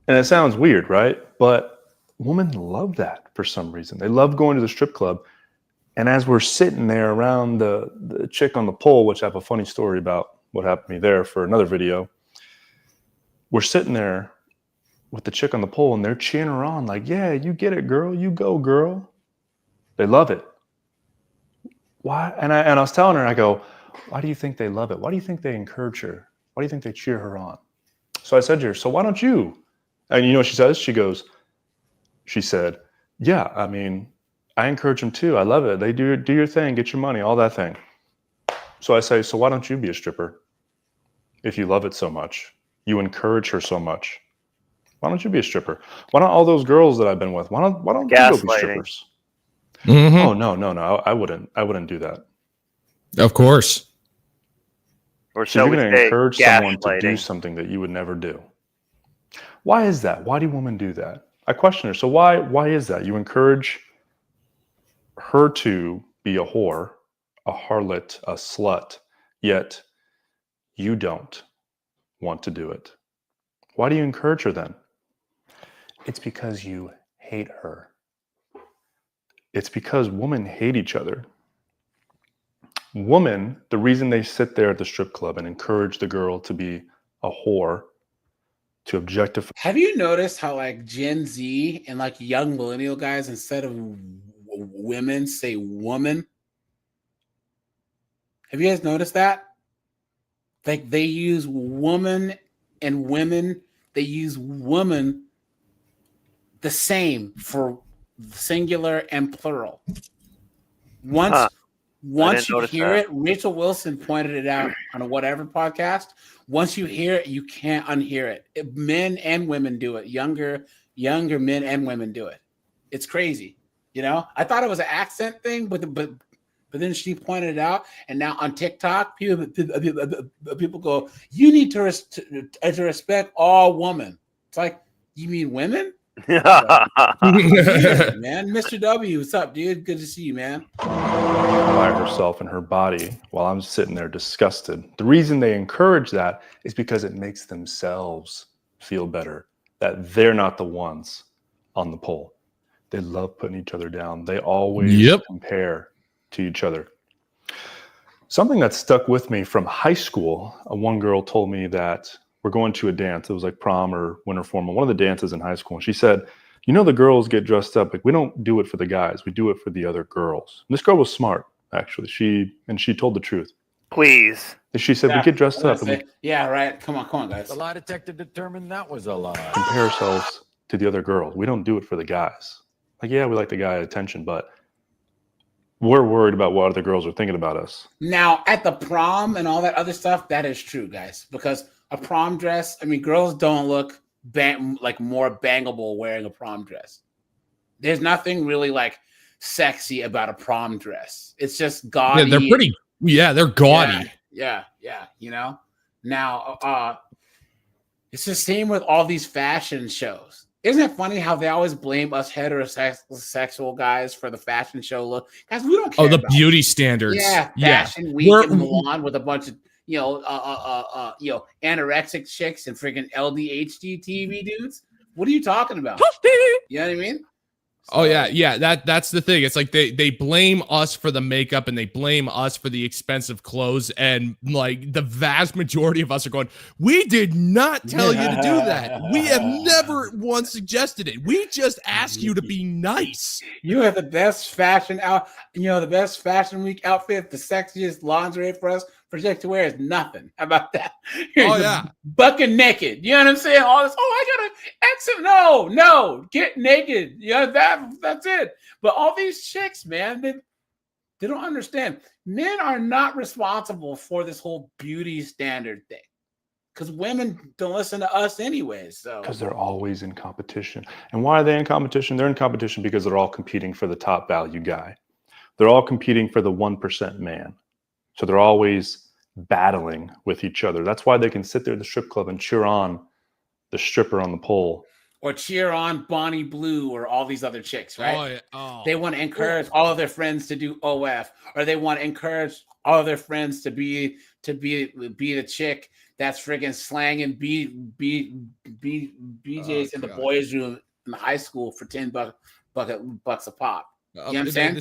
And it sounds weird, right? But women love that for some reason. They love going to the strip club. And as we're sitting there around the chick on the pole, which I have a funny story about what happened to me there for another video, we're sitting there with the chick on the pole and they're cheering her on like, yeah, you get it, girl. You go, girl. They love it. Why? And I was telling her, I go, why do you think they love it? Why do you think they encourage her? Why do you think they cheer her on? So I said to her, so why don't you? And you know what she says? She said, yeah, I mean, I encourage them too. I love it. They do your thing, get your money, all that thing. So I say, so why don't you be a stripper? If you love it so much, you encourage her so much, Why don't you be a stripper? Why don't all those girls that I've been with? Why don't you go be strippers? Mm-hmm. Oh no, I wouldn't do that. Of course. Or So so you're we going to say encourage someone to do gaslighting. something that you would never do. Why is that? Why do women do that? I question her. So why is that? You encourage her to be a whore, a harlot, a slut, yet you don't want to do it. Why do you encourage her then? It's because you hate her. It's because women hate each other. Women, the reason they sit there at the strip club and encourage the girl to be a whore, to objectify. Have you noticed how like Gen Z and like young millennial guys, instead of women, say woman? Have you guys noticed that? Like they use woman and women. They use woman the same for singular and plural. Once you hear it, Rachel Wilson pointed it out on a whatever podcast. Once you hear it, you can't unhear it. Men and women do it. Younger men and women do it. It's crazy. You know, I thought it was an accent thing, but then she pointed it out, and now on TikTok, people go, "You need to respect all women." It's like, you mean women? Weird, man. Mr. W, what's up, dude? Good to see you, man. By herself and her body while I'm sitting there disgusted. The reason they encourage that is because it makes themselves feel better, that they're not the ones on the pole. They love putting each other down. They always compare to each other. Something that stuck with me from high school, one girl told me that we're going to a dance. It was like prom or winter formal, one of the dances in high school. And she said, you know, the girls get dressed up. Like, we don't do it for the guys. We do it for the other girls. And this girl was smart, actually. She told the truth. Please. And she said, we get dressed up. And we yeah, right. Come on, guys. The lie detector determined that was a lie. compare ourselves to the other girls. We don't do it for the guys. Like, yeah, we like the guy attention, but we're worried about what other girls are thinking about us. Now, at the prom and all that other stuff, that is true, guys. Because a prom dress, I mean, girls don't look like more bangable wearing a prom dress. There's nothing really like sexy about a prom dress. It's just gaudy. Yeah, they're pretty. Yeah, they're gaudy. Yeah. You know. Now, it's the same with all these fashion shows. Isn't it funny how they always blame us heterosexual guys for the fashion show look? Guys, we don't care. Oh, the beauty standards. Yeah, Fashion Week in Milan with a bunch of anorexic chicks and freaking LDHD TV dudes. What are you talking about? You know what I mean? Oh yeah. That's the thing. It's like they blame us for the makeup and they blame us for the expensive clothes, and like the vast majority of us are going, we did not tell you to do that. We have never once suggested it. We just asked you to be nice. You have the best fashion the best fashion week outfit, the sexiest lingerie for us project to wear is nothing. How about that? Oh yeah, bucking naked. You know what I'm saying? All this. Oh, I gotta exit. No, get naked. You know that's it. But all these chicks, man, they don't understand. Men are not responsible for this whole beauty standard thing, because women don't listen to us anyways. So because they're always in competition. And why are they in competition? They're in competition because they're all competing for the top value guy. They're all competing for the 1% man. So they're always battling with each other. That's why they can sit there at the strip club and cheer on the stripper on the pole. Or cheer on Bonnie Blue or all these other chicks, right? Oh, yeah. Oh. They want to encourage all of their friends to do OF, or they want to encourage all of their friends to be the chick that's freaking slanging BJs in the boys' room in the high school for $10 bucks a pop. You know what I'm saying?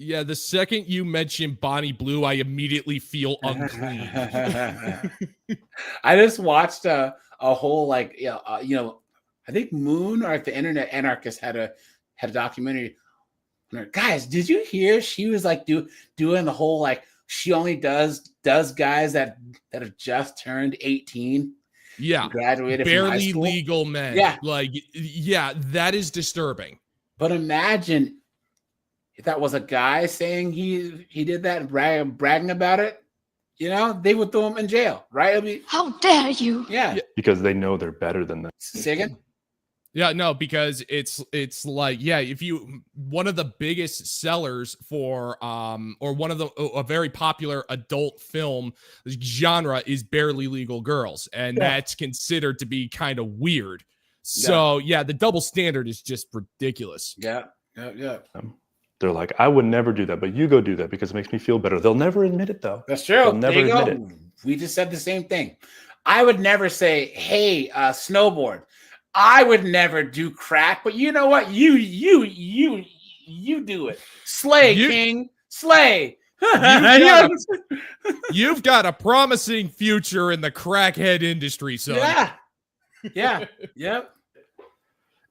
Yeah, the second you mention Bonnie Blue, I immediately feel unclean. I just watched a whole I think Moon or like the Internet Anarchist had a documentary. Guys, did you hear she was like doing the whole like she only does guys that have just turned 18? Yeah, graduated from high barely school? legal men. Yeah, that is disturbing. But imagine if that was a guy saying he did that and bragging about it, you know, they would throw him in jail, right? I mean, how dare you? Yeah. Because they know they're better than them. Say again? Yeah, no, because it's like, yeah, if you, one of the biggest sellers for or one of the a very popular adult film genre is Barely Legal Girls, and that's considered to be kind of weird. So yeah, the double standard is just ridiculous. Yeah. They're like, I would never do that, but you go do that because it makes me feel better. They'll never admit it though. That's true. They'll never there you admit go. it. We just said the same thing. I would never say, "Hey, snowboard." I would never do crack, but you know what? You do it. Slay, King. Slay. You've got a promising future in the crackhead industry, son. Yeah. Yep.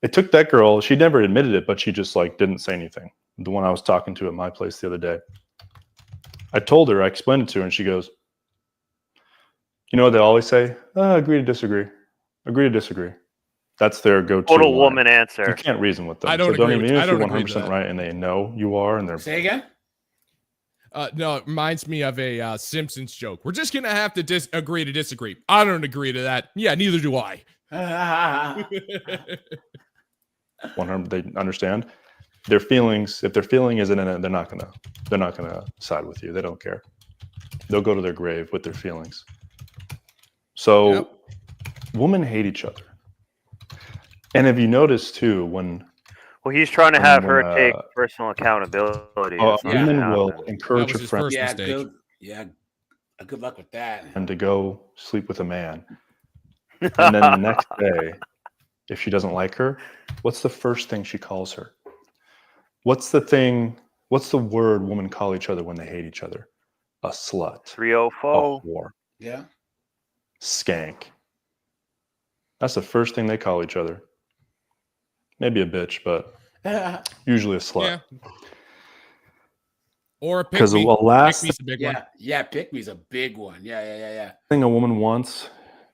It took that girl. She never admitted it, but she just like didn't say anything. The one I was talking to at my place the other day. I told her, I explained it to her, and she goes, "You know what they always say? Agree to disagree. Agree to disagree." That's their go-to. Total line. woman answer. You can't reason with them. I don't so agree. Even if you're agree 100% right, and they know you are, and they're say again. No, it reminds me of a Simpsons joke. We're just gonna have to agree to disagree. I don't agree to that. Yeah, neither do I. 100. They understand their feelings. If their feeling isn't in it, they're not gonna side with you. They don't care. They'll go to their grave with their feelings. So, women hate each other. And have you noticed too when? Well, he's trying to have her take personal accountability. Women will encourage her friends. Good luck with that. And to go sleep with a man, and then the next day, if she doesn't like her, what's the first thing she calls her? What's the word women call each other when they hate each other? A slut. 304. A whore. Yeah. Skank. That's the first thing they call each other. Maybe a bitch, but usually a slut. Yeah. Or a pick Because me. the last Pick me's a big one. Yeah, pick me's a big one. Yeah. thing a woman wants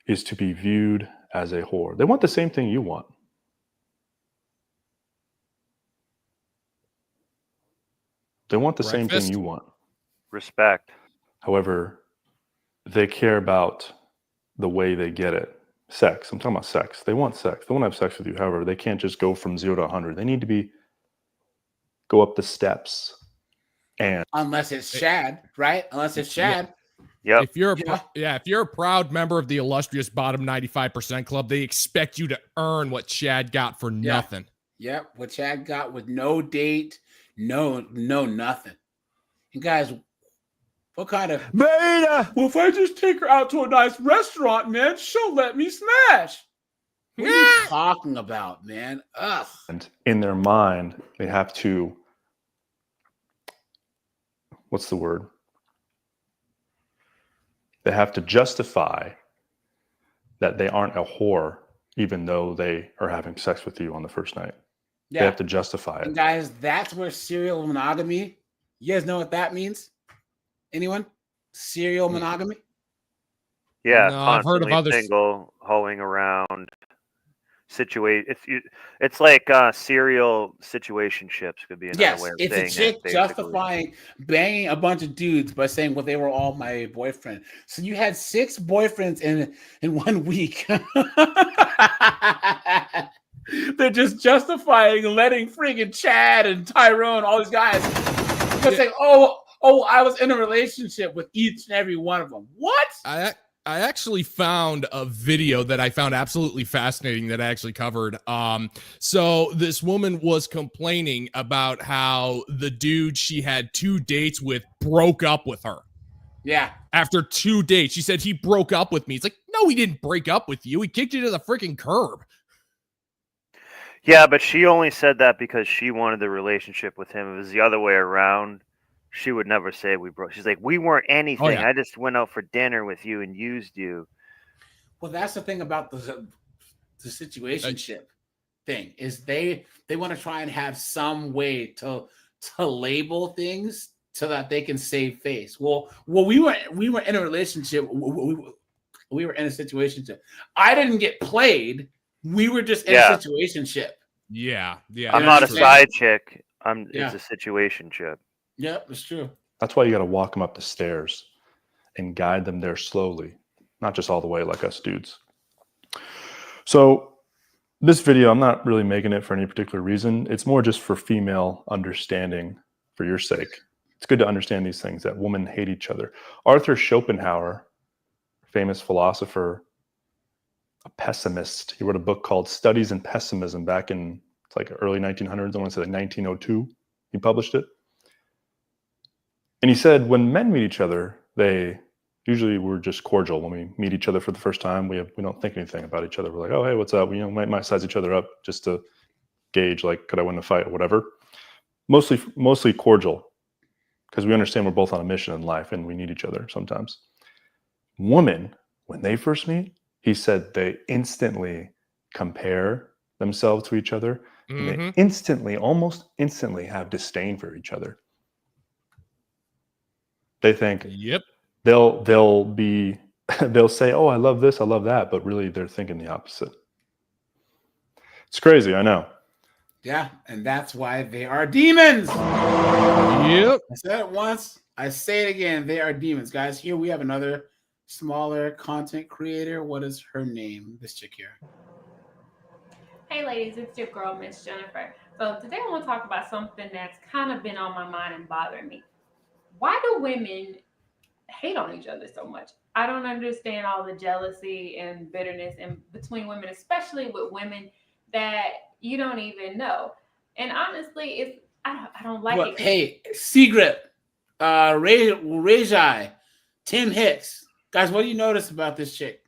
is to be viewed as a whore. They want the same thing you want. They want the same thing you want. Respect. However, they care about the way they get it. Sex. I'm talking about sex. They want sex. They want to have sex with you. However, they can't just go from 0 to 100. They need to go up the steps. And unless it's Shad, right? Unless it's Shad. Yeah. If you're a proud member of the illustrious bottom 95% club, they expect you to earn what Chad got for nothing. Yep. What Chad got with no date, no nothing. And guys, what kind of beta? Well, if I just take her out to a nice restaurant, man, she'll let me smash. What are you talking about, man? Ugh. And in their mind, they have to, what's the word? They have to justify that they aren't a whore, even though they are having sex with you on the first night. Yeah. They have to justify it. And guys, that's where serial monogamy. You guys know what that means? Anyone? Serial monogamy? Yeah, No, I've heard of others. Single, hoeing around. It's like serial situationships could be another way of saying it. It's a chick justifying banging a bunch of dudes by saying, well, they were all my boyfriend. So you had 6 boyfriends in 1 week. They're just justifying letting friggin' Chad and Tyrone, all these guys, just saying, oh, I was in a relationship with each and every one of them. What? I actually found a video that I found absolutely fascinating that I actually covered. So this woman was complaining about how the dude she had 2 dates with broke up with her. Yeah. After 2 dates, she said he broke up with me. It's like, no, he didn't break up with you. He kicked you to the freaking curb. Yeah, but she only said that because she wanted the relationship with him. If it was the other way around, she would never say we broke. She's like, we weren't anything. Oh, yeah. I just went out for dinner with you and used you. Well, that's the thing about the situationship thing is they want to try and have some way to label things so that they can save face. Well, we were in a relationship. We were in a situationship. I didn't get played. We were just in a situationship. Yeah. I'm not a side chick. It's a situationship. Yep, it's true. That's why you got to walk them up the stairs and guide them there slowly, not just all the way like us dudes. So This video, I'm not really making it for any particular reason. It's more just for female understanding, for your sake. It's good to understand these things, that women hate each other. Arthur Schopenhauer, famous philosopher, a pessimist. He wrote a book called Studies in Pessimism back in like early 1900s. I want to say like 1902. He published it. And he said, when men meet each other, usually we're just cordial. When we meet each other for the first time, we don't think anything about each other. We're like, oh, hey, what's up? We might size each other up just to gauge, like, could I win a fight or whatever. Mostly cordial, because we understand we're both on a mission in life and we need each other sometimes. Women, when they first meet, he said they instantly compare themselves to each other, and they almost instantly have disdain for each other. They think, yep, they'll say, oh, I love this, I love that, but really they're thinking the opposite. It's crazy, I know. Yeah, and that's why they are demons. Yep. I said it once, I say it again. They are demons, guys. Here we have another smaller content creator. What is her name? This chick here. Hey ladies, it's your girl, Miss Jennifer. So today I want to talk about something that's kind of been on my mind and bothering me. Why do women hate on each other so much? I don't understand all the jealousy and bitterness in between women, especially with women that you don't even know. And honestly, I don't like it. Hey, Secret, Rajai, Tim Hicks. Guys, what do you notice about this chick?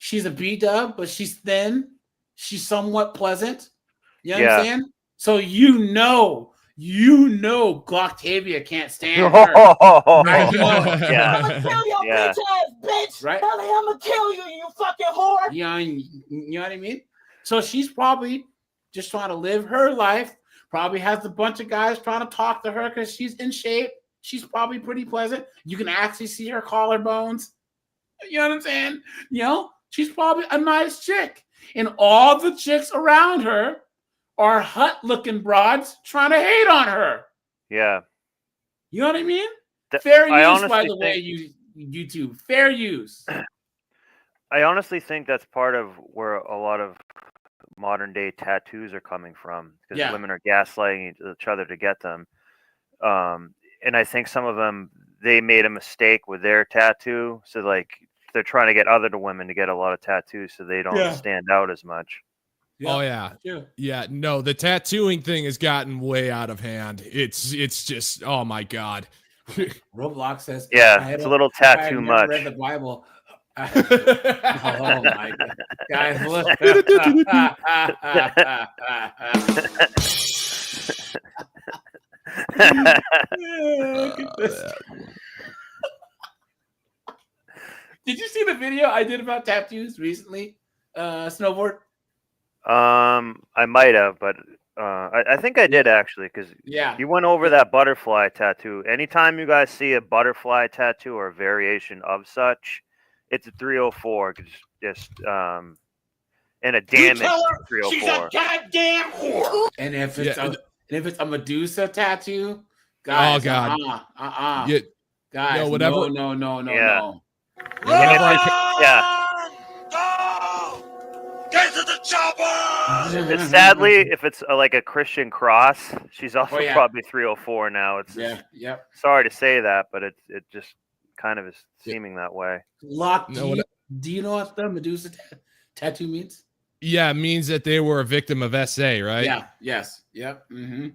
She's a B-dub, but she's thin. She's somewhat pleasant. You know what I'm saying? So you know Glocktavia can't stand her. I know. I'm gonna kill your bitch ass, bitch. Right? Ellie, I'm gonna kill you, you fucking whore. You know what I mean? So she's probably just trying to live her life. Probably has a bunch of guys trying to talk to her because she's in shape. She's probably pretty pleasant. You can actually see her collarbones. You know what I'm saying? You know, she's probably a nice chick. And all the chicks around her are hut-looking broads trying to hate on her. Yeah. You know what I mean? Fair use, by the think, way, YouTube. Fair use. I honestly think that's part of where a lot of modern day tattoos are coming from, because women are gaslighting each other to get them. And I think some of them, they made a mistake with their tattoo. So like they're trying to get other women to get a lot of tattoos so they don't stand out as much. Oh yeah. No, the tattooing thing has gotten way out of hand. It's just, oh my god. Roblox says, it's a little tattoo much. Read the Bible. Oh my god, guys! Look. Look at this. Did you see the video I did about tattoos recently? Snowboard. I might have, but I think I did actually, because you went over that butterfly tattoo. Anytime you guys see a butterfly tattoo or a variation of such, it's a 304. And a damaged 304. She's a goddamn whore. And if it's a Medusa tattoo, guys, oh god, guys, no, whatever. No. Get to the chopper! Sadly, if it's like a Christian cross, she's also probably 304 now. It's sorry to say that, but it just kind of is seeming that way. Lock, do you know what the Medusa tattoo means? Yeah, it means that they were a victim of SA, right? Yeah. Yes. Yep. Mm-hmm.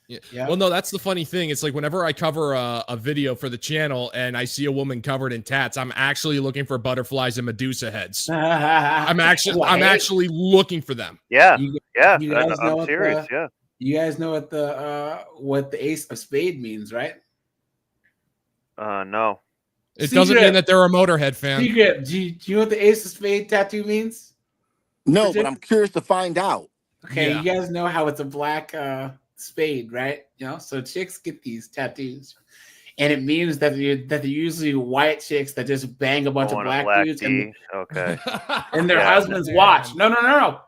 Yeah. Well, no, that's the funny thing. It's like whenever I cover a video for the channel and I see a woman covered in tats, I'm actually looking for butterflies and Medusa heads. I'm actually looking for them. Yeah. You I'm know serious. You guys know what the Ace of Spade means, right? No. It doesn't mean that they're a Motorhead fan. Secret. Do you know what the Ace of Spade tattoo means? No, but I'm curious to find out. Okay, you guys know how it's a black spade, right? You know, so chicks get these tattoos, and it means that they're usually white chicks that just bang a bunch of black dudes, and their husbands watch. No.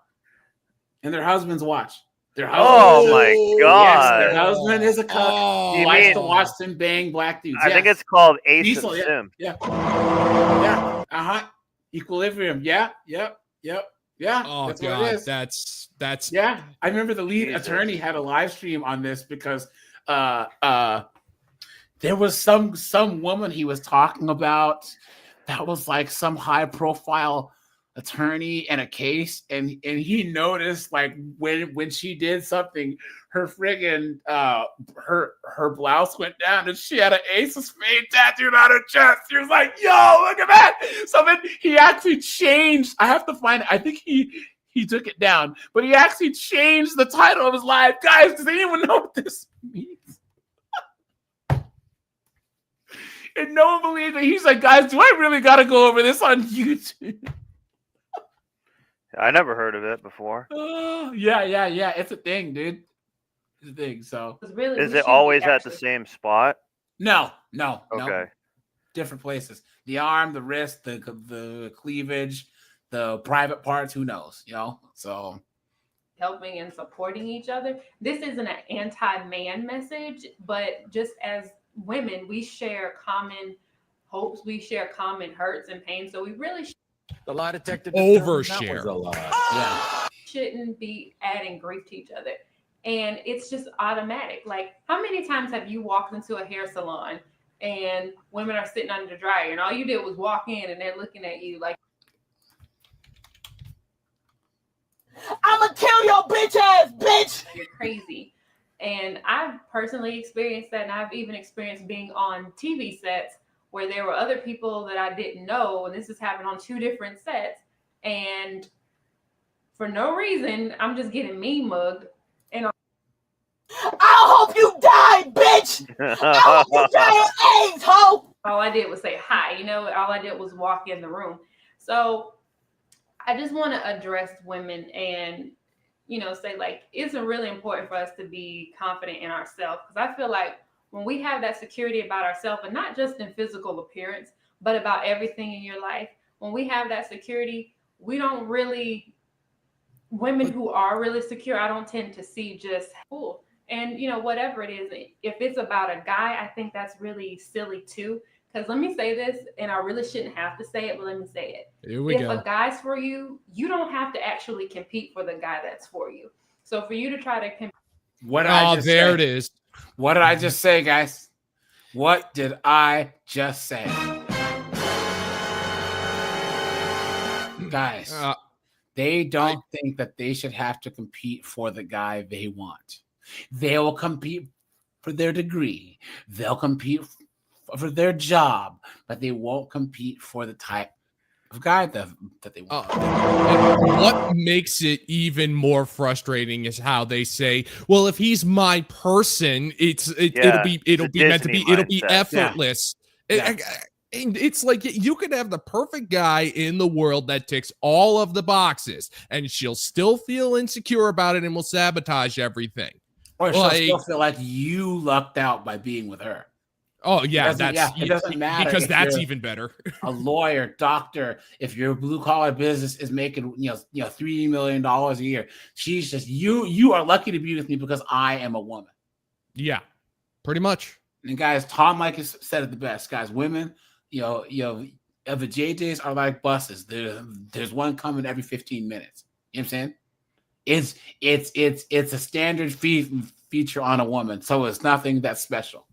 And their husbands watch. Their husbands, my god! Yes, their husband is a cuck. He likes to watch them bang black dudes. I think it's called Ace of Sim. Yeah. Equilibrium. Yeah. Yep. Yeah. Oh That's what God, it is. that's yeah. I remember the lead Jesus. attorney had a live stream on this because there was some woman he was talking about that was like some high profile attorney in a case, and he noticed like when she did something, her friggin' her blouse went down and she had an Ace of Spades tattooed on her chest. She was like, yo, look at that. So then he actually changed. I have to find it. I think he took it down, but he actually changed the title of his live. Guys, does anyone know what this means? And no one believes it. He's like, guys, do I really got to go over this on YouTube? I never heard of it before. Yeah. It's a thing, dude. It's a thing. So, really, is it always at the same spot? No. Okay. Different places. The arm, the wrist, the cleavage, the private parts. Who knows? So. Helping and supporting each other. This isn't an anti-man message, but just as women, we share common hopes, we share common hurts and pains. So we really The lie detector overshare. That was a lie. Yeah. shouldn't be adding grief to each other. And it's just automatic. Like, how many times have you walked into a hair salon and women are sitting under the dryer and all you did was walk in and they're looking at you like, I'ma kill your bitch ass, bitch! You're crazy. And I've personally experienced that, and I've even experienced being on TV sets where there were other people that I didn't know, and this has happened on 2 different sets, and for no reason, I'm just getting mean mugged. And I hope you die, bitch! I hope you die of AIDS, ho! All I did was say hi, all I did was walk in the room. So I just want to address women and, say like, it's really important for us to be confident in ourselves. Because I feel like when we have that security about ourselves, and not just in physical appearance, but about everything in your life, when we have that security, we don't really, women who are really secure, I don't tend to see just cool. And, whatever it is, if it's about a guy, I think that's really silly too. Because let me say this, and I really shouldn't have to say it, but let me say it. Here we go. If a guy's for you, you don't have to actually compete for the guy that's for you. So for you to try to compete. What did I just say? It is. What did I just say, guys? What did I just say? Guys, they don't think that they should have to compete for the guy they want. They will compete for their degree. They'll compete for their job, but they won't compete for the type of guy that they want. What makes it even more frustrating is how they say, "Well, if he's my person, it'll be effortless." Yeah. And it's like you could have the perfect guy in the world that ticks all of the boxes, and she'll still feel insecure about it and will sabotage everything. Or she'll still feel like you lucked out by being with her. Oh yeah, it doesn't matter because that's even better. A lawyer, doctor, if your blue collar business is making $3 million a year, she's just you are lucky to be with me because I am a woman. Yeah, pretty much. And guys, Tom Likas said it the best. Guys, women, the JJs are like buses. There's one coming every 15 minutes. You know what I'm saying? It's a standard feature on a woman, so it's nothing that's special.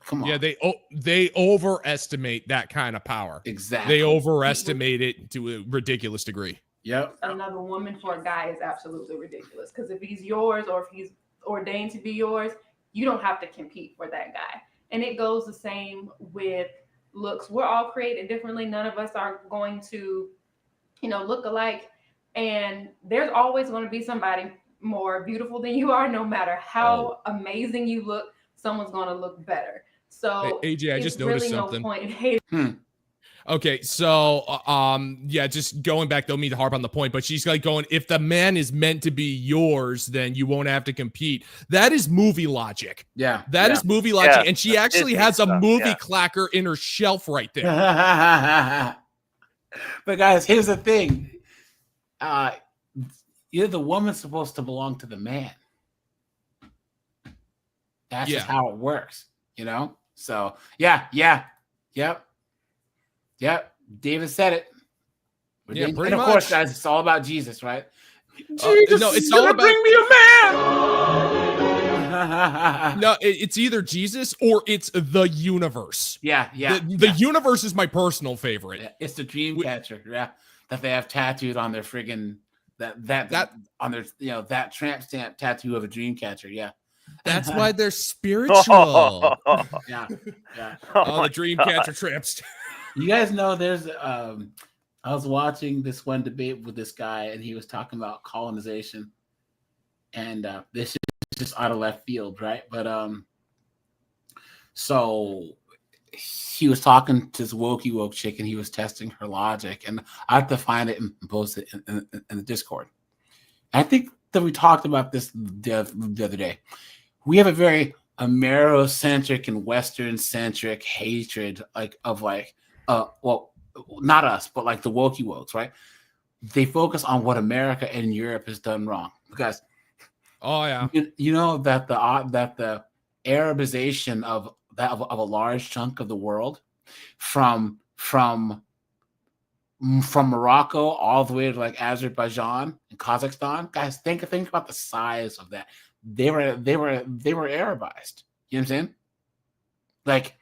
Come on. Yeah, they overestimate that kind of power. Exactly. They overestimate it to a ridiculous degree. Yep. Another woman for a guy is absolutely ridiculous, because if he's yours or if he's ordained to be yours, you don't have to compete for that guy. And it goes the same with looks. We're all created differently. None of us are going to, look alike. And there's always going to be somebody more beautiful than you are. No matter how amazing you look, someone's going to look better. So hey, AJ, I just noticed something. No point in hating. Okay, so just going back, don't mean to harp on the point, but she's like going, if the man is meant to be yours, then you won't have to compete. That is movie logic. Yeah. That is movie logic. Yeah, and she actually has a movie clacker in her shelf right there. But guys, here's the thing. You're the woman supposed to belong to the man. That's just how it works, So yep. David said it. Yeah, and pretty of course, much. guys, it's all about Jesus, right? Jesus no, it's is all gonna about bring me a man. No, it's either Jesus or it's the universe. Yeah. The universe is my personal favorite. Yeah, it's the dream catcher, that they have tattooed on their friggin' that on their that tramp stamp tattoo of a dream catcher. Yeah. That's why they're spiritual. Yeah. Oh, the dream catcher tramps. You guys know there's I was watching this one debate with this guy, and he was talking about colonization, and this is just out of left field, right? But so he was talking to this woke chick, and he was testing her logic, and I have to find it and post it in the Discord. I think that we talked about this the other day. We have a very Amerocentric and Western-centric hatred, well, not us, but like the wokes, right? They focus on what America and Europe has done wrong, because you know that the Arabization of a large chunk of the world, from Morocco all the way to like Azerbaijan and Kazakhstan, guys, think about the size of that. They were Arabized. You know what I'm saying? Like,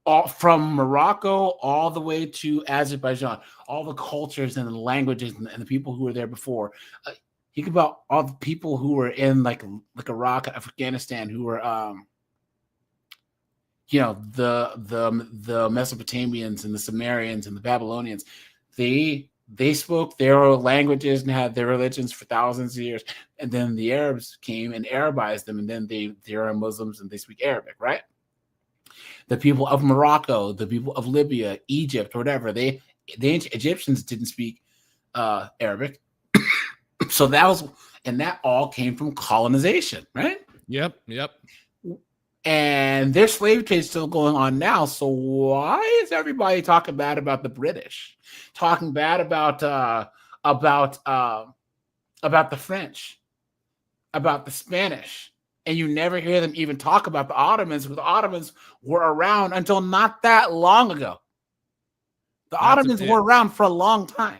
all from Morocco all the way to Azerbaijan, all the cultures and the languages and the people who were there before. Think about all the people who were in like Iraq, Afghanistan, who were the Mesopotamians and the Sumerians and the Babylonians. They spoke their languages and had their religions for thousands of years, and then the Arabs came and Arabized them, and then they are Muslims and they speak Arabic, right? The people of Morocco, the people of Libya, Egypt, or whatever, the ancient Egyptians didn't speak Arabic. So that all came from colonization, right? Yep. And their slave trade is still going on now. So why is everybody talking bad about the British, talking bad about the French, about the Spanish? And you never hear them even talk about the Ottomans, because the Ottomans were around until not that long ago. The Ottomans were around for a long time.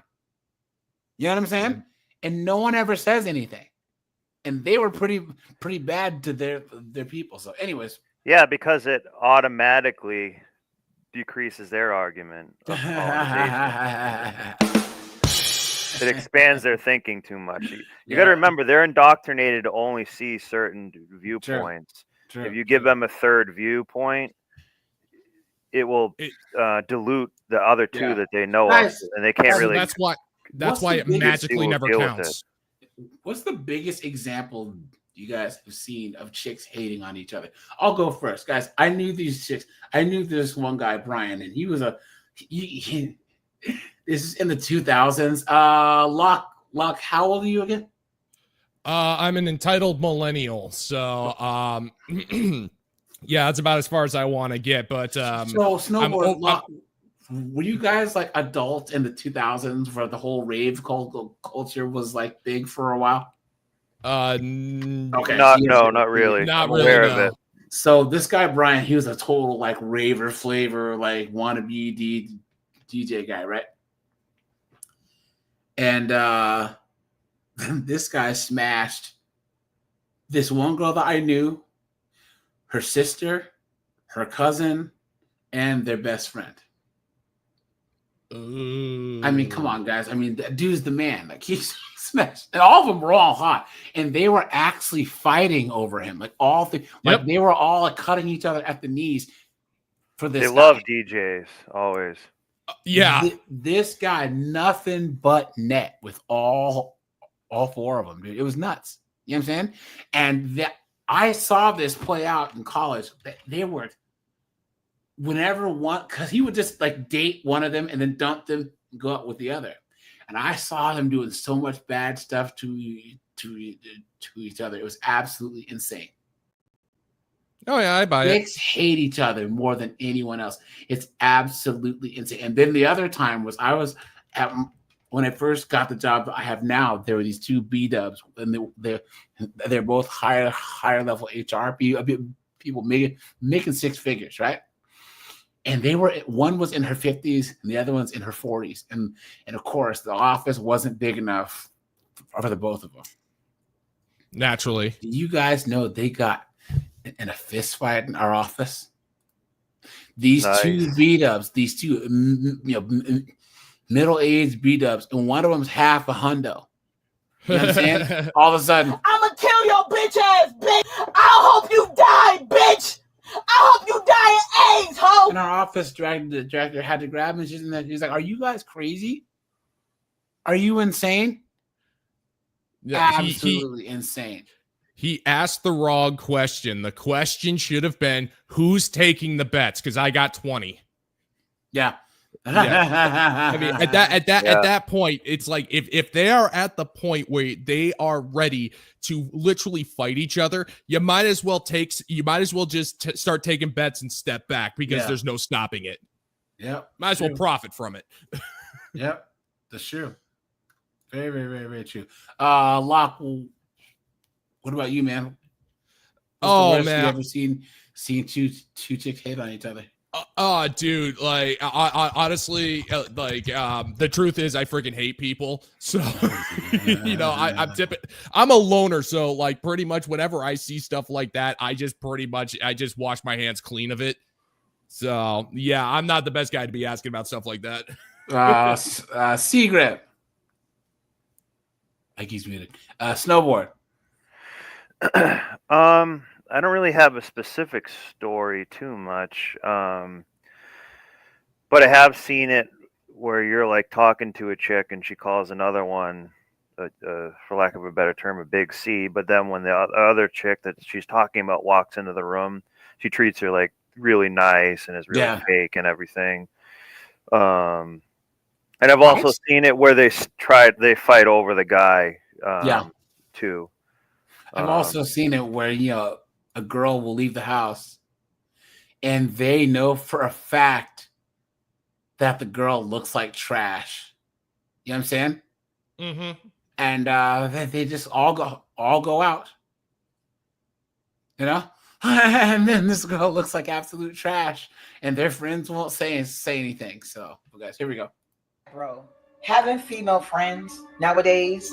You know what I'm saying? Mm-hmm. And no one ever says anything. And they were pretty bad to their people. So anyways. Yeah, because it automatically decreases their argument of colonization. It expands their thinking too much. You got to remember, they're indoctrinated to only see certain viewpoints. True. If you give them a third viewpoint, it will dilute the other two that they know of, and they can't really. That's why it magically never counts. What's the biggest example you guys have seen of chicks hating on each other? I'll go first, guys. I knew these chicks. I knew this one guy, Brian, and he was this is in the 2000s. Locke, how old are you again? I'm an entitled millennial, so yeah, that's about as far as I want to get. But so snowboard, Locke, were you guys like adults in the 2000s where the whole rave culture was like big for a while? Okay, not really. Not I'm really. Aware of it. So this guy Brian, he was a total like raver flavor, like wannabe DJ guy, right? And this guy smashed this one girl that I knew, her sister, her cousin, and their best friend. I mean, come on, guys. I mean, that dude's the man. Like, he's smashed. And all of them were all hot. And they were actually fighting over him. Like, they were all like cutting each other at the knees for this. They love DJs, always. Yeah. This guy, nothing but net with all four of them, dude. It was nuts. You know what I'm saying? And I saw this play out in college. They were, whenever one, because he would just like date one of them and then dump them and go out with the other. And I saw them doing so much bad stuff to each other. It was absolutely insane. Oh yeah, I buy it. Chicks hate each other more than anyone else. It's absolutely insane. And then the other time was when I first got the job I have now. There were these two B-dubs, and they're both higher level HR people making six figures, right? and one was in her 50s and the other one's in her 40s, and of course the office wasn't big enough for the both of them. Naturally. Do you guys know they got in a fist fight in our office? These two B-dubs, these two middle-aged B-dubs, and one of them's half a hundo. You know what I'm saying? All of a sudden, I'ma kill your bitch ass, bitch. I hope you die, bitch. I hope you die in AIDS, ho. and our office director had to grab him, and he's like, "Are you guys crazy? Are you insane?" Yeah, absolutely insane. He asked the wrong question. The question should have been, "Who's taking the bets?" Because I got 20. Yeah. I mean, at that point, it's like if they are at the point where they are ready to literally fight each other, you might as well just start taking bets and step back, because there's no stopping it. Yep. Might as well profit from it. Yep. That's true. Very, very, very, very true. Locke, what about you, man? What's the worst you ever seen two chicks hit on each other? Oh, dude, like, honestly, the truth is I freaking hate people. So, I'm a loner. So, like, pretty much whenever I see stuff like that, I just wash my hands clean of it. So, yeah, I'm not the best guy to be asking about stuff like that. Seagrip. Like he's muted. Snowboard. I don't really have a specific story too much, but I have seen it where you're like talking to a chick and she calls another one, for lack of a better term, a big C. But then when the other chick that she's talking about walks into the room, she treats her like really nice and is really fake and everything. And I've also seen it where they fight over the guy. Too. I've also seen it where a girl will leave the house and they know for a fact that the girl looks like trash. You know what I'm saying? Mm-hmm. And they just all go out. And then this girl looks like absolute trash, and their friends won't say anything. So, guys, here we go. Bro, having female friends nowadays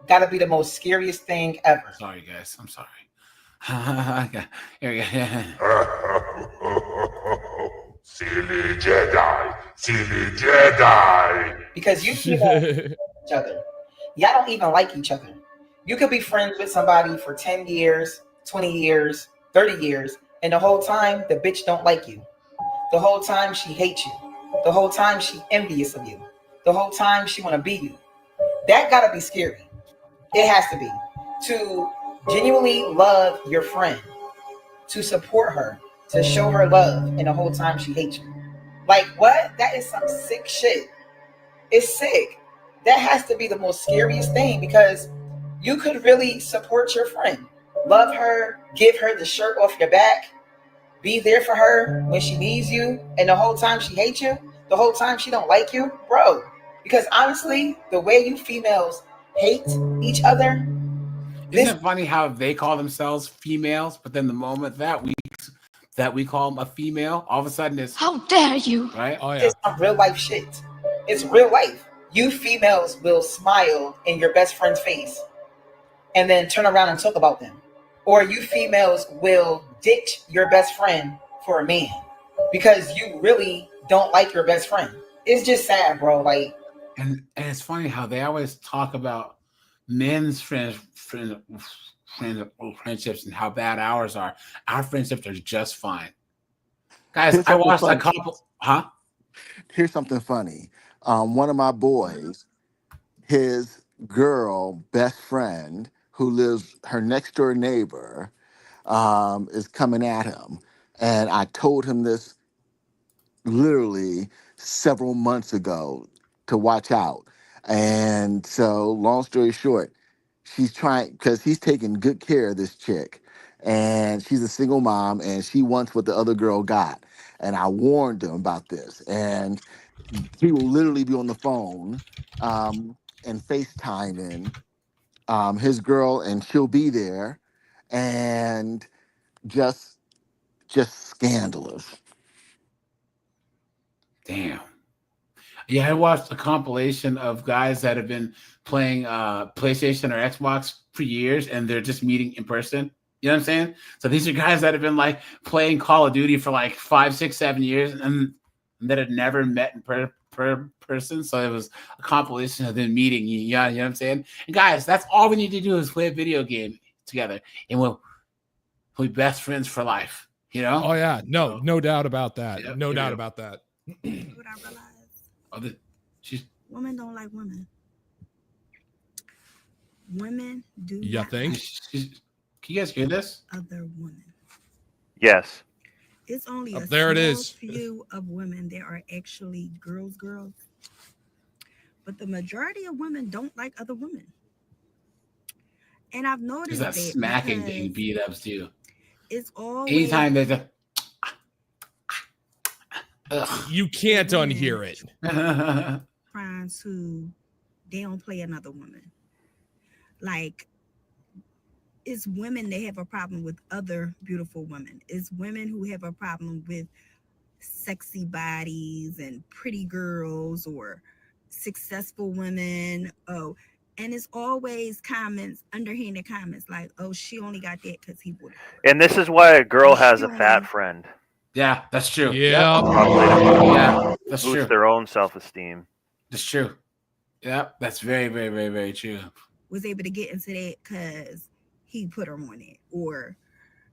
gotta be the most scariest thing ever. Sorry, guys. I'm sorry. Here we go. Silly Jedi. Because you females each other. Y'all don't even like each other. You could be friends with somebody for 10 years, 20 years, 30 years, and the whole time the bitch don't like you. The whole time she hates you. The whole time she envious of you. The whole time she want to be you. That gotta be scary. It has to be. To genuinely love your friend, to support her, to show her love, and the whole time she hates you. Like, what? That is some sick shit. It's sick. That has to be the most scariest thing, because you could really support your friend, love her, give her the shirt off your back, be there for her when she needs you, and the whole time she hates you, the whole time she don't like you, bro. Because honestly, the way you females hate each other. Isn't it funny how they call themselves females, but then the moment that we call them a female, all of a sudden it's how dare you? Right? Oh, yeah. It's some real life shit. It's real life. You females will smile in your best friend's face and then turn around and talk about them. Or you females will ditch your best friend for a man because you really don't like your best friend. It's just sad, bro. Like, and it's funny how they always talk about men's friendships and how bad ours are. Our friendships are just fine. Guys, I watched a couple. Here's something funny. One of my boys, his girl best friend, who lives her next door neighbor, is coming at him. And I told him this literally several months ago to watch out. And so, long story short, she's trying, because he's taking good care of this chick. And she's a single mom, and she wants what the other girl got. And I warned him about this. And he will literally be on the phone and FaceTiming his girl, and she'll be there. And just scandalous. Damn. Yeah, I watched a compilation of guys that have been playing PlayStation or Xbox for years, and they're just meeting in person. You know what I'm saying? So these are guys that have been like playing Call of Duty for like 5, 6, 7 years, and that had never met in person. So it was a compilation of them meeting. You know what I'm saying? And guys, that's all we need to do is play a video game together, and we'll be best friends for life. You know? Oh yeah, no doubt about that. Yep, No doubt about that. What I realized. Women don't like women. Women do You not think? like Can you guys hear this? other women. Yes. It's only a There it small is. few of women that are actually girls. But the majority of women don't like other women. And I've noticed There's that smacking getting beat up too. It's always Anytime there's a you can't unhear it. friends who they don't play another woman. Like, it's women that have a problem with other beautiful women. It's women who have a problem with sexy bodies and pretty girls or successful women. Oh, and it's always comments, underhanded comments like, "Oh, she only got that because he would." And this is why a girl has a fat friend. Yeah, that's true. Yeah. Yeah, that's Boost true. their own self-esteem. That's true. Yeah, that's very, very, very, very true. Was able to get into that because he put her on it, or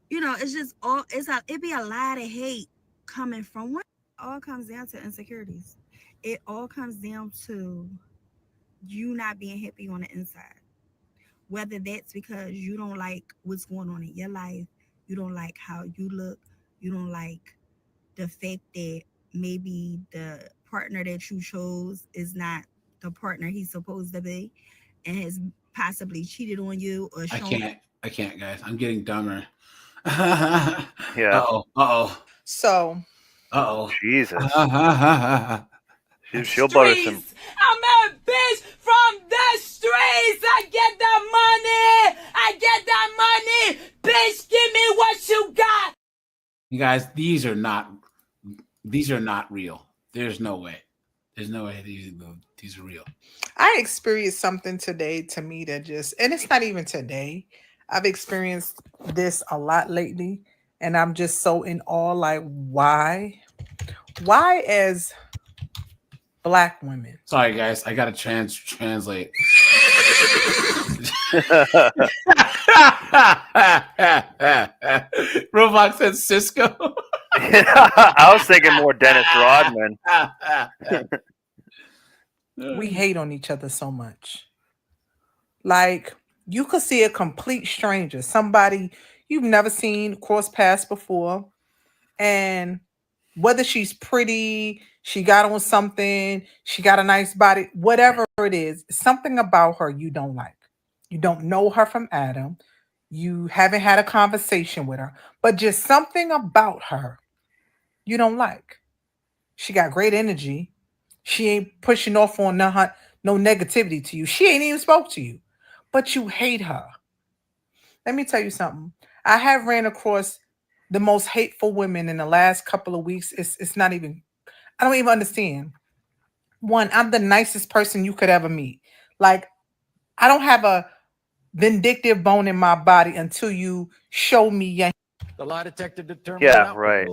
it's just all it'd be a lot of hate coming from women. It all comes down to insecurities. It all comes down to you not being happy on the inside, whether that's because you don't like what's going on in your life, you don't like how you look, you don't like the fact that maybe the partner that you chose is not the partner he's supposed to be and has possibly cheated on you or shown. I can't, guys. I'm getting dumber. Yeah. So. Jesus. She'll butter some. I'm a bitch from the streets. I get that money. I get that money. Bitch, give me what you got. You guys, these are not real. There's no way. There's no way these are real. I experienced something today to me that and it's not even today. I've experienced this a lot lately, and I'm just so in awe. Like, why as Black women? Sorry, guys. I gotta translate. Roblox said Cisco. I was thinking more Dennis Rodman. We hate on each other so much. Like, you could see a complete stranger, somebody you've never seen cross paths before, and whether she's pretty, she got on something, she got a nice body, whatever it is, something about her you don't like. You don't know her from Adam. You haven't had a conversation with her, but just something about her you don't like. She got great energy. She ain't pushing off on no negativity to you. She ain't even spoke to you, but you hate her. Let me tell you something. I have ran across the most hateful women in the last couple of weeks. It's not even, I don't even understand. One, I'm the nicest person you could ever meet. Like, I don't have a vindictive bone in my body until you show me your The lie detector determined. Yeah, right.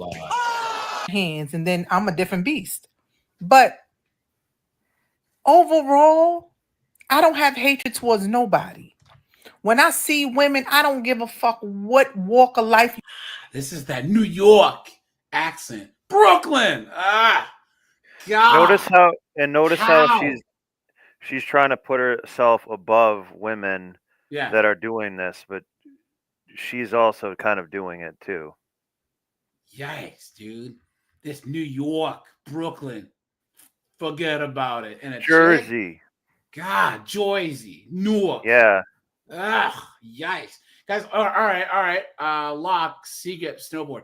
hands, and then I'm a different beast. But overall, I don't have hatred towards nobody. When I see women, I don't give a fuck what walk of life. This is that New York accent. Brooklyn. God. Notice how she's trying to put herself above women that are doing this, but she's also kind of doing it too. Yikes, dude. This New York, Brooklyn. Forget about it. And a Jersey. Chick? God, Jersey, Newark. Yeah. Ugh, yikes. Guys, all right. Locke, Seagate, Snowboard.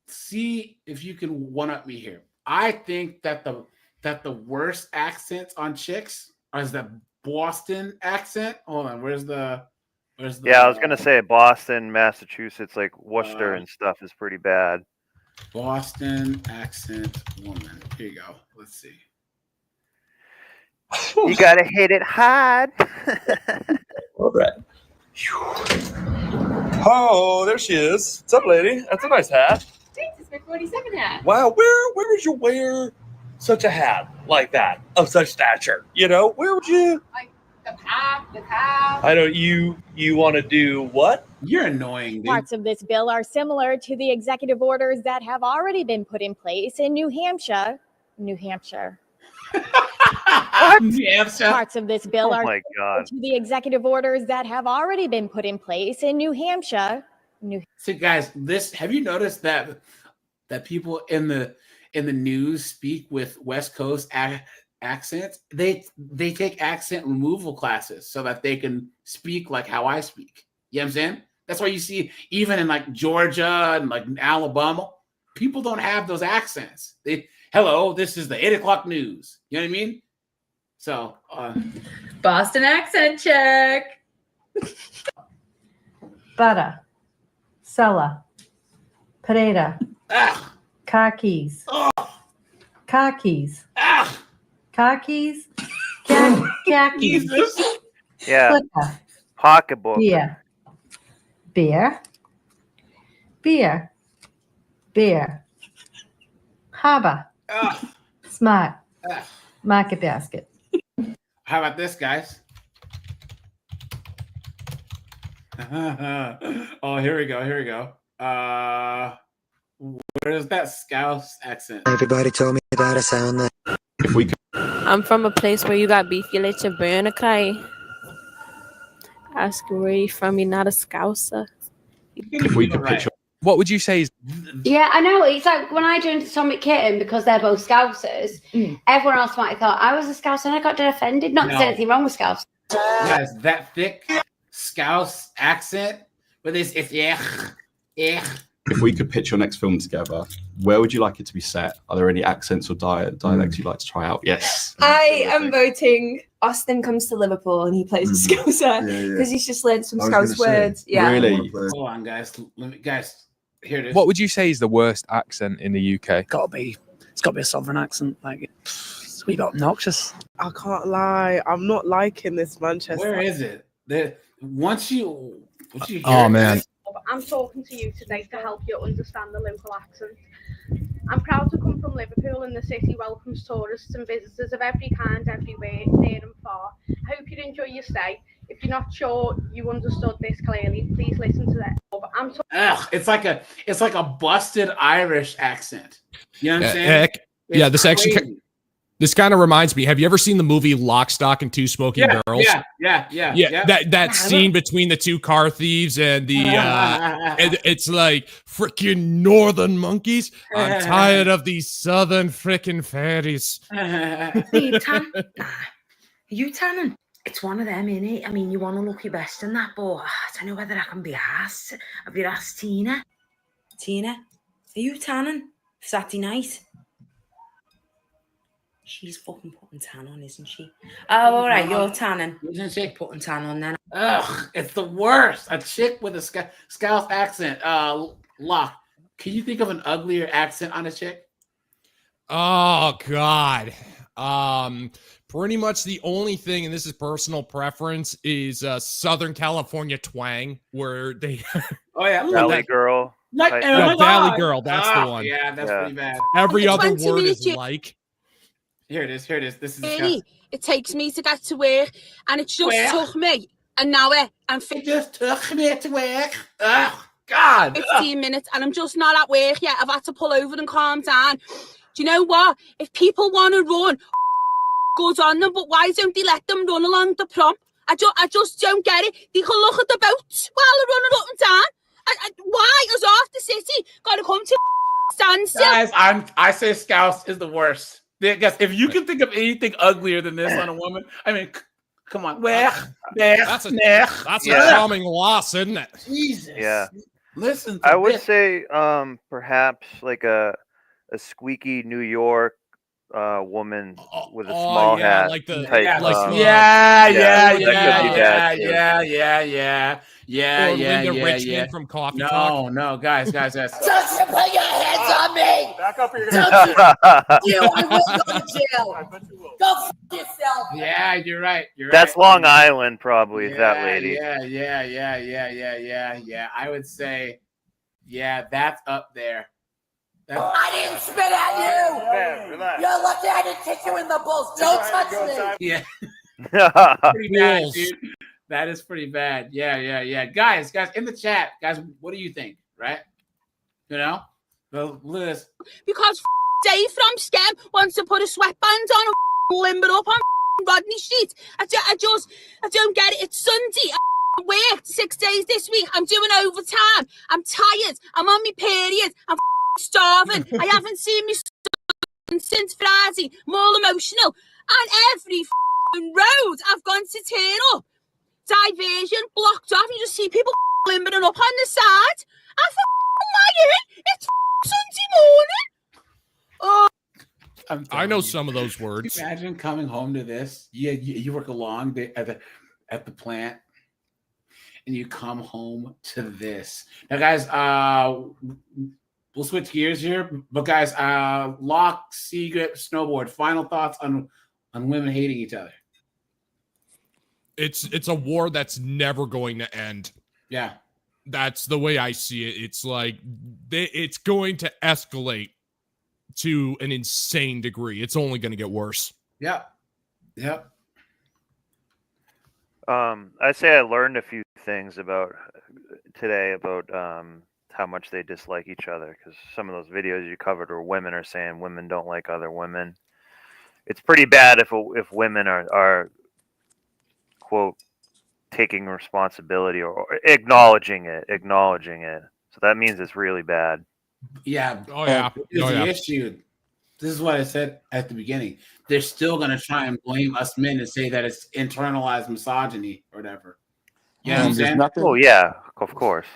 See if you can one-up me here. I think that the worst accents on chicks is the Boston accent. Hold on, where's the Yeah, I was gonna say Boston, Massachusetts, like Worcester and stuff is pretty bad. Boston accent woman. Here you go. Let's see. You gotta hit it hard. All right. Oh, there she is. What's up, lady? That's a nice hat. Thanks, it's my 42nd hat. Wow, where would you wear such a hat like that of such stature? You know, where would you? Like the pack, the cow. I don't. You want to do what? You're annoying, dude. Parts of this bill are similar to the executive orders that have already been put in place in New Hampshire. New Hampshire. New Hampshire. Parts of this bill are my God. to the executive orders that have already been put in place in New Hampshire. So, guys, have you noticed that people in the news speak with West Coast accents? They take accent removal classes so that they can speak like how I speak. You know what I'm saying? That's why you see even in like Georgia and like Alabama, people don't have those accents. Hello, this is the 8 o'clock news. You know what I mean? So, Boston accent check. Butter, Sella, Pereira, car keys, car keys, car keys, car keys, Yeah. Flicker, Pocketbook. beer, harbor, smart, market basket. how about this, guys? Oh, here we go. Where's that Scouse accent? Everybody told me that I sound like. If we could. I'm from a place where you got beef, you let your burn a kai. Ask where you from, you're not a Scouser. If we could picture. What would you say is? Yeah, I know. It's like when I joined Atomic Kitten because they're both Scousers, everyone else might have thought I was a Scouser and I got offended. Not that there's anything wrong with Scousers. Guys, that thick Scouse accent, but it's yeah. If we could pitch your next film together, where would you like it to be set? Are there any accents or dialects you'd like to try out? Yes. I am voting Austin comes to Liverpool and he plays a Scouser because he's just learned some Scouse words. Yeah. Really? Hold on, guys. Here it is. What would you say is the worst accent in the UK? It's got to be a southern accent. Like it's a wee bit obnoxious. I can't lie. I'm not liking this Manchester. Where is it? Once you hear Oh man. I'm talking to you today to help you understand the local accent. I'm proud to come from Liverpool, and the city welcomes tourists and visitors of every kind everywhere, near and far. I hope you enjoy your stay. If you're not sure you understood this clearly, please listen to that. It's like a busted Irish accent. You know what I'm saying? Yeah, this actually. This kind of reminds me. Have you ever seen the movie Lock, Stock, and Two Smoking Barrels? Yeah. That scene between the two car thieves and the it's like freaking northern monkeys. I'm tired of these southern freaking fairies. Are you tan? Nah. Are you tanning? It's one of them, innit? I mean, you want to look your best in that, but I don't know whether I can be asked. Have you asked Tina? Tina, are you tanning Saturday night? She's fucking putting tan on, isn't she? Oh, all right, you're tanning. Isn't she? Putting tan on then. Ugh, it's the worst. A chick with a Scouse accent. Locke, can you think of an uglier accent on a chick? Oh God. Pretty much the only thing, and this is personal preference, is Southern California twang, where they. Oh yeah, Valley Girl. Valley Girl. That's the one. Yeah, that's pretty bad. Every other word is like. Here it is. This is it takes me to get to work, and it just took me an hour and it just took me to work. Oh God, 15 minutes, and I'm just not at work yet. I've had to pull over and calm down. Do you know what? If people want to run, good on them, but why don't they let them run along the prom? I just don't get it. They can look at the boats while they're running up and down. Why has half the city got to come to standstill? Guys, I say Scouse is the worst. Guys, if you can think of anything uglier than this on a woman, I mean, come on. That's a charming loss, isn't it? Jesus. Yeah. Listen. I would say perhaps like a squeaky New York woman with a small hat. Like the type, Linda Richmond from Coffee Talk. No, guys. Don't you put your hands on me! me! Back up here. Don't you? I will go to jail. Go f yourself. Yeah, you're right. That's Long Island, probably. That lady. Yeah. I would say, yeah, that's up there. I didn't spit at you. Man, relax. You're lucky I didn't kick you in the balls. Don't touch me. Yeah. Pretty bad, dude. That is pretty bad. Yeah. Guys, in the chat, guys, what do you think? Right? You know? Well, look at this. Because Dave from Scam wants to put a sweatband on and limber up on Rodney Street. I don't get it. It's Sunday. I worked 6 days this week. I'm doing overtime. I'm tired. I'm on my period. I'm starving. I haven't seen me since Friday. I'm all emotional. And every road I've gone to turn up, diversion blocked off. You just see people limbering up on the side. I'm lying. It's Sunday morning. Oh. I know some of those words. Imagine coming home to this. You work a long day at the plant, and you come home to this. Now, guys, we'll switch gears here. But guys, Locke, Seagrip, Snowboard. Final thoughts on women hating each other. It's a war that's never going to end. Yeah. That's the way I see it. It's like it's going to escalate to an insane degree. It's only going to get worse. Yep. I'd say I learned a few things today about how much they dislike each other, because some of those videos you covered where women are saying women don't like other women. It's pretty bad if women are quote taking responsibility or acknowledging it. So that means it's really bad. Yeah. Oh yeah. The issue. This is what I said at the beginning. They're still going to try and blame us men and say that it's internalized misogyny or whatever. You know what I'm saying? Oh yeah, of course.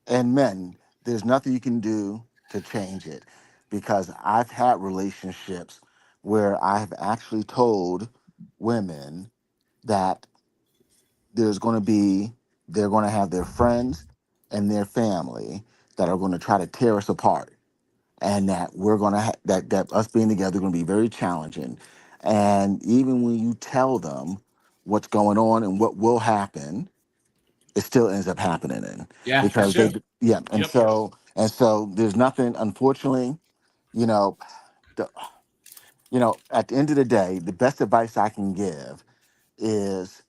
And men, there's nothing you can do to change it, because I've had relationships where I have actually told women that they're going to have their friends and their family that are going to try to tear us apart, and that we're going to that us being together is going to be very challenging. And even when you tell them what's going on and what will happen, it still ends up happening. Yeah, because sure. So there's nothing, unfortunately, at the end of the day, the best advice I can give is,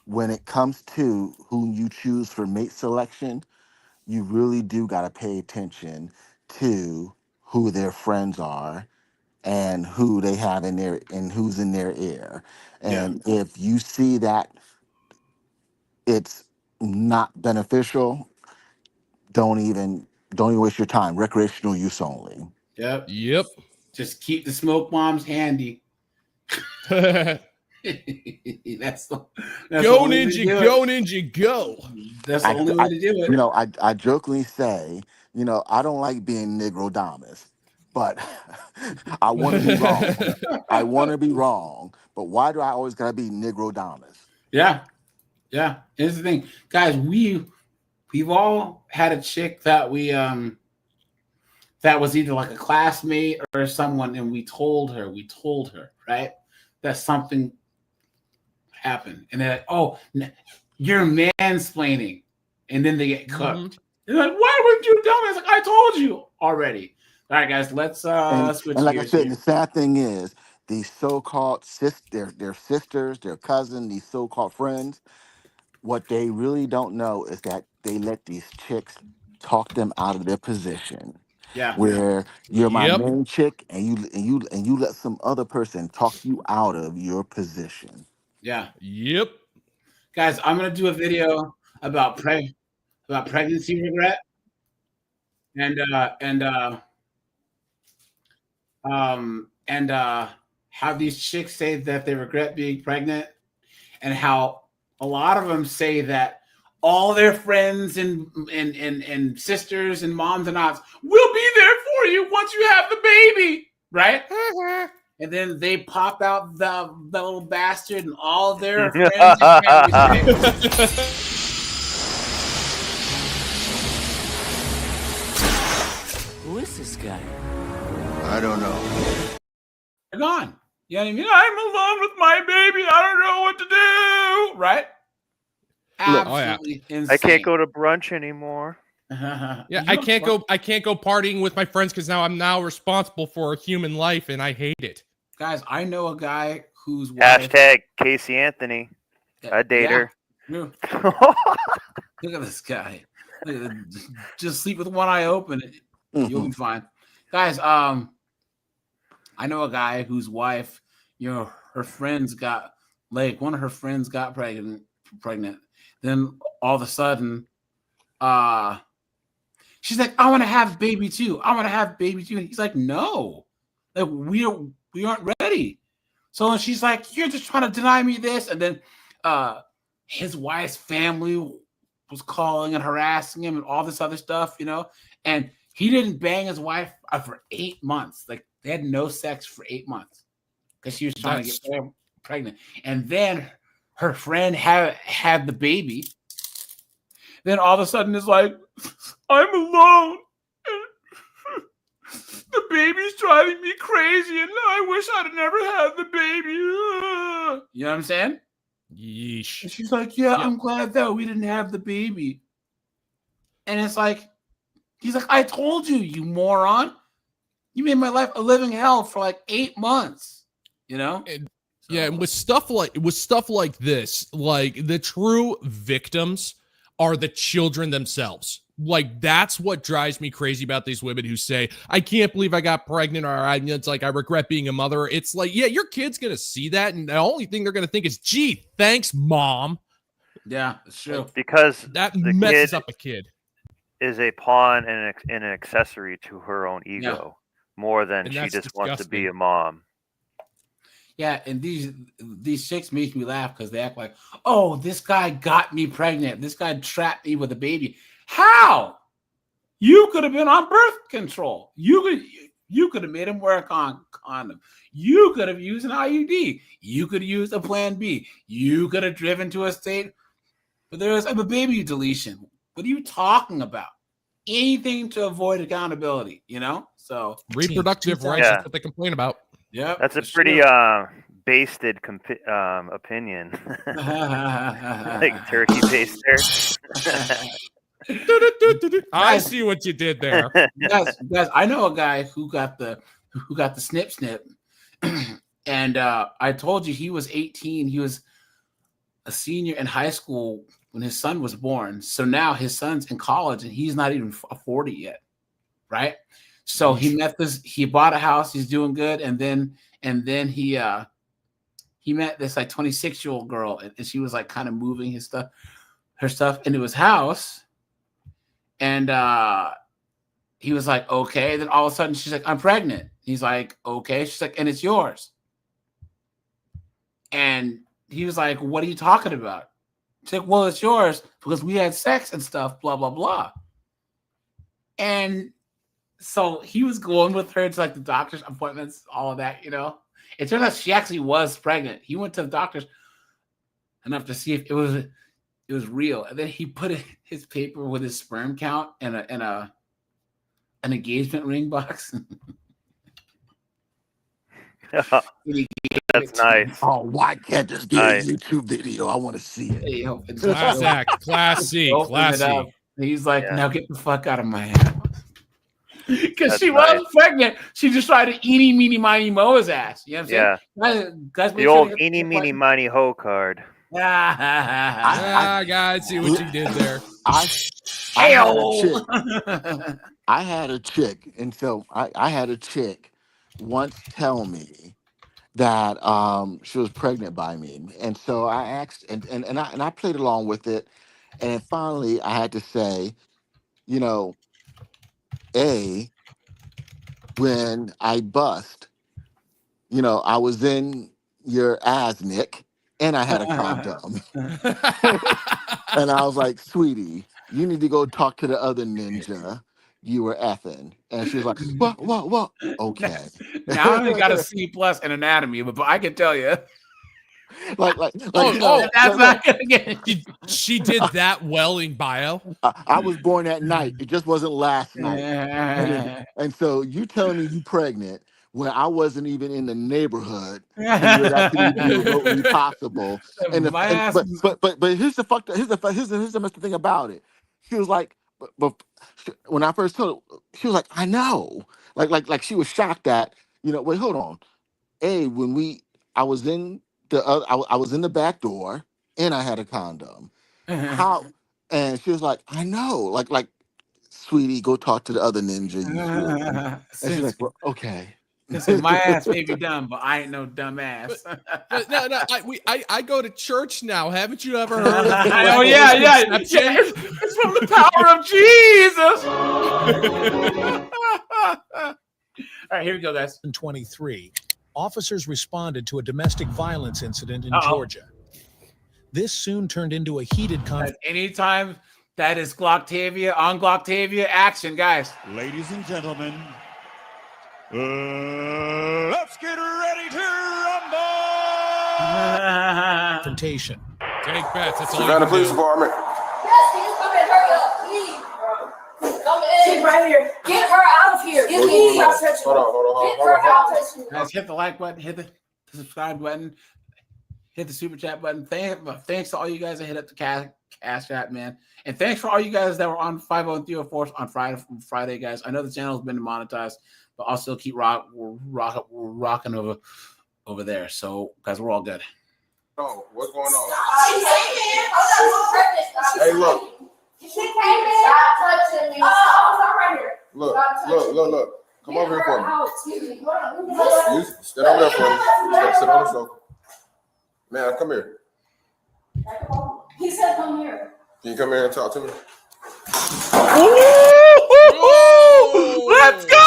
when it comes to who you choose for mate selection, you really do got to pay attention to who their friends are and who they have who's in their ear. And if you see that it's not beneficial, don't even waste your time. Recreational use only. Yep. Just keep the smoke bombs handy. That's go ninja, go. That's the only way to do it. I jokingly say, I don't like being Negrodamus, but I want to be wrong. I want to be wrong, but why do I always gotta be Negrodamus? Yeah. Here's the thing, guys. We've all had a chick that we that was either like a classmate or someone, and we told her, right, that something happened, and they're like, "Oh, you're mansplaining," and then they get cooked. Mm-hmm. They're like, "Why wouldn't you tell me?" It's like, "I told you already." All right, guys, let's switch and like gears I said, here. the sad thing is, these so-called their sisters, their cousins, these so-called friends, what they really don't know is that they let these chicks talk them out of their position. Yeah. Where you're my main chick, and you let some other person talk you out of your position. Yeah. Yep. Guys, I'm gonna do a video about pregnancy regret, and how these chicks say that they regret being pregnant, and how a lot of them say that all their friends and sisters and moms and aunts will be there for you once you have the baby, right? And then they pop out the little bastard and all their friends and family. is this guy? I don't know. They're gone. You know what I mean? I'm alone with my baby. I don't know what to do. Right? Absolutely insane. I can't go to brunch anymore. Yeah, I can't go partying with my friends because I'm now responsible for a human life and I hate it. Guys, I know a guy whose wife... Hashtag Casey Anthony. I date her. Look at this guy. Just sleep with one eye open. You'll be fine. Guys, I know a guy whose wife, her friends got, one of her friends got pregnant. Then all of a sudden, she's like, I want to have baby too. I want to have baby too. And he's like, no, we aren't ready. So she's like, you're just trying to deny me this. And then his wife's family was calling and harassing him and all this other stuff, and he didn't bang his wife for 8 months. Like, they had no sex for 8 months because she was trying to get pregnant. And then her friend had the baby. Then all of a sudden it's like, I'm alone. The baby's driving me crazy and I wish I'd never had the baby. You know what I'm saying? Yeesh. And she's like, yeah, I'm glad that we didn't have the baby. And it's like, he's like, I told you, you moron. You made my life a living hell for like 8 months. And with stuff like this, like the true victims are the children themselves. Like, that's what drives me crazy about these women who say, I can't believe I got pregnant, or it's like, I regret being a mother. It's like, yeah, your kid's going to see that, and the only thing they're going to think is, gee, thanks, mom. Yeah, it's true. Because that messes up a kid. Is a pawn and an accessory to her own ego more than she just wants to be a mom. Yeah, and these chicks make me laugh because they act like, oh, this guy got me pregnant. This guy trapped me with a baby. How? You could have been on birth control. You could have made him wear a condom. You could have used an IUD. You could have used a plan B. You could have driven to a state, but there was a baby deletion. What are you talking about? Anything to avoid accountability, So reproductive rights is what they complain about. Yeah, that's a pretty basted opinion, like turkey baster. I see what you did there. Guys, I know a guy who got the snip, and I told you he was 18. He was a senior in high school when his son was born. So now his son's in college and he's not even 40 yet, right? So he bought a house. He's doing good, and then he met this like 26-year-old girl, and she was like kind of moving her stuff into his house. And he was like, okay. Then all of a sudden she's like, I'm pregnant. He's like, okay. She's like, and it's yours. And he was like, what are you talking about? She's like, well, it's yours because we had sex and stuff, blah, blah, blah. And so he was going with her to like the doctor's appointments, all of that, It turns out she actually was pregnant. He went to the doctor's enough to see if it was real, and then he put his paper with his sperm count in an engagement ring box. That's nice. Oh, why can't this be a YouTube video? I want to see it. Classy. He's like, now get the fuck out of my house. Because she was pregnant. She just tried to eeny, meeny, miny, moe his ass. You know what I'm saying? Guys, the old eeny, meeny, miny, hoe card. Guys, see what you did there. I had a chick, and so I had a chick once tell me that she was pregnant by me, and so I asked, and I played along with it, and finally I had to say, when I bust, I was in your ass, Nick, and I had a condom. And I was like, sweetie, you need to go talk to the other ninja you were effing. And she was like, what? Okay. Now I only got a C+ in anatomy, but I can tell you. like Oh, you know, That's not gonna get. She did that well in bio. I was born that night. It just wasn't last night. And so you telling me you pregnant when I wasn't even in the neighborhood for that to be remotely possible. And My ass. but here's the here's the messed thing about it. She was like, but when I first told her, she was like, I know. Like she was shocked that, wait, hold on. When I was in I was in the back door and I had a condom. How? And she was like, I know. Like, sweetie, go talk to the other ninja you flew. And she's like, well, okay. Listen, my ass may be dumb, but I ain't no dumb ass. But no, I go to church now. Haven't you ever heard of Oh yeah. It's from the power of Jesus. All right, here we go, guys. In 23, officers responded to a domestic violence incident in Uh-oh. Georgia. This soon turned into a heated conflict. Anytime that is Glocktavia on Glocktavia action, guys. Ladies and gentlemen, let's get ready to rumble! Confrontation. Take bets. That's all. Savannah Police Department. Yes, can you come in? Hurry up, please. Come in. She's right here. Get her out of here. Get me. Hold on. Get her out of here. Guys, hit the like button, hit the subscribe button, hit the super chat button. Thanks to all you guys that hit up the cash chat, man. And thanks for all you guys that were on 50304 on Friday, guys. I know the channel's been demonetized, but I'll still keep rocking over there. So, guys, we're all good. Oh, what's going on? Hey, Hey, look. She came in. Stop touching me. Oh, I'm right here. Look. Come over here for me. Oh, excuse me. Hold on. You stand over there for me. Sit on the sofa. Man, come here. He said come here. Can you come here and talk to me? Let's go!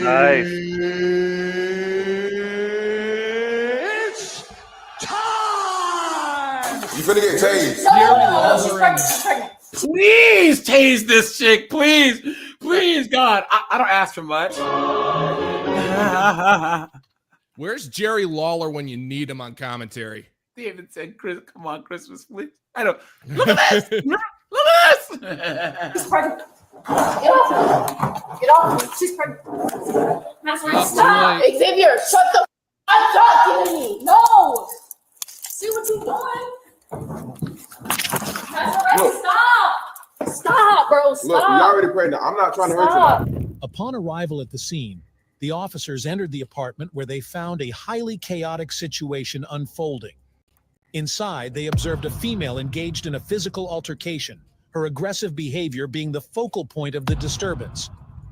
Nice. It's time! You finna get tased. No, she's pregnant. She's pregnant. Please tase this chick, please, God. I don't ask for much. Where's Jerry Lawler when you need him on commentary? David said, "Chris, come on, Christmas, please." I don't. Look at this. Look at this. She's pregnant. Get off. Get off. She's pregnant. Stop. Xavier, shut the f up to me. No. See what you're doing? Stop. Stop, bro. Stop. Look, you're already pregnant. I'm not trying to hurt you. Upon arrival at the scene, the officers entered the apartment where they found a highly chaotic situation unfolding. Inside, they observed a female engaged in a physical altercation, her aggressive behavior being the focal point of the disturbance.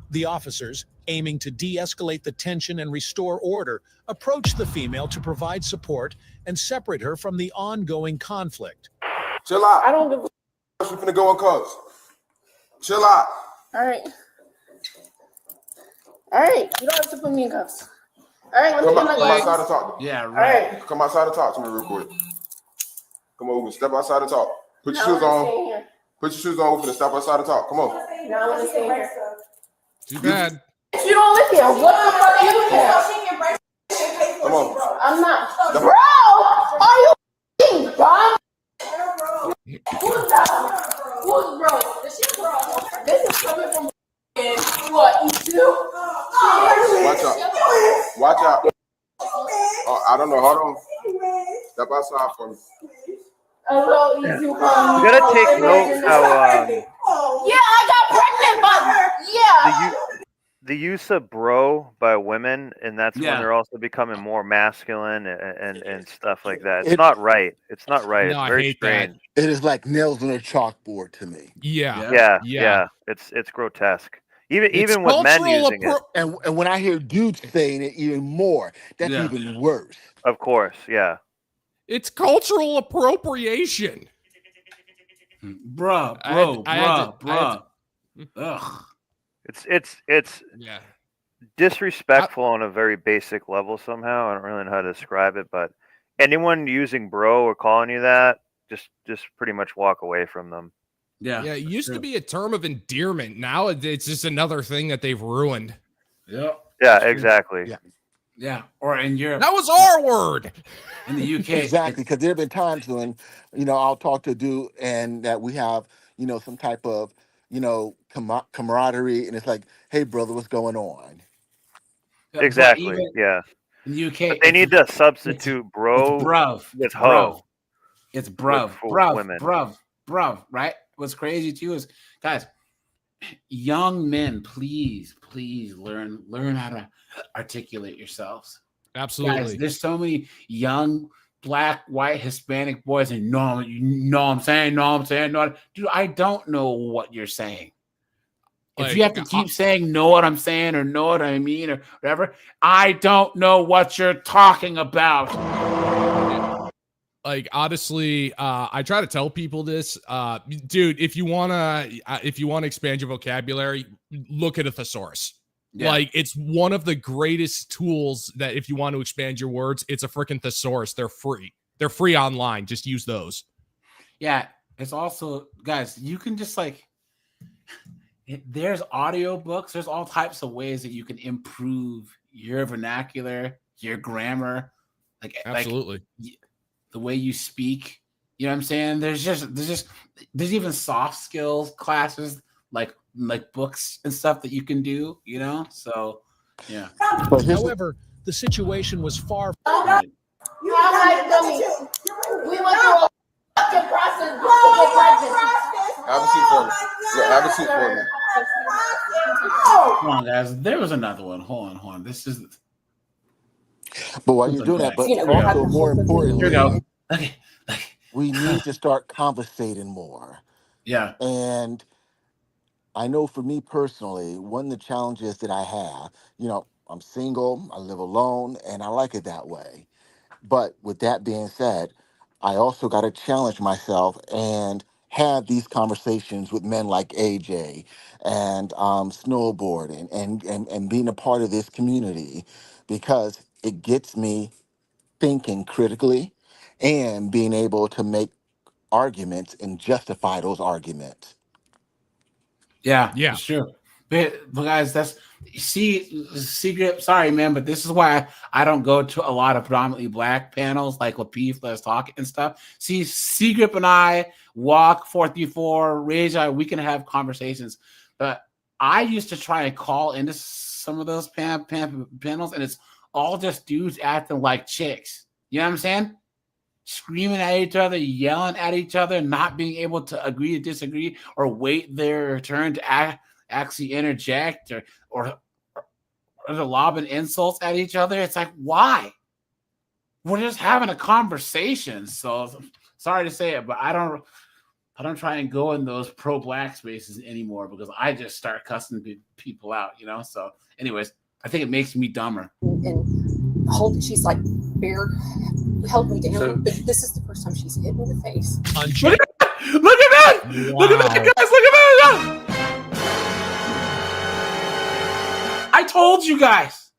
The officers, aiming to de-escalate the tension and restore order, approached the female to provide support and separate her from the ongoing conflict. Chill out. I don't give a You're finna go in cuffs. Chill out. All right. All right. You don't have to put me in cuffs. All right. Let me Come get my outside glasses. and talk to me. Yeah, All right. Come outside and talk to me real quick. Come on, step outside and talk. Put your No, shoes I'm on. staying here. Put your shoes on. We're finna step outside and talk. Come on. No, I'm gonna stay here. Too bad. If you don't live here, what the fuck are you here? Come on. I'm not. Bro, are you f***ing dumb? Who's dumb? Who's bro? This is coming from what, you two? Watch out. Watch out. Oh, I don't know. Hold on. Step outside for me. You gotta take note how Yeah, I got pregnant, but yeah. the use of bro by women, and that's when Yeah. they're also becoming more masculine and stuff like that. It's not right. It's not right. No, It's I very hate that. strange. It is like nails on a chalkboard to me. Yeah. Yeah. It's grotesque. Even with men using it. And when I hear dudes saying it even more, that's Yeah. even worse. Of course, yeah. It's cultural appropriation. Bruh. Ugh. It's Yeah. disrespectful on a very basic level somehow. I don't really know how to describe it, but anyone using bro or calling you that, just pretty much walk away from them. Yeah. Yeah, it used to be a term of endearment. Now it's just another thing that they've ruined. Yep. Yeah, exactly. Yeah. Yeah, or in Europe. That was our word. In the UK. Exactly, because there have been times when, I'll talk to a dude and that we have, some type of, camaraderie, and it's like, hey, brother, what's going on? Exactly. Yeah. In the UK, but they need to substitute bro it's bruv. with ho. It's bruv. Women. Bruv, right? What's crazy too is, guys, young men, please learn how to articulate yourselves. Absolutely. Guys, there's so many young Black, white, Hispanic boys, and no, I'm saying, dude, I don't know what you're saying. If you have to keep saying know what I'm saying or know what I mean or whatever, I don't know what you're talking about. Like, honestly, I try to tell people this, dude. If you wanna expand your vocabulary, look at a thesaurus. Yeah. Like, it's one of the greatest tools that if you want to expand your words, it's a freaking thesaurus. They're free. They're free online. Just use those. Yeah, it's also, guys, you can just there's audiobooks. There's all types of ways that you can improve your vernacular, your grammar, absolutely. The way you speak, you know what I'm saying? There's even soft skills classes like books and stuff that you can do, So, yeah. However, the situation was far. You guys dummies. We went through a process. Have a seat for me. Yeah, have a seat for me. Come on, guys. There was another one. Hold on. This is. But while you're doing that, but also more importantly, we need to start conversating more. Yeah. And I know for me personally, one of the challenges that I have, I'm single, I live alone, and I like it that way. But with that being said, I also got to challenge myself and have these conversations with men like AJ and snowboarding and being a part of this community, because it gets me thinking critically and being able to make arguments and justify those arguments. Yeah, for sure. But guys, that's Secret. Sorry, man, but this is why I don't go to a lot of predominantly Black panels like Lapeef, Let's Talk and stuff. See, Secret and I walk 434, Rage. We can have conversations, but I used to try and call into some of those panels, and it's all just dudes acting like chicks. You know what I'm saying? Screaming at each other, yelling at each other, not being able to agree to disagree or wait their turn to actually interject or lobbing insults at each other. It's like, why? We're just having a conversation. So sorry to say it, but I don't try and go in those pro-Black spaces anymore because I just start cussing people out, So anyways, I think it makes me dumber. And she's like, Bear held me down, but this is the first time she's hit me in the face. Look at that! Look at that, guys! Look at that! I told you guys.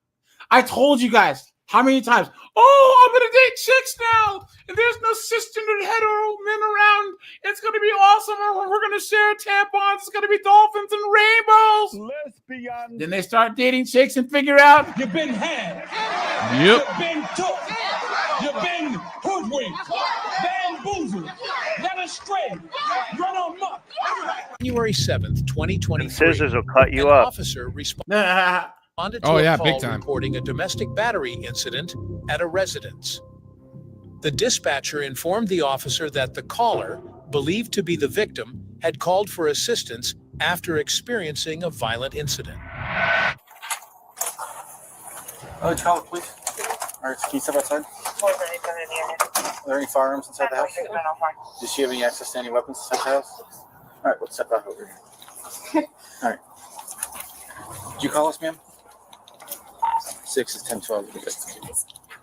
How many times? Oh, I'm gonna date chicks now, and there's no cisgender hetero men around. It's gonna be awesome. We're gonna share tampons. It's gonna be dolphins and rainbows. Lesbian. Then they start dating chicks and figure out you've been had. Yep. You've been took. You've been hoodwinked, bamboozled, led astray, run amok. January 7th, 2023. Scissors will cut you an up. Officer responded to a call reporting a domestic battery incident at a residence. The dispatcher informed the officer that the caller, believed to be the victim, had called for assistance after experiencing a violent incident. Oh, call it, please. All right, can you step outside? Are there any firearms inside the house? Does she have any access to any weapons inside the house? All right, let's step back over here. All right. Did you call us, ma'am? 6 is 10, 12.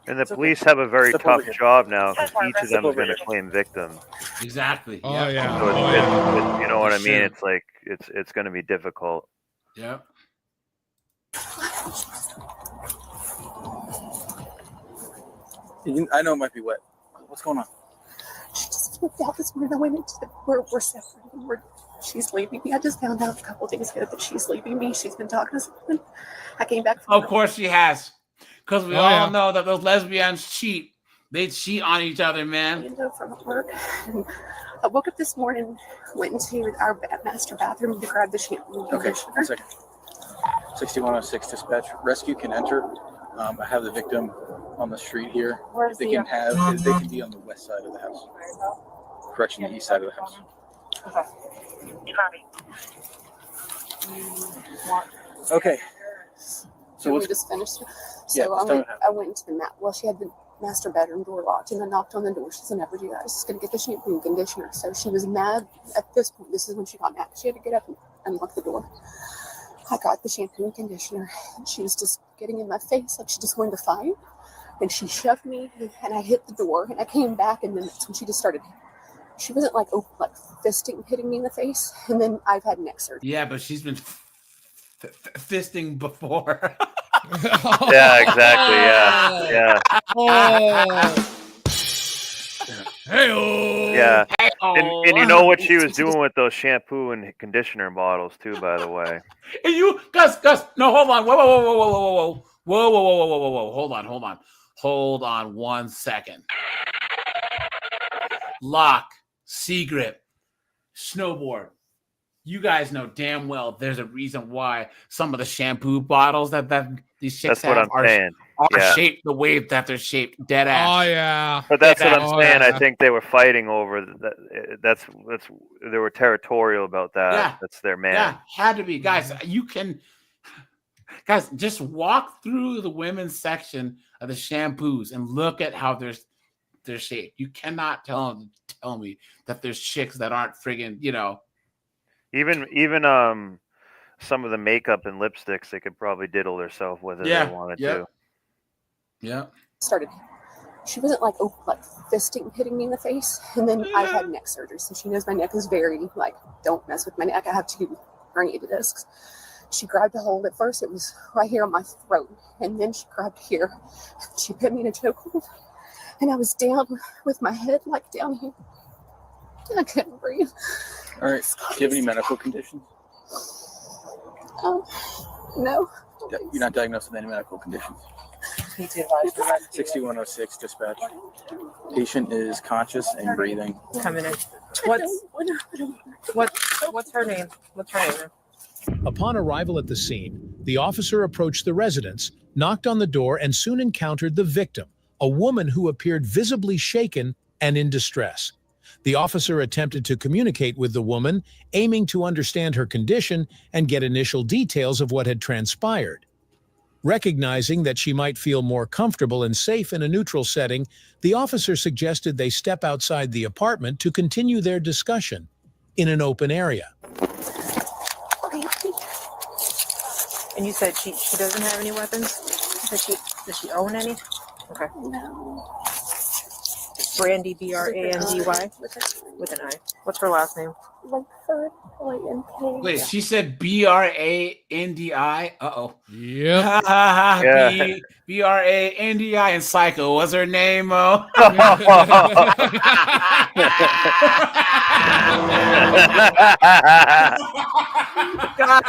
And the police have a very tough job now because each of them is going to claim victim. Exactly. Oh yeah. So it's, you know what I mean? It's like it's going to be difficult. Yeah. I know it might be wet. What's going on? She just flipped out this morning. I went into we're separated. She's leaving me. I just found out a couple days ago that she's leaving me. She's been talking to someone. I came back. Of course she has. Because we all know that those lesbians cheat. They cheat on each other, man. Window from work. I woke up this morning, went into our master bathroom to grab the shampoo and Okay, conditioner. 1 second. 6106 dispatch. Rescue can enter. I have the victim on the street here. Where's They the- can be on the west side of the house. Correction, the east side of the house. Okay. So we just finished. So Yeah, I went into the well, she had the master bedroom door locked, and I knocked on the door. She said, "Never do that. I was just gonna get the shampoo and conditioner." So she was mad at this point. This is when she got mad. She had to get up and unlock the door. I got the shampoo and conditioner, and she was just getting in my face like she just wanted to fight. And she shoved me, and I hit the door, and I came back, and then that's when she just started. She wasn't like fisting, hitting me in the face, and then I've had neck surgery. Yeah, but she's been fisting before. Yeah, exactly. Yeah. Hey-oh. Yeah. And you know what she was doing with those shampoo and conditioner bottles too, by the way. And you, Gus, no, hold on. Whoa. Hold on 1 second. Lock, Seagrip, Snowboard. You guys know damn well there's a reason why some of the shampoo bottles that these chicks have are shaped the way that they're shaped. Dead ass. Oh yeah. But that's what I'm saying. I think they were fighting over that. That's they were territorial about that. Yeah. That's their man. Yeah, had to be. Guys, guys, just walk through the women's section of the shampoos and look at how they're shaped. You cannot tell me that there's chicks that aren't friggin', Even some of the makeup and lipsticks, they could probably diddle themselves with if they wanted to. Yeah. Started. She wasn't like fisting, hitting me in the face, and then I've had neck surgery, so she knows my neck is very don't mess with my neck. I have 2 herniated discs. She grabbed a hold. At first, it was right here on my throat, and then she grabbed here. She put me in a chokehold, and I was down with my head down here, and I couldn't breathe. All right. Do you have any medical conditions? No. You're not diagnosed with any medical conditions. 6106 dispatch. Patient is conscious and breathing. Coming in. What's her name? What's her name? Upon arrival at the scene, the officer approached the residence, knocked on the door, and soon encountered the victim, a woman who appeared visibly shaken and in distress. The officer attempted to communicate with the woman, aiming to understand her condition and get initial details of what had transpired. Recognizing that she might feel more comfortable and safe in a neutral setting, the officer suggested they step outside the apartment to continue their discussion in an open area. And you said she doesn't have any weapons? Does she own any? Okay. No. Brandy, Brandy, with an I. What's her last name? Langford, L-A-N-K. Wait, she said Brandi. Uh-oh. Yep. Yeah. Brandi and Psycho. What's her name, Mo? God,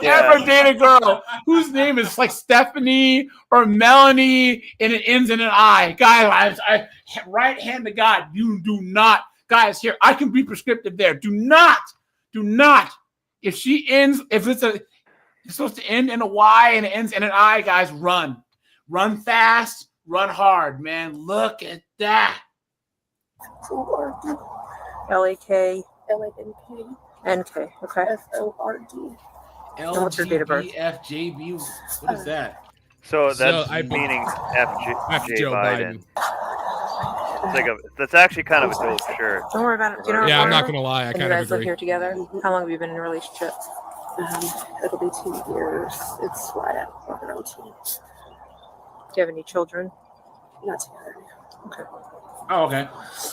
never date a girl whose name is like Stephanie or Melanie and it ends in an I. Guys, I right hand to God, you do not. Guys, here, I can be prescriptive there. Do not. If it's supposed to end in a Y and it ends in an I, guys, run. Run fast, run hard, man. Look at that. L-A-K. L-A-N-K. N-K. Okay. F-O-R-D. And what's her date of birth? LGBFJB. What is that? So that's meaning FJ Joe Biden. That's actually kind of a dope shirt. Don't worry about it. Do you know Yeah, her? I'm not gonna lie. I And kind you of guys live agree. here together? How long have you been in a relationship? It'll be 2 years. It's right at around 2. Do you have any children? Not together. Okay. Oh, okay.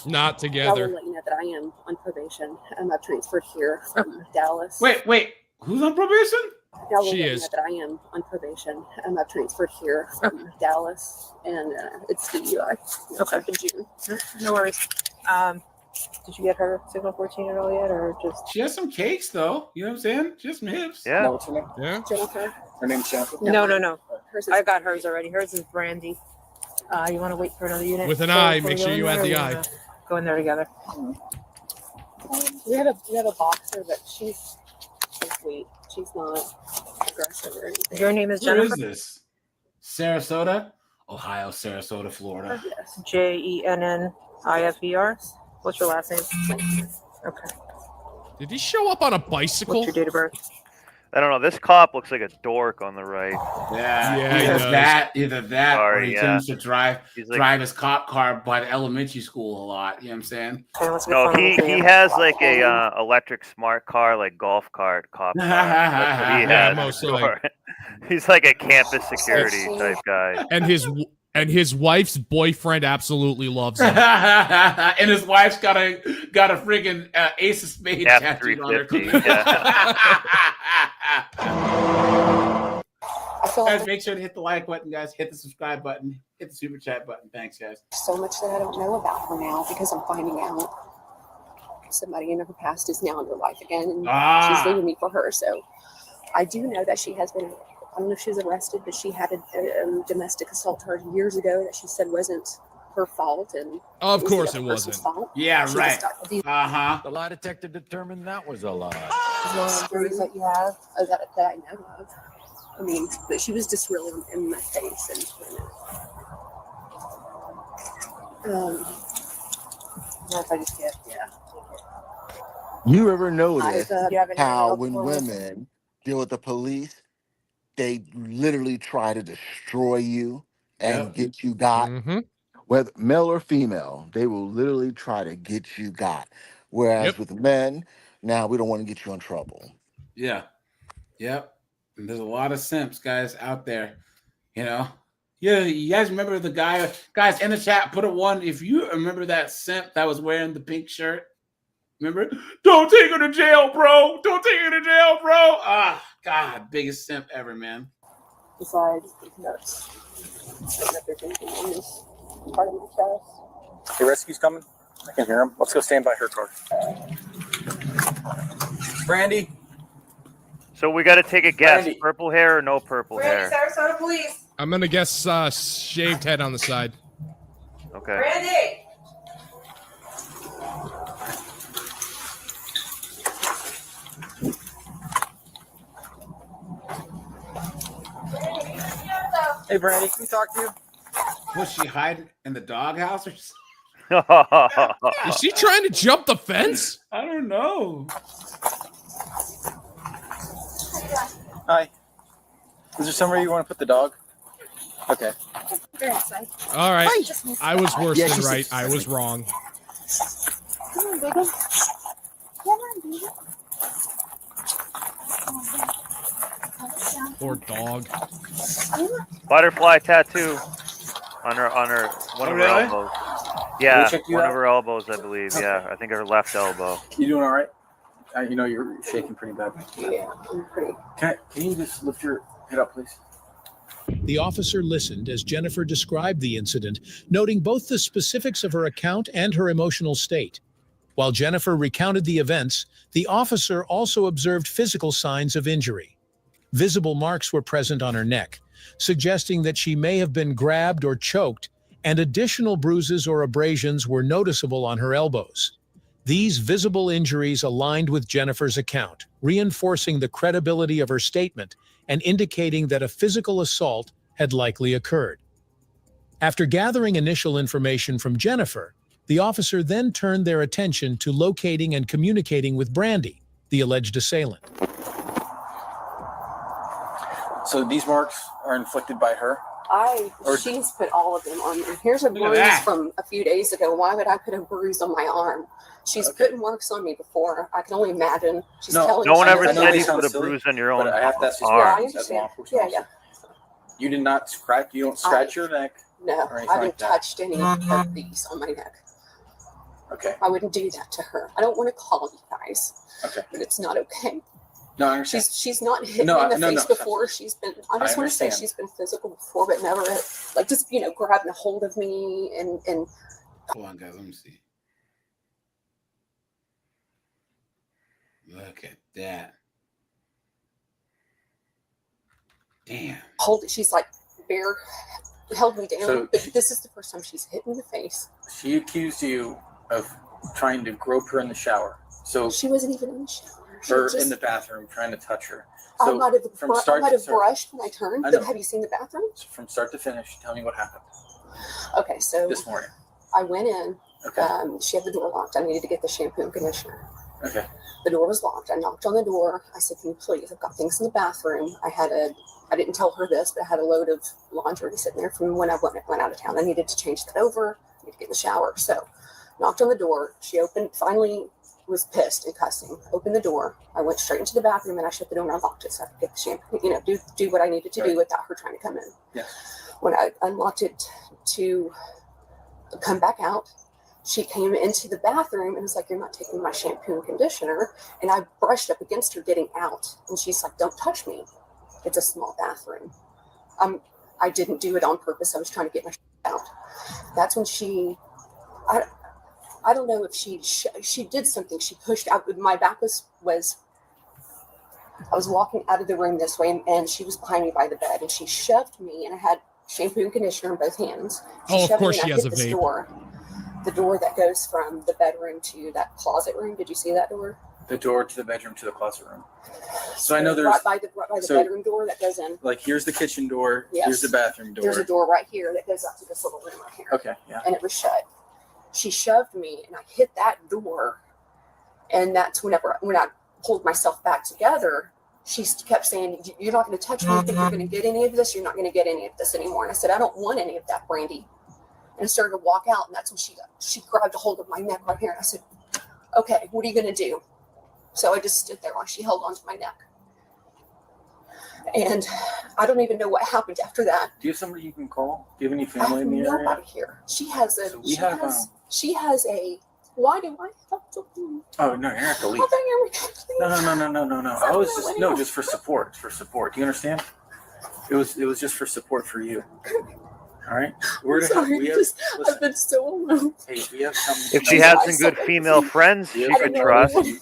Not I will together. let you know that I am on probation. I've transferred here from Dallas. Wait. Who's on probation? I will She let you is. know that I am on probation. I've transferred here from Dallas, and it's DUI. Okay. In June. No worries. Did you get her Signal 14 at all yet, or just? She has some cakes, though. You know what I'm saying? She has some hips. Yeah. No, what's her name? Yeah. Jennifer. Her name's Jennifer? No. I got hers already. Hers is Brandy. You want to wait for another unit? With an before eye, we make go sure in you there, add or the we eye. wanna Go in there together. We have a boxer, but she's sweet. She's not aggressive or anything. Your name is Where Jennifer? is this? Sarasota? Ohio, Sarasota, Florida. Jennifer. What's your last name? Okay. Did he show up on a bicycle? What's your date of birth? I don't know. This cop looks like a dork on the right. Yeah, he does. either that, or Sorry, he yeah. tends to drive like- his cop car by the elementary school a lot. You know what I'm saying? No, he has like a electric smart car, like golf cart cop car. That's what he Yeah, has. most for like- sure. He's like a campus security type guy. And his wife's boyfriend absolutely loves him. And his wife's got a freaking Ace of Spades tattooed on her. Guys, make sure to hit the like button, guys. Hit the subscribe button. Hit the super chat button. Thanks, guys. So much that I don't know about her now because I'm finding out somebody in her past is now in her life again, and she's leaving me for her. So I do know that she has been. I don't know if she was arrested, but she had a domestic assault charge years ago that she said wasn't her fault, and of was course the it other person's wasn't. fault. Yeah, She right. just got The lie detector determined that was a lie. the injuries that you have that I know of. I mean, but she was just really in my face, and if I just get You ever notice do you have any how help when for us? women deal with the police, they literally try to destroy you and get you got? Whether male or female, they will literally try to get you got. Whereas with men, now we don't want to get you in trouble. Yeah. Yep. And there's a lot of simps, guys, out there. You know? Yeah, you guys remember the guys in the chat, put a 1 if you remember that simp that was wearing the pink shirt. Remember? Don't take her to jail, bro. Don't take her to jail, bro. Ah, God, biggest simp ever, man. Besides, it's nuts. I don't know if there's anything on this part of my chest. The rescue's coming. I can hear him. Let's go stand by her car. Brandy. So we got to take a guess: Brandy. purple hair or no purple hair? Sarasota Police. I'm gonna guess shaved head on the side. Okay. Brandy. Hey, Brandy, can we talk to you? Was she hiding in the doghouse or something? Is she trying to jump the fence? I don't know. Hi. Is there somewhere you want to put the dog? Okay. All right. Hi. I was worse Yeah, than she's- right. I was wrong. Come on, baby. Come on, baby. Poor dog. Butterfly tattoo on her one of her really? elbows. Can Yeah, we check you one out? of her elbows, I believe. Yeah, I think her left elbow. You doing all right? You know you're shaking pretty bad. Yeah, I'm pretty. Can you just lift your head up, please? The officer listened as Jennifer described the incident, noting both the specifics of her account and her emotional state. While Jennifer recounted the events, the officer also observed physical signs of injury. Visible marks were present on her neck, suggesting that she may have been grabbed or choked, and additional bruises or abrasions were noticeable on her elbows. These visible injuries aligned with Jennifer's account, reinforcing the credibility of her statement and indicating that a physical assault had likely occurred. After gathering initial information from Jennifer, the officer then turned their attention to locating and communicating with Brandy, the alleged assailant. So these marks are inflicted by her? She's put all of them on me. Here's a Look at bruise that. from a few days ago. Why would I put a bruise on my arm? She's put marks on me before. I can only imagine. She's telling No one me ever I know said they you sound put a silly, bruise on your own but I have to ask you Yeah, I arm. questions as law understand. enforcement Yeah. officer. You did not scratch. You don't scratch your neck. No, or I anything haven't like that. touched any of these on my neck. Okay. I wouldn't do that to her. I don't want to call you guys, Okay. but it's not okay. No, I understand. She's not hit No, me in the no, face no. before. She's been. I just want to say understand. she's been physical before, but never like just grabbing a hold of me and. Hold on, guys. Let me see. Look at that. Damn. She's like held me down. So but this is the first time she's hit me in the face. She accused you of trying to grope her in the shower. So she wasn't even in the shower. Or in the bathroom trying to touch her. So I might have brushed when I turned. But have you seen the bathroom? So from start to finish, tell me what happened. Okay, so this morning. I went in. Okay. She had the door locked. I needed to get the shampoo and conditioner. Okay. The door was locked. I knocked on the door. I said, "Can you please? I've got things in the bathroom." I didn't tell her this, but I had a load of laundry sitting there from when I went out of town. I needed to change that over. I need to get in the shower. So knocked on the door. She opened, finally was pissed and cussing. Opened the door. I went straight into the bathroom and I shut the door and I locked it so I could get the shampoo, do what I needed to do without her trying to come in. Yeah. When I unlocked it to come back out, she came into the bathroom and was like, "You're not taking my shampoo and conditioner." And I brushed up against her getting out. And she's like, "Don't touch me. It's a small bathroom." I didn't do it on purpose. I was trying to get my shit out. That's when I don't know if she did something. She pushed out. My back was I was walking out of the room this way, and she was behind me by the bed, and she shoved me, and I had shampoo and conditioner in both hands. Of course she has a vape. The door that goes from the bedroom to that closet room. Did you see that door? The door to the bedroom to the closet room. So I know there's right by the bedroom door that goes in. Like here's the kitchen door. Yes. Here's the bathroom door. There's a door right here that goes up to this little room right here. Okay, yeah. And it was shut. She shoved me, and I hit that door. And that's when I pulled myself back together. She kept saying, "You're not going to touch me. You think you're going to get any of this? You're not going to get any of this anymore." And I said, "I don't want any of that, Brandy." And I started to walk out, and that's when she grabbed a hold of my neck right here. And I said, "Okay, what are you going to do?" So I just stood there while she held onto my neck. And I don't even know what happened after that. Do you have somebody you can call? Do you have any family in the area? Nobody here. She has a. So she has a. Why do I have to leave? Oh no, you're not to leave. No. I was just just for support. For support. Do you understand? It was just for support for you. All right. I've been so alone. Hey, we have some. If she has some good female friends she could trust, she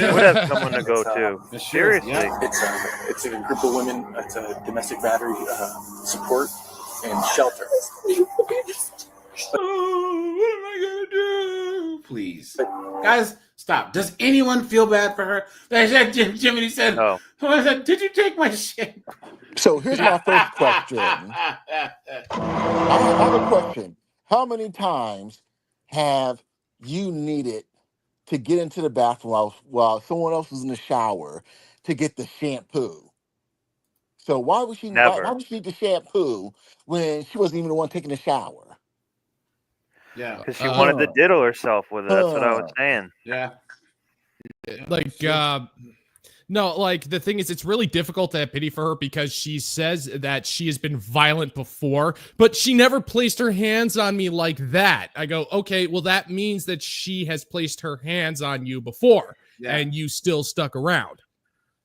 would have someone to go to. Seriously. It's a group of women. It's a domestic battery support and shelter. What am I gonna do? Please, guys, stop. Does anyone feel bad for her? Jiminy said, "No." Did you take my shit? So here's my first question. I have a question. How many times have you needed to get into the bathroom while someone else was in the shower to get the shampoo? So why would she need the shampoo when she wasn't even the one taking the shower? Yeah, because she wanted to diddle herself with it. That's what I was saying. Yeah. No, like the thing is, it's really difficult to have pity for her because she says that she has been violent before, but she never placed her hands on me like that. I go, okay, well, that means that she has placed her hands on you before and you still stuck around.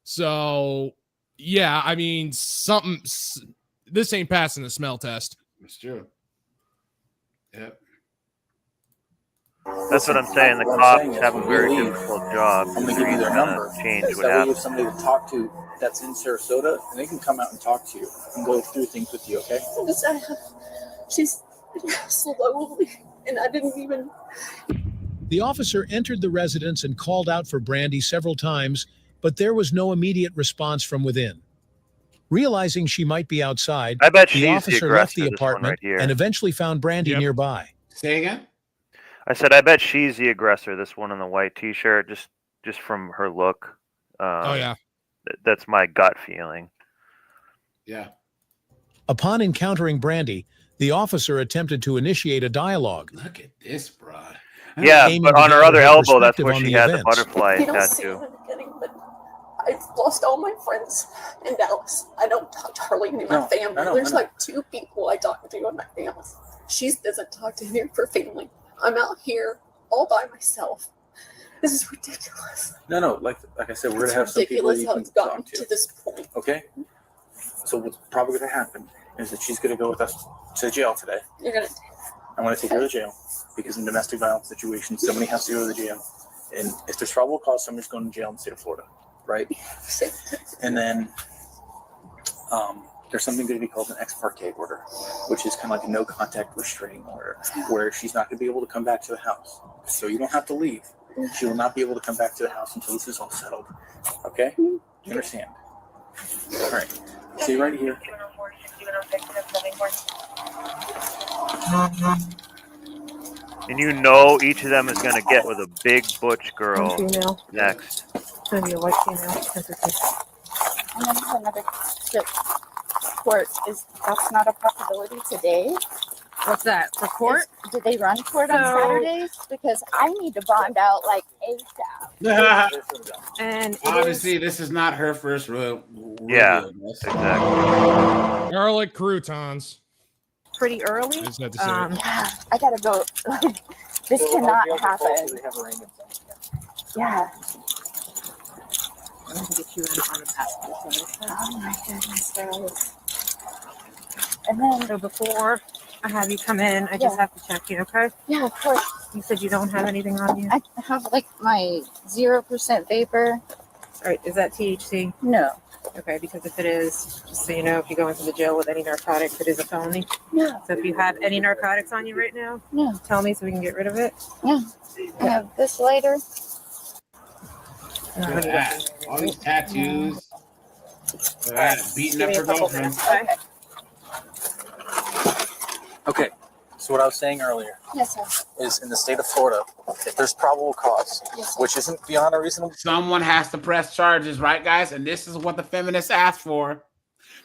So, yeah, I mean, this ain't passing the smell test. It's true. Yep. That's what I'm saying. The cops have a very difficult job. I'm going to give you their number. Change what that way you happens. have somebody to talk to that's in Sarasota, and they can come out and talk to you and go through things with you, okay? She's slowly, and I didn't even... The officer entered the residence and called out for Brandy several times, but there was no immediate response from within. Realizing she might be outside, I bet she's the the officer left the aggressor, this one apartment right here. and eventually found Brandy nearby. Say again? I said, I bet she's the aggressor. This one in the white T-shirt, just from her look. That's my gut feeling. Yeah. Upon encountering Brandy, the officer attempted to initiate a dialogue. Look at this, broad. Yeah, aiming but to on her gather other her elbow, that's perspective where on she the had the events. butterfly You don't see it tattoo. in the beginning, but I've lost all my friends in Dallas. I don't talk to hardly any of my family. There's like 2 people I talk to in my family. She doesn't talk to any of her family. I'm out here all by myself. This is ridiculous. No, like I said, we're going to have some people ridiculous you how can it's gotten talk to. to this point. Okay? So what's probably going to happen is that she's going to go with us to jail today. You're gonna. I want to take her to jail because in domestic violence situations, somebody has to go to the jail. And if there's probable cause, somebody's going to jail in the state of Florida, right? And then there's something going to be called an ex parte order, which is kind of like a no contact restraining order, where she's not going to be able to come back to the house. So you don't have to leave. She will not be able to come back to the house until this is all settled. Okay? You understand? All right. See right here. And you know each of them is going to get with a big butch girl One female. next. It's going to be a white female. And then another tip. Court that's not a possibility today. What's that? For court? Did they run court on Saturdays? Because I need to bond out like ASAP. And obviously, this is not her first rodeo. Yeah, exactly. Garlic croutons. Pretty early. I just had to say it. Yeah, I gotta go. This cannot happen. Yeah. I'm going to get you in on the passport. Oh my goodness, guys. And then, so before I have you come in, I just have to check you, okay? Yeah, of course. You said you don't have anything on you? I have like my 0% vapor. All right, is that THC? No. Okay, because if it is, just so you know, if you go into the jail with any narcotics, it is a felony. No. So if you have any narcotics on you right now, no, tell me so we can get rid of it. Yeah. I have this lighter. Look at that. All these tattoos. Look at that. Beating up her girlfriend. Okay. So what I was saying earlier Yes, sir. is in the state of Florida, if there's probable cause, Yes, sir. which isn't beyond a reasonable... Someone has to press charges, right, guys? And this is what the feminists asked for.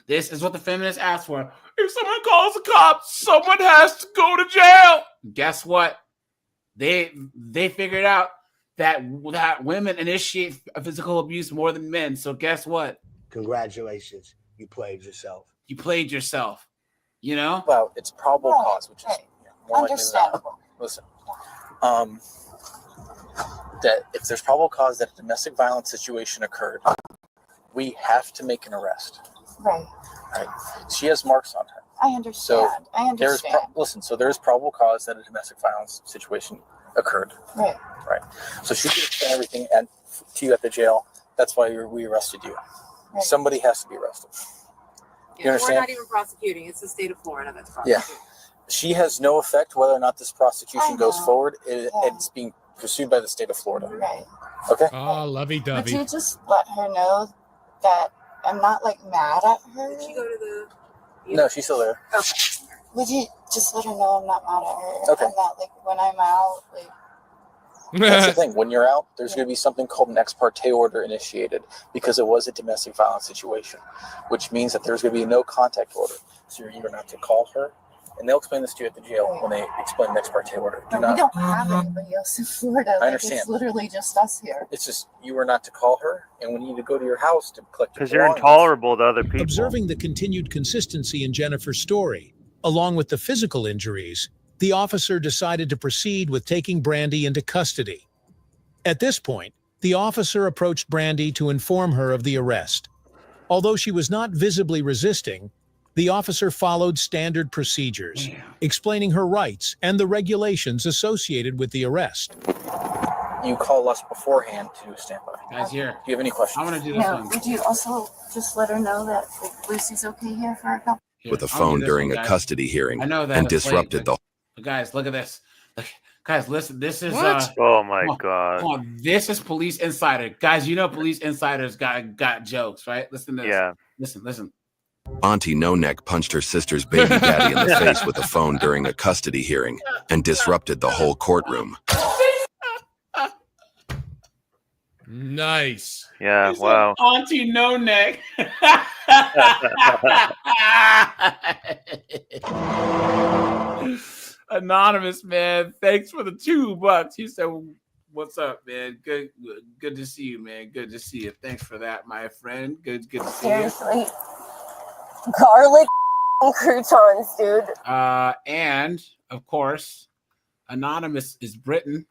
This is what the feminists asked for. If someone calls the cops, someone has to go to jail. Guess what? They figured out that women initiate physical abuse more than men. So guess what? Congratulations. You played yourself. You played yourself. You know? Well, it's probable cause, which is more likely than not. Listen, that if there's probable cause that a domestic violence situation occurred, we have to make an arrest. Right. Right. She has marks on her. I understand. I understand. So there's probable cause that a domestic violence situation occurred. Right. Right. So she could explain everything to you at the jail. That's why we arrested you. Right. Somebody has to be arrested. Yeah, You understand? we're not even prosecuting. It's the state of Florida that's prosecuting. Yeah. She has no effect whether or not this prosecution goes forward. It's being pursued by the state of Florida. Right. Okay? Oh, lovey-dovey. Would you just let her know that I'm not like mad at her? Did she go to the... No, she's still there. Okay. Would you just let her know I'm not mad at her? Okay. I'm not like when I'm out, like. That's the thing. When you're out, there's going to be something called an ex parte order initiated because it was a domestic violence situation, which means that there's going to be no contact order. So you're either not to call her, and they'll explain this to you at the jail when they explain the ex parte order. We don't have anybody else in Florida. I Like, understand. It's literally just us here. It's just you are not to call her, and we need to go to your house to collect your Because you're belongings. intolerable to other people. Observing the continued consistency in Jennifer's story, along with the physical injuries, the officer decided to proceed with taking Brandy into custody. At this point, the officer approached Brandy to inform her of the arrest. Although she was not visibly resisting, the officer followed standard procedures, explaining her rights and the regulations associated with the arrest. You call us beforehand to stand by. Guys, here. Do you have any questions? I'm going to do this No, one. would you also just let her know that like, Lucy's okay here for a couple? With a I'll do phone this during one, a guys. custody hearing I know that and it's late, disrupted the... but guys, look at this. Look, guys, listen. This is What? Oh my come on, God. come on. This is Police Insider, guys. You know Police Insider's got jokes, right? Listen to this. Yeah. Listen. Auntie No Neck punched her sister's baby daddy in the face with a phone during a custody hearing and disrupted the whole courtroom. Nice. Yeah, He wow. said, Auntie No Neck. Anonymous, man. Thanks for the $2. He said, "What's up, man? Good to see you, man. Good to see you. Thanks for that, my friend. Good to see you." Seriously, garlic croutons, dude. And of course, Anonymous is Britain.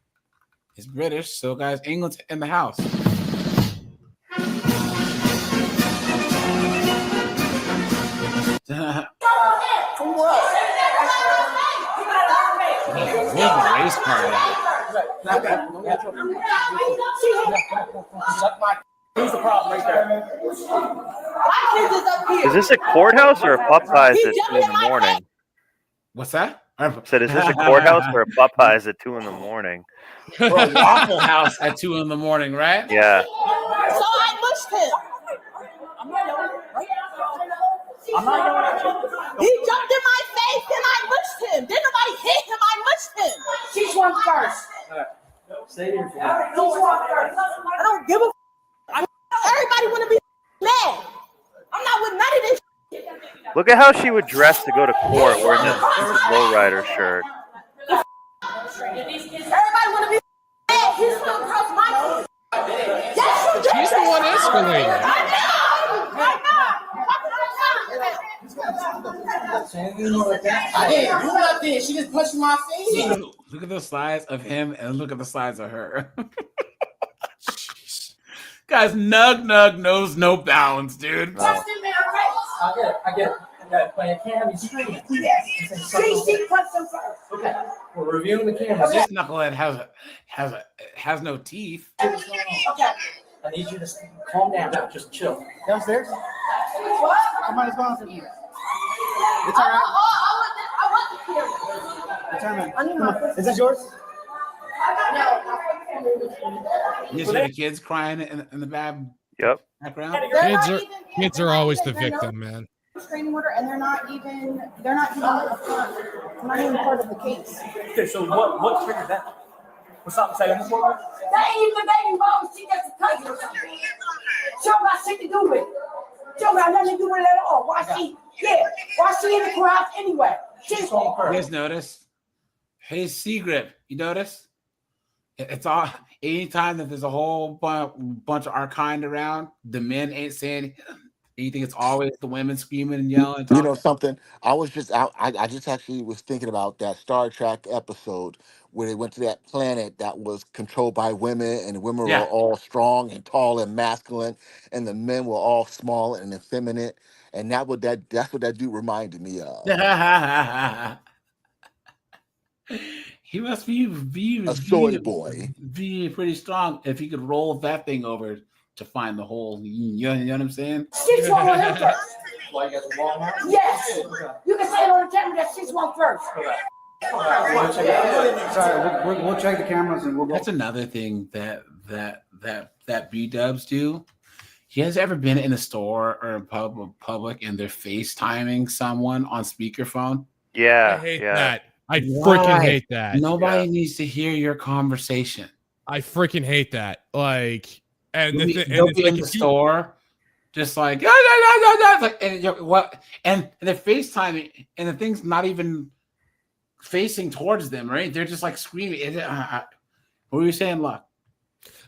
Is British, so guys, England's in the house. Where's the race car at? Who's the problem right there? My kids is up here. Is this a courthouse or a Popeyes at 2 in the morning? What's that? I said, is this a courthouse or a Popeyes at 2 in the morning? Or a Waffle House at 2 in the morning, right? Yeah. So I mushed him. He jumped in my face and I mushed him. Didn't nobody hit him, I mushed him. She swung first. Stay here. I don't give a everybody want to be mad. I'm not with none of this. Look at how she would dress to go to court wearing this lowrider shirt. Everybody want to be mad. He's still across my face. She's the one escalating. She just punched my face. Look at the size of him and look at the size of her. Guys, Nug knows no bounds, dude. I get it. But I can't have you screaming. She punched him first. Okay, we're reviewing the cameras. This knucklehead has no teeth. Okay. I need you to calm down now. Just chill. Downstairs? Somebody's going for you. It's all right. Is this yours? You see the kids crying in the background? Kids are always the victim, man. Restraining order, and they're not even part of the case. Okay, so what triggered that? What's something say on this one? That ain't even baby mom. She just a cousin or something. She don't got shit to do with it. She don't got nothing to do with it at all. Why she in the courthouse anyway? You guys notice? His secret, you notice? It's all anytime that there's a whole bunch of our kind around, the men ain't saying anything. It's always the women screaming and yelling. You know something? I was just out. I just actually was thinking about that Star Trek episode where they went to that planet that was controlled by women, and the women were all strong and tall and masculine, and the men were all small and effeminate. And that's what that dude reminded me of. He must be a soy boy. Be pretty strong if he could roll that thing over to find the hole. You know what I'm saying? She swung on him first. Yes. You can say it on the camera that she swung first. Sorry, we'll check the cameras and we'll go. That's another thing that B-dubs do. You guys ever been in a store or in public and they're FaceTiming someone on speakerphone? Yeah. I hate that. I freaking hate that. Nobody needs to hear your conversation. I freaking hate that. Like, and they'll be in the store, just like, and what? And they're FaceTiming, and the thing's not even facing towards them, right? They're just like screaming. What were you saying, Luck?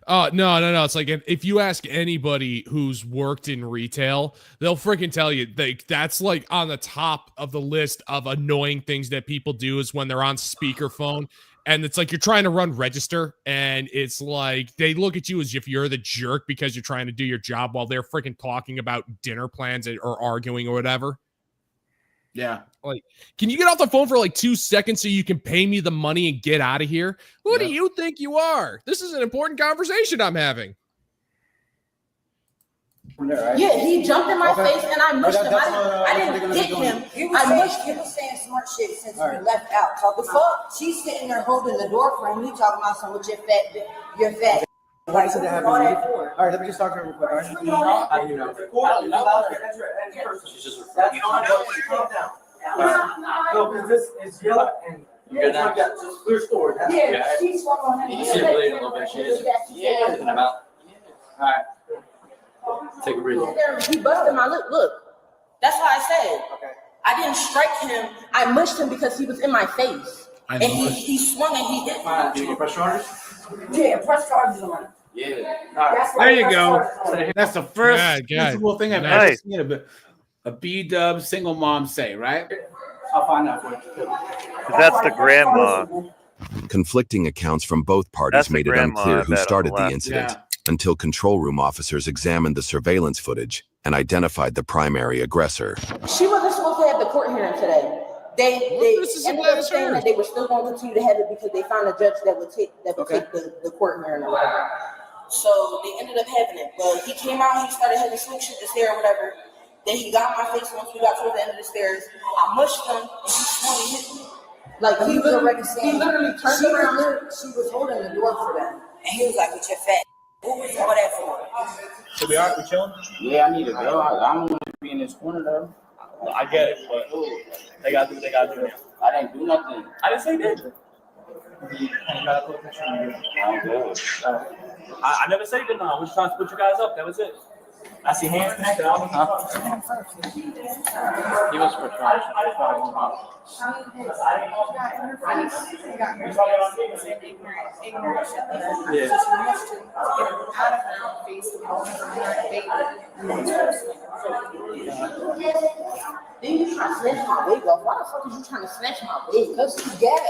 No. It's like if you ask anybody who's worked in retail, they'll freaking tell you that's like on the top of the list of annoying things that people do is when they're on speakerphone. And it's like you're trying to run register, and it's like they look at you as if you're the jerk because you're trying to do your job while they're freaking talking about dinner plans or arguing or whatever. Yeah. Like, can you get off the phone for like 2 seconds so you can pay me the money and get out of here? Who do you think you are? This is an important conversation I'm having. Yeah, he jumped in my face and I mushed him. I didn't hit him. I mushed him. He was saying smart shit since we left out. Talking fuck. She's sitting there holding the door frame. You talking about something with your fat. Why is it happening? All right, let me just talk to her real quick. All right? How do you know? She's just reflecting. Calm down. No, because this is yellow and you're not just clear story. Yeah, she's on him. You see it bleeding a little bit. She is. Yeah. In the mouth. All right. Take a breather. He busted my lip. Look, that's why I said. Okay. I didn't strike him. I mushed him because he was in my face. And he swung and he hit me. Do you get press charges? Yeah, press charges on him. Yeah. There you go. That's the first visible thing I've ever seen a B-dub single mom say, right? I'll find out for you. That's the grandma. Conflicting accounts from both parties made it unclear who started the incident until control room officers examined the surveillance footage and identified the primary aggressor. She wasn't supposed to have the court hearing today. They ended up saying that they were still going to continue to have it because they found a judge that would take the court hearing or whatever. So they ended up having it. But he came out, he started having slick shit to stare or whatever. Then he got in my face once we got towards the end of the stairs. I mushed him and he swung and hit me. Like he literally turned around. She was holding the door for them. And he was like, with your fat. What was all that for? So we are chilling? Yeah, I need to go. I don't want to be in this corner though. I get it, but they got to do what they got to do. I didn't do nothing. I didn't say that. I never said that. No, we're just trying to put you guys up. That was it. I see hands connected. He was for trying. Then you trying to snatch my wig off. Why the fuck is you trying to snatch my wig? Because he's gay.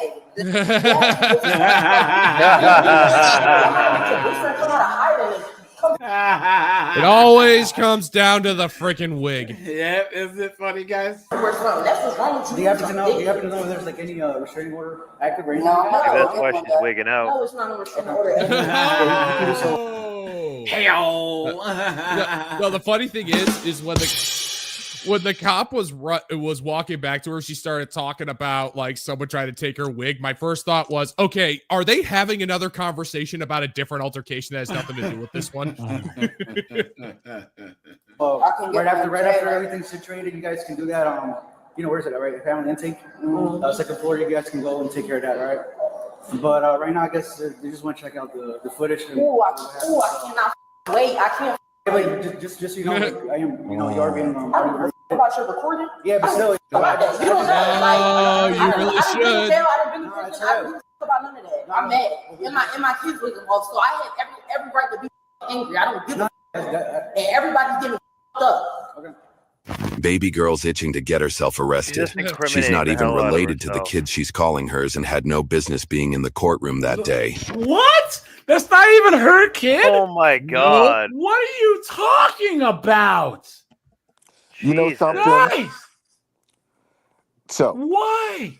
It always comes down to the freaking wig. Yeah, isn't it funny, guys? That's what's wrong with you. Do you happen to know? Do you happen to know if there's like any restraining order active or anything? No, that's why she's wigging out. No, it's not a restraining order. No, the funny thing is when the cop was walking back to her, she started talking about like someone trying to take her wig. My first thought was, okay, are they having another conversation about a different altercation that has nothing to do with this one? Right after everything's situated, you guys can do that. Where is it? Right, family intake. Second floor. You guys can go and take care of that, right? But right now, I guess they just want to check out the footage. I cannot wait. I can't. Wait, just so you know, I am. You are being. About your recording? Yeah, but still. Oh, you really should. I didn't about none of that. I'm mad. And my kids was involved, so I had every right to be angry. I don't give a and everybody's getting up. Okay. Baby girl's itching to get herself arrested. She's not even related to the kid she's calling hers and had no business being in the courtroom that day. What? That's not even her kid? Oh my God. What are you talking about? You know something? Guys, So why?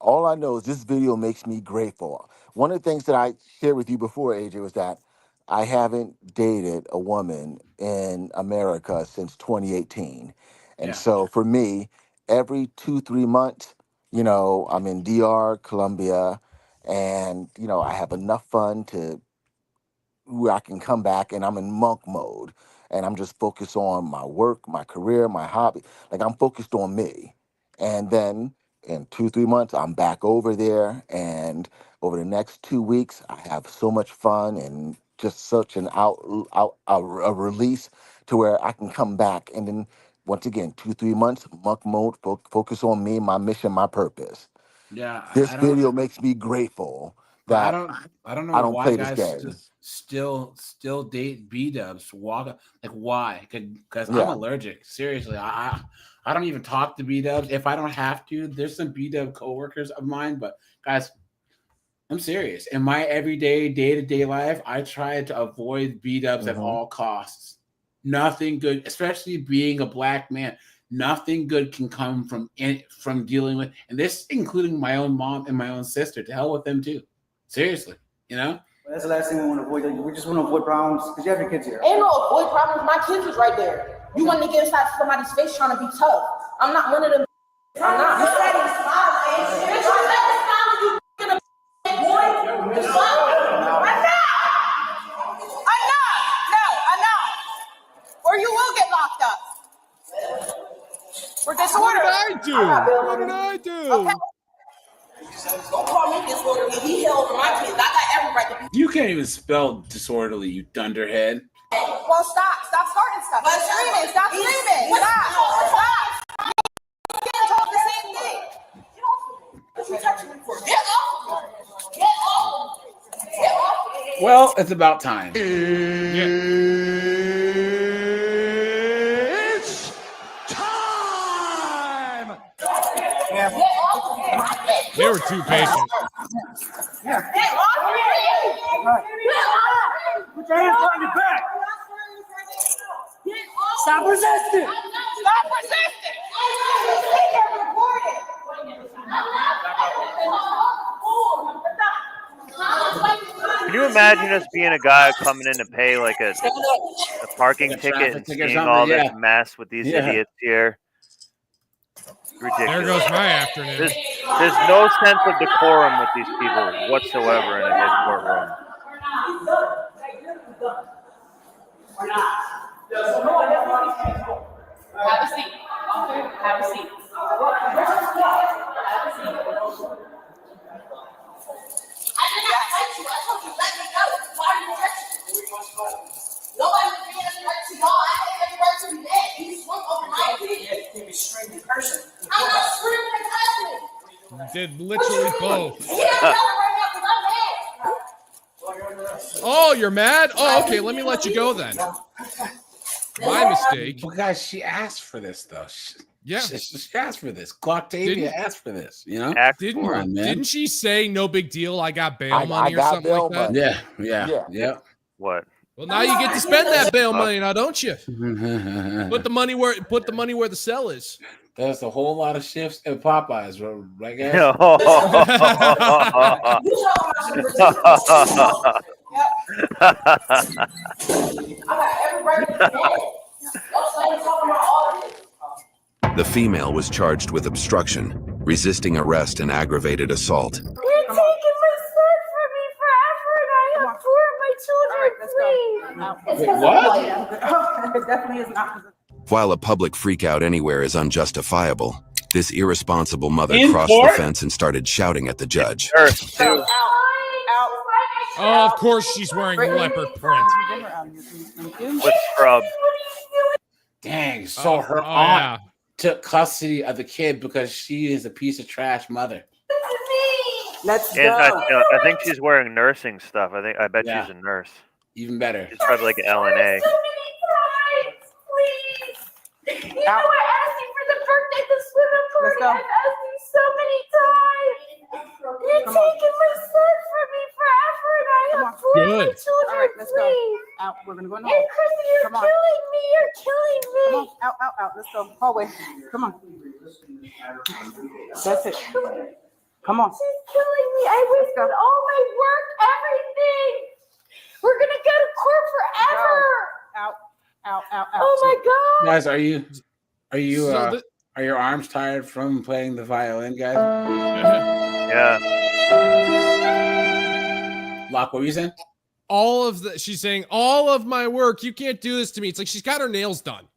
all I know is this video makes me grateful. One of the things that I shared with you before, AJ, was that I haven't dated a woman in America since 2018. And so for me, every 2-3 months, I'm in DR, Colombia, and, I have enough fun to where I can come back and I'm in monk mode and I'm just focused on my work, my career, my hobby. Like I'm focused on me. And then in 2-3 months, I'm back over there. And over the next 2 weeks, I have so much fun and just such an a release to where I can come back. And then once again, 2-3 months, monk mode, focus on me, my mission, my purpose. Yeah. This video makes me grateful that I don't know I don't why play guys this game. still date B-dubs. Like why? Because I'm allergic. Seriously, I don't even talk to B-dubs if I don't have to. There's some B-dub coworkers of mine, but guys, I'm serious. In my everyday day-to-day life, I try to avoid B-dubs at all costs. Nothing good, especially being a black man. Nothing good can come from dealing with, and this including my own mom and my own sister. To hell with them too. Seriously, That's the last thing we want to avoid. We just want to avoid problems because you have your kids here. Ain't no avoid problems. My kids is right there. You want to get inside somebody's face trying to be tough. I'm not one of them. I'm not. You said he's smiling. Bitch, you said he's smiling. You gonna boy. I'm not. Or you will get locked up. For disorder. What did I do? Okay. Don't call me disorderly. He held for my kids. I got every right to be. You can't even spell disorderly, you dunderhead. Well, stop starting stuff. Stop screaming. Stop. You can't talk the same thing. What you touching me for? Get off. Get off. Get off. Well, it's about time. It's time! They were too patient. Put your hands behind your back. Stop resisting. Stop resisting. Can you imagine us being a guy coming in to pay like a parking A ticket traffic and ticket or seeing something, all this yeah. mess with these Yeah. idiots here? Ridiculous. There goes my afternoon. There's no sense of decorum with these people whatsoever in a courtroom. We're not. Have a seat. Have a seat. Nobody was being a threat to y'all. I had every right to be dead. You swung over my kid. You screaming person. I'm not screaming and cussing. Did literally both. He doesn't know it right now because I'm mad. Oh, you're mad? Oh, okay. Let me let you go then. My mistake. Well, guys, she asked for this though. Yeah, she asked for this. Octavia asked for this. You know, Didn't she say no big deal? I got bail money or something like that. Yeah. What? Well, now you get to spend that bail money, now don't you? Put the money where the cell is. There's a whole lot of shifts at Popeyes, right, guys? The female was charged with obstruction, resisting arrest, and aggravated assault. You're taking my son from me forever, and I have four of my children. Please. What? It definitely is not. While a public freakout anywhere is unjustifiable, this irresponsible mother In crossed court? the fence and started shouting at the judge. Oh, of course she's wearing leopard print. With scrub. Dang, so her oh, aunt yeah. took custody of the kid because she is a piece of trash mother. Let's And I think she's wearing nursing stuff. I bet Yeah. she's a nurse. Even better. She's probably like an LNA. You know, I asked you for the birthday at the swimming party. I've asked you so many times. You're taking my son from me forever, and I have four of my children. All right, let's go. Please. Out. We're gonna go in the And hall. Chrissy, you're Come on. killing me. You're killing me. Come on. Out, out, out. Let's go. Hallway. Come on. That's it. Come on. She's killing me. I wasted all my work, everything. We're gonna go to court forever. Out, out, out, out. Oh my god. Guys, are you So are your arms tired from playing the violin, guys? Yeah. Locke, what were you saying? She's saying all of my work. You can't do this to me. It's like she's got her nails done.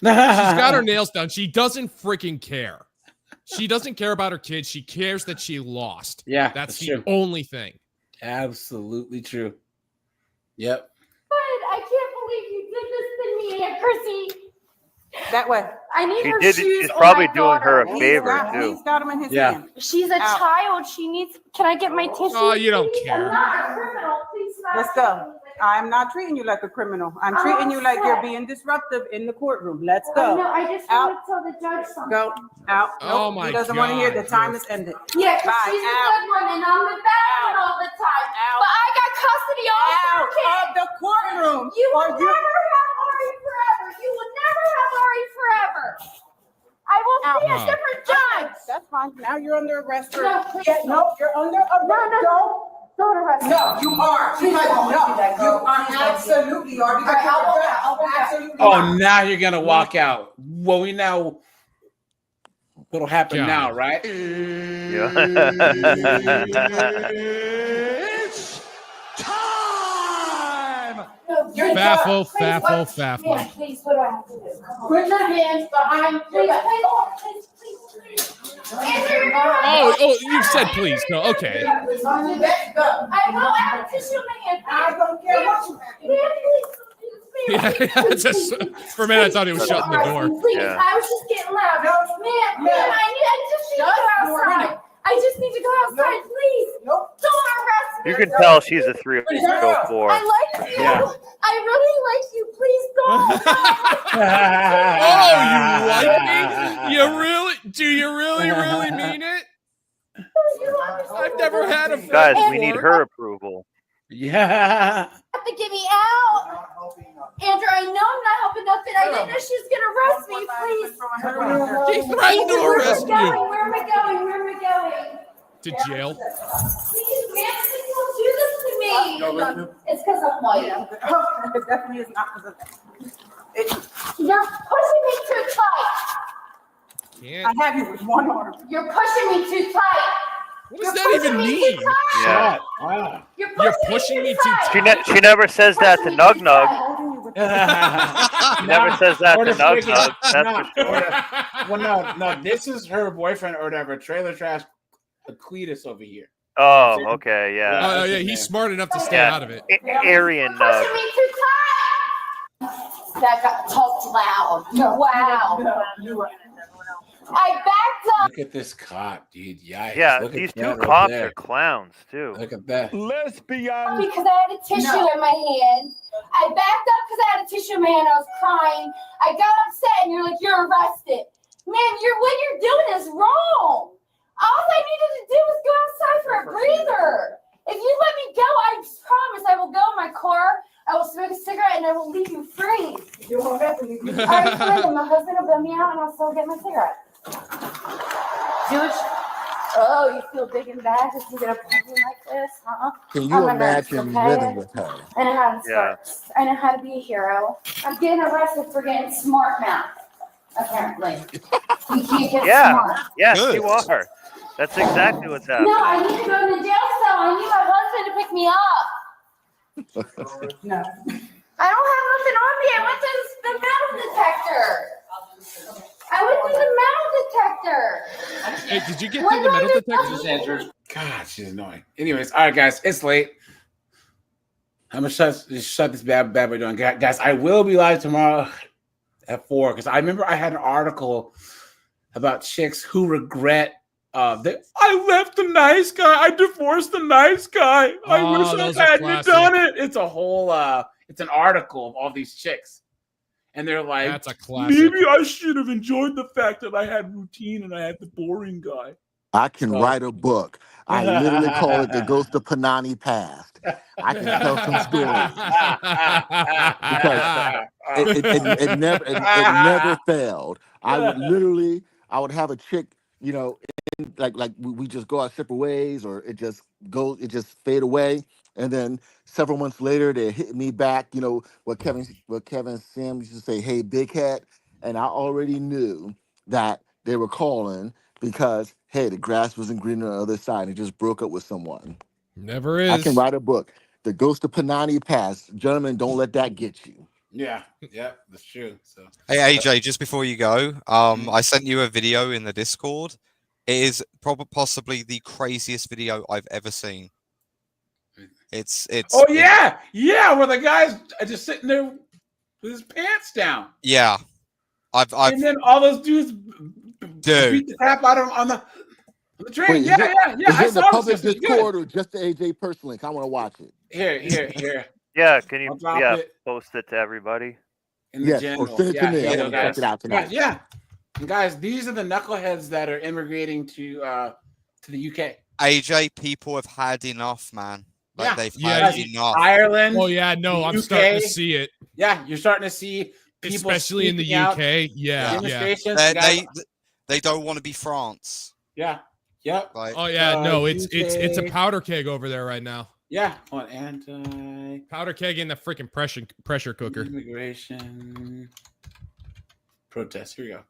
She's got her nails done. She doesn't freaking care. She doesn't care about her kids. She cares that she lost. Yeah, that's the true. only thing. Absolutely true. Yep. I can't believe you did this to me, Aunt Chrissy. That way. I need She her did. shoes. She's on probably my doing her daughter. a favor too. He's got him in his Yeah. hand. She's a Out. child. She needs. Can I get my tissue? Oh, you don't please? care. I'm not a criminal. Please stop. Let's go. I'm not treating you like a criminal. I'm treating you like you're being disruptive in the courtroom. Let's go. No, I just Out. want to tell the judge something. Go. Out. Oh Nope. my He doesn't want to hear God. the time is ended. Yeah, because Bye. she's a Out. good one, and I'm the bad one all the time. Out. But I got custody all Out the of the courtroom. You will Or never have Ari forever. You will never have Ari forever. I will see a different judge. That's fine. Now you're under arrest. No, please. No, you're under arrest. Don't arrest me. No, you are. You absolutely are. Because absolutely. Oh, now you're gonna walk out. Well, we know what'll happen God. now, right? It's time! Faffle, faffle, faffle. Yeah, please, what do I have to do? Put your hands behind. Please, please, please. Oh, you said please. No, okay. I will have tissue in my hand. I don't care what you Yeah, it's just, for a minute, I thought he was shutting the door. Please, Yeah. I was just getting loud. Man, I just need to go outside. I just need to go outside, please. Don't arrest me. You can tell she's a 304. I like you. Yeah. I really like you. Please don't. Oh, you like me? You really? Do you really mean it? I've never had a friend Guys, we need before. her approval. Yeah. Have to get me out. Andrew, I know I'm not helping nothing. I didn't know she was going to arrest me, please. She threatened to arrest Where am I you. going? Where am I going? Where am I going? To jail. Please, man, please don't do this to me. It's because I'm white. It definitely is not because of that. You're pushing me too tight. I have you with one arm. You're pushing me too tight. What does that even mean? Yeah. Wow. You're pushing me too tight. She never says that to Nug Nug. She never says that to Nug Nug. That's for sure. Well, no. This is her boyfriend or whatever. Trailer Trash Cletus over here. Oh, okay, yeah. Oh, yeah, he's smart enough to stay out of it. Aryan Nug. Pushing me too tight. That got talked loud. Wow. I backed up. Look at this cop, dude. Yikes. Yeah, Look these at two that right cops there. are clowns too. Look at that. Lesbian. Because I had a tissue in my hand. I backed up because I had a tissue in my hand. I was crying. I got upset, and you're like, "You're arrested, man. What you're doing is wrong. All I needed to do was go outside for a breather. If you let me go, I promise I will go in my car. I will smoke a cigarette, and I will leave you free. You won't have to leave me. All right, fine. My husband will bail me out, and I'll still get my cigarette. Dude, oh, you feel big and bad just to get a problem like this, huh? Can Oh you my God, imagine it's okay. living with her? I know how this Yeah. works. I know how to be a hero. I'm getting arrested for getting smart mouth, apparently. You can't get smart. Yes, you are. That's exactly what's happening. No, I need to go to the jail cell. I need my husband to pick me up. No. I don't have nothing on me. I went to the metal detector. Hey, did you get through the metal detector? God, she's annoying. Anyways, all right, guys, it's late. I'm gonna shut this bad boy down, guys. I will be live tomorrow at 4 because I remember I had an article about chicks who regret that I left the nice guy. I divorced the nice guy. I wish I hadn't done it. It's a whole it's an article of all these chicks. And they're like, that's a classic. Maybe I should have enjoyed the fact that I had routine and I had the boring guy. I can write a book. I literally call it The Ghost of Panani Past. I can tell some stories. Because it never failed. I would have a chick, you know, like we just go our separate ways, or it just fade away. And then several months later, they hit me back, you know, what Kevin Sims used to say, "Hey, big head." And I already knew that they were calling because, hey, the grass wasn't green on the other side. And just broke up with someone. Never is. I can write a book. The Ghost of Panani Past. Gentlemen, don't let that get you. Yeah, that's true. So, hey, AJ, just before you go, I sent you a video in the Discord. It is possibly the craziest video I've ever seen. It's. Oh yeah, where the guy's just sitting there with his pants down. Yeah, I've and then all those dudes beat the crap out of him on the train. Wait, yeah. Is I it in the saw public this. Discord or just the AJ personally? I want to watch it. Here. Yeah, can you it. post it to everybody? In the Yes, general. or send it to me. I want to guys. check it out tonight. Yeah. And guys, these are the knuckleheads that are immigrating to the UK. AJ, people have had enough, man. Like they've had enough. Ireland. Oh yeah, no, I'm UK. starting to see it. Yeah, you're starting to see people, especially in the UK. Yeah. They don't want to be France. Yeah. Yep. Like, oh yeah, no, UK. it's a powder keg over there right now. Yeah. And powder keg in the freaking pressure cooker. Immigration protest. Here we go.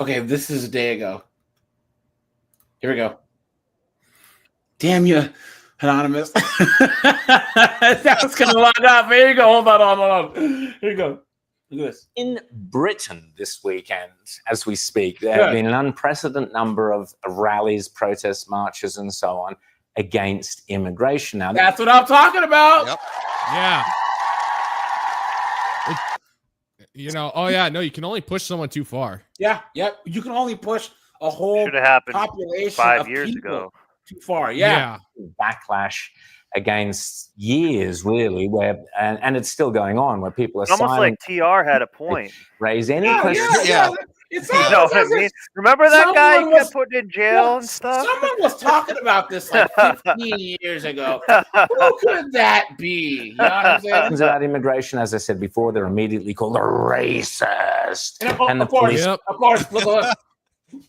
Okay, this is a day ago. Here we go. Damn you, Anonymous. That was gonna log off. Here you go. Hold on. Here you go. Look at this. In Britain this weekend, as we speak, there have been an unprecedented number of rallies, protests, marches, and so on against immigration. Now, that's what I'm talking about. Yep. Yeah. You can only push someone too far. Yeah. Yep. You can only push a whole Should have happened population 5 of years people ago. too far. Yeah. Backlash against years, really, where and it's still going on, where people are It's almost silent, like TR had a point. raise any questions. It's you know what I mean? Remember that guy who got put in jail and stuff? Someone was talking about this like 15 years ago. Who could that be? You know what I'm saying? About immigration, as I said before, they're immediately called a racist. And of course,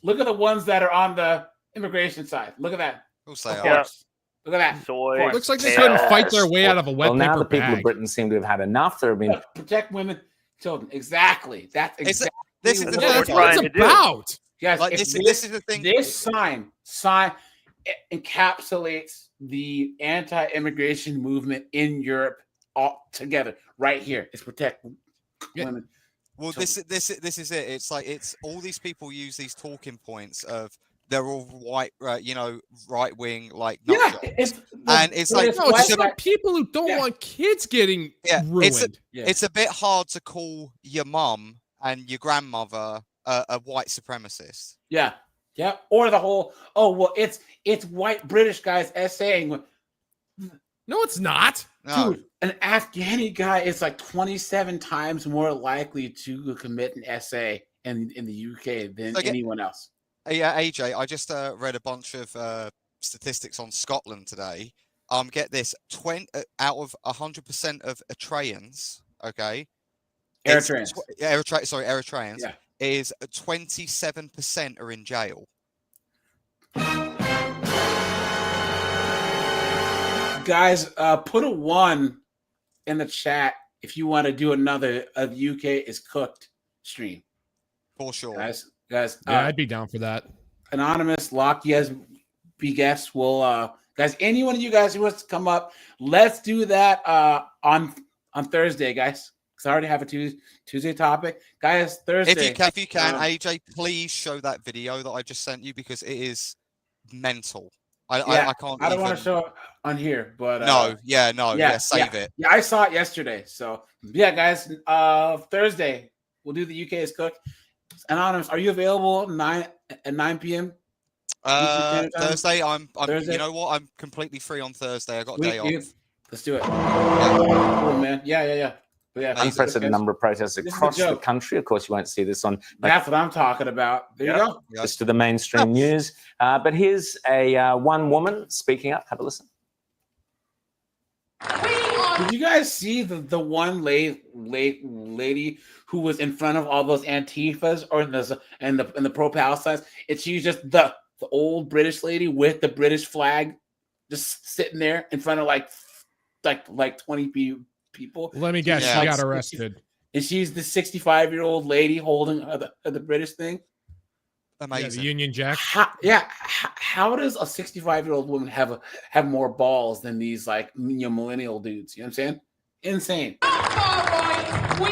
look at the ones that are on the immigration side. Look at that. We'll say Of course. Look at that. Soy. Looks like they couldn't fight their way out of a wet Well, now paper the people bag. of Britain seem to have had enough. There have been Protect women, children. Exactly. That's exactly This is the what thing That's we're what trying it's to do. about. Guys, Like, if this is the thing. This sign encapsulates the anti-immigration movement in Europe all together. Right here, it's protect women. Well, this is it. It's like it's all these people use these talking points of they're all white, right wing, like Yeah, and it's like No, it's just about people who don't want kids getting ruined. It's a bit hard to call your mum and your grandmother a white supremacist. Yeah. Yeah. Or the whole, it's white British guys essaying. No, it's not. No. Dude, an Afghani guy is like 27 times more likely to commit an essay in the UK than anyone else. Yeah, AJ, I just read a bunch of statistics on Scotland today. Get this: 20 out of 100% of Eritreans, okay, Eritreans, Eritreans, yeah, is 27% are in jail. Guys, put a 1 in the chat if you want to do another of UK is Cooked stream. For sure. Guys. Yeah, I'd be down for that. Anonymous, Lock, yes, be guests. Will guys, any one of you guys who wants to come up, let's do that on Thursday, guys. Because I already have a Tuesday topic. Guys, Thursday. If you can, AJ, please show that video that I just sent you because it is mental. I can't. I don't want to show it on here, but save it. Yeah, I saw it yesterday. So yeah, guys, Thursday we'll do the UK is Cooked. Anonymous, are you available at 9 p.m.? Thursday, I'm Thursday? You know what? I'm completely free on Thursday. I got a day off. Let's do it. Cool, man. Yeah. But yeah, unprecedented number of protests across the country. Of course, you won't see this on. That's what I'm talking about. There you go. Just to the mainstream news. But here's a one woman speaking up. Have a listen. Did you guys see the one lady who was in front of all those Antifas or in the pro-Palestine? She's just the old British lady with the British flag, just sitting there in front of like 20 people. Let me guess, she got arrested. And she's the 65-year-old lady holding the British thing. Amazing. Yeah, the Union Jack. How does a 65-year-old woman have more balls than these millennial dudes? You know what I'm saying? Insane. We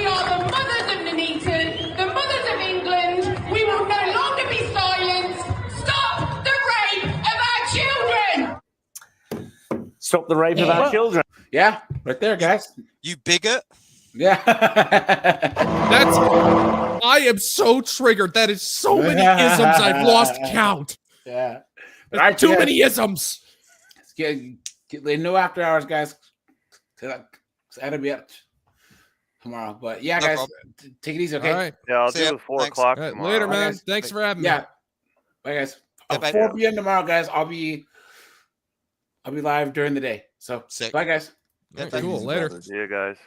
are the mothers of Nuneaton, the mothers of England. We will no longer be silenced. Stop the rape of our children. Stop the rape of our children. Yeah, right there, guys. You bigot. Yeah. I am so triggered. That is so many isms. I've lost count. Yeah. There's too many isms. No after hours, guys. I had to be up tomorrow. But yeah, guys, take it easy, okay? All right. Yeah, I'll do it 4 o'clock tomorrow. Later, man. Thanks for having me. Yeah. Bye, guys. 4 p.m. tomorrow, guys. I'll be live during the day. So bye, guys. Cool. Later. See you guys.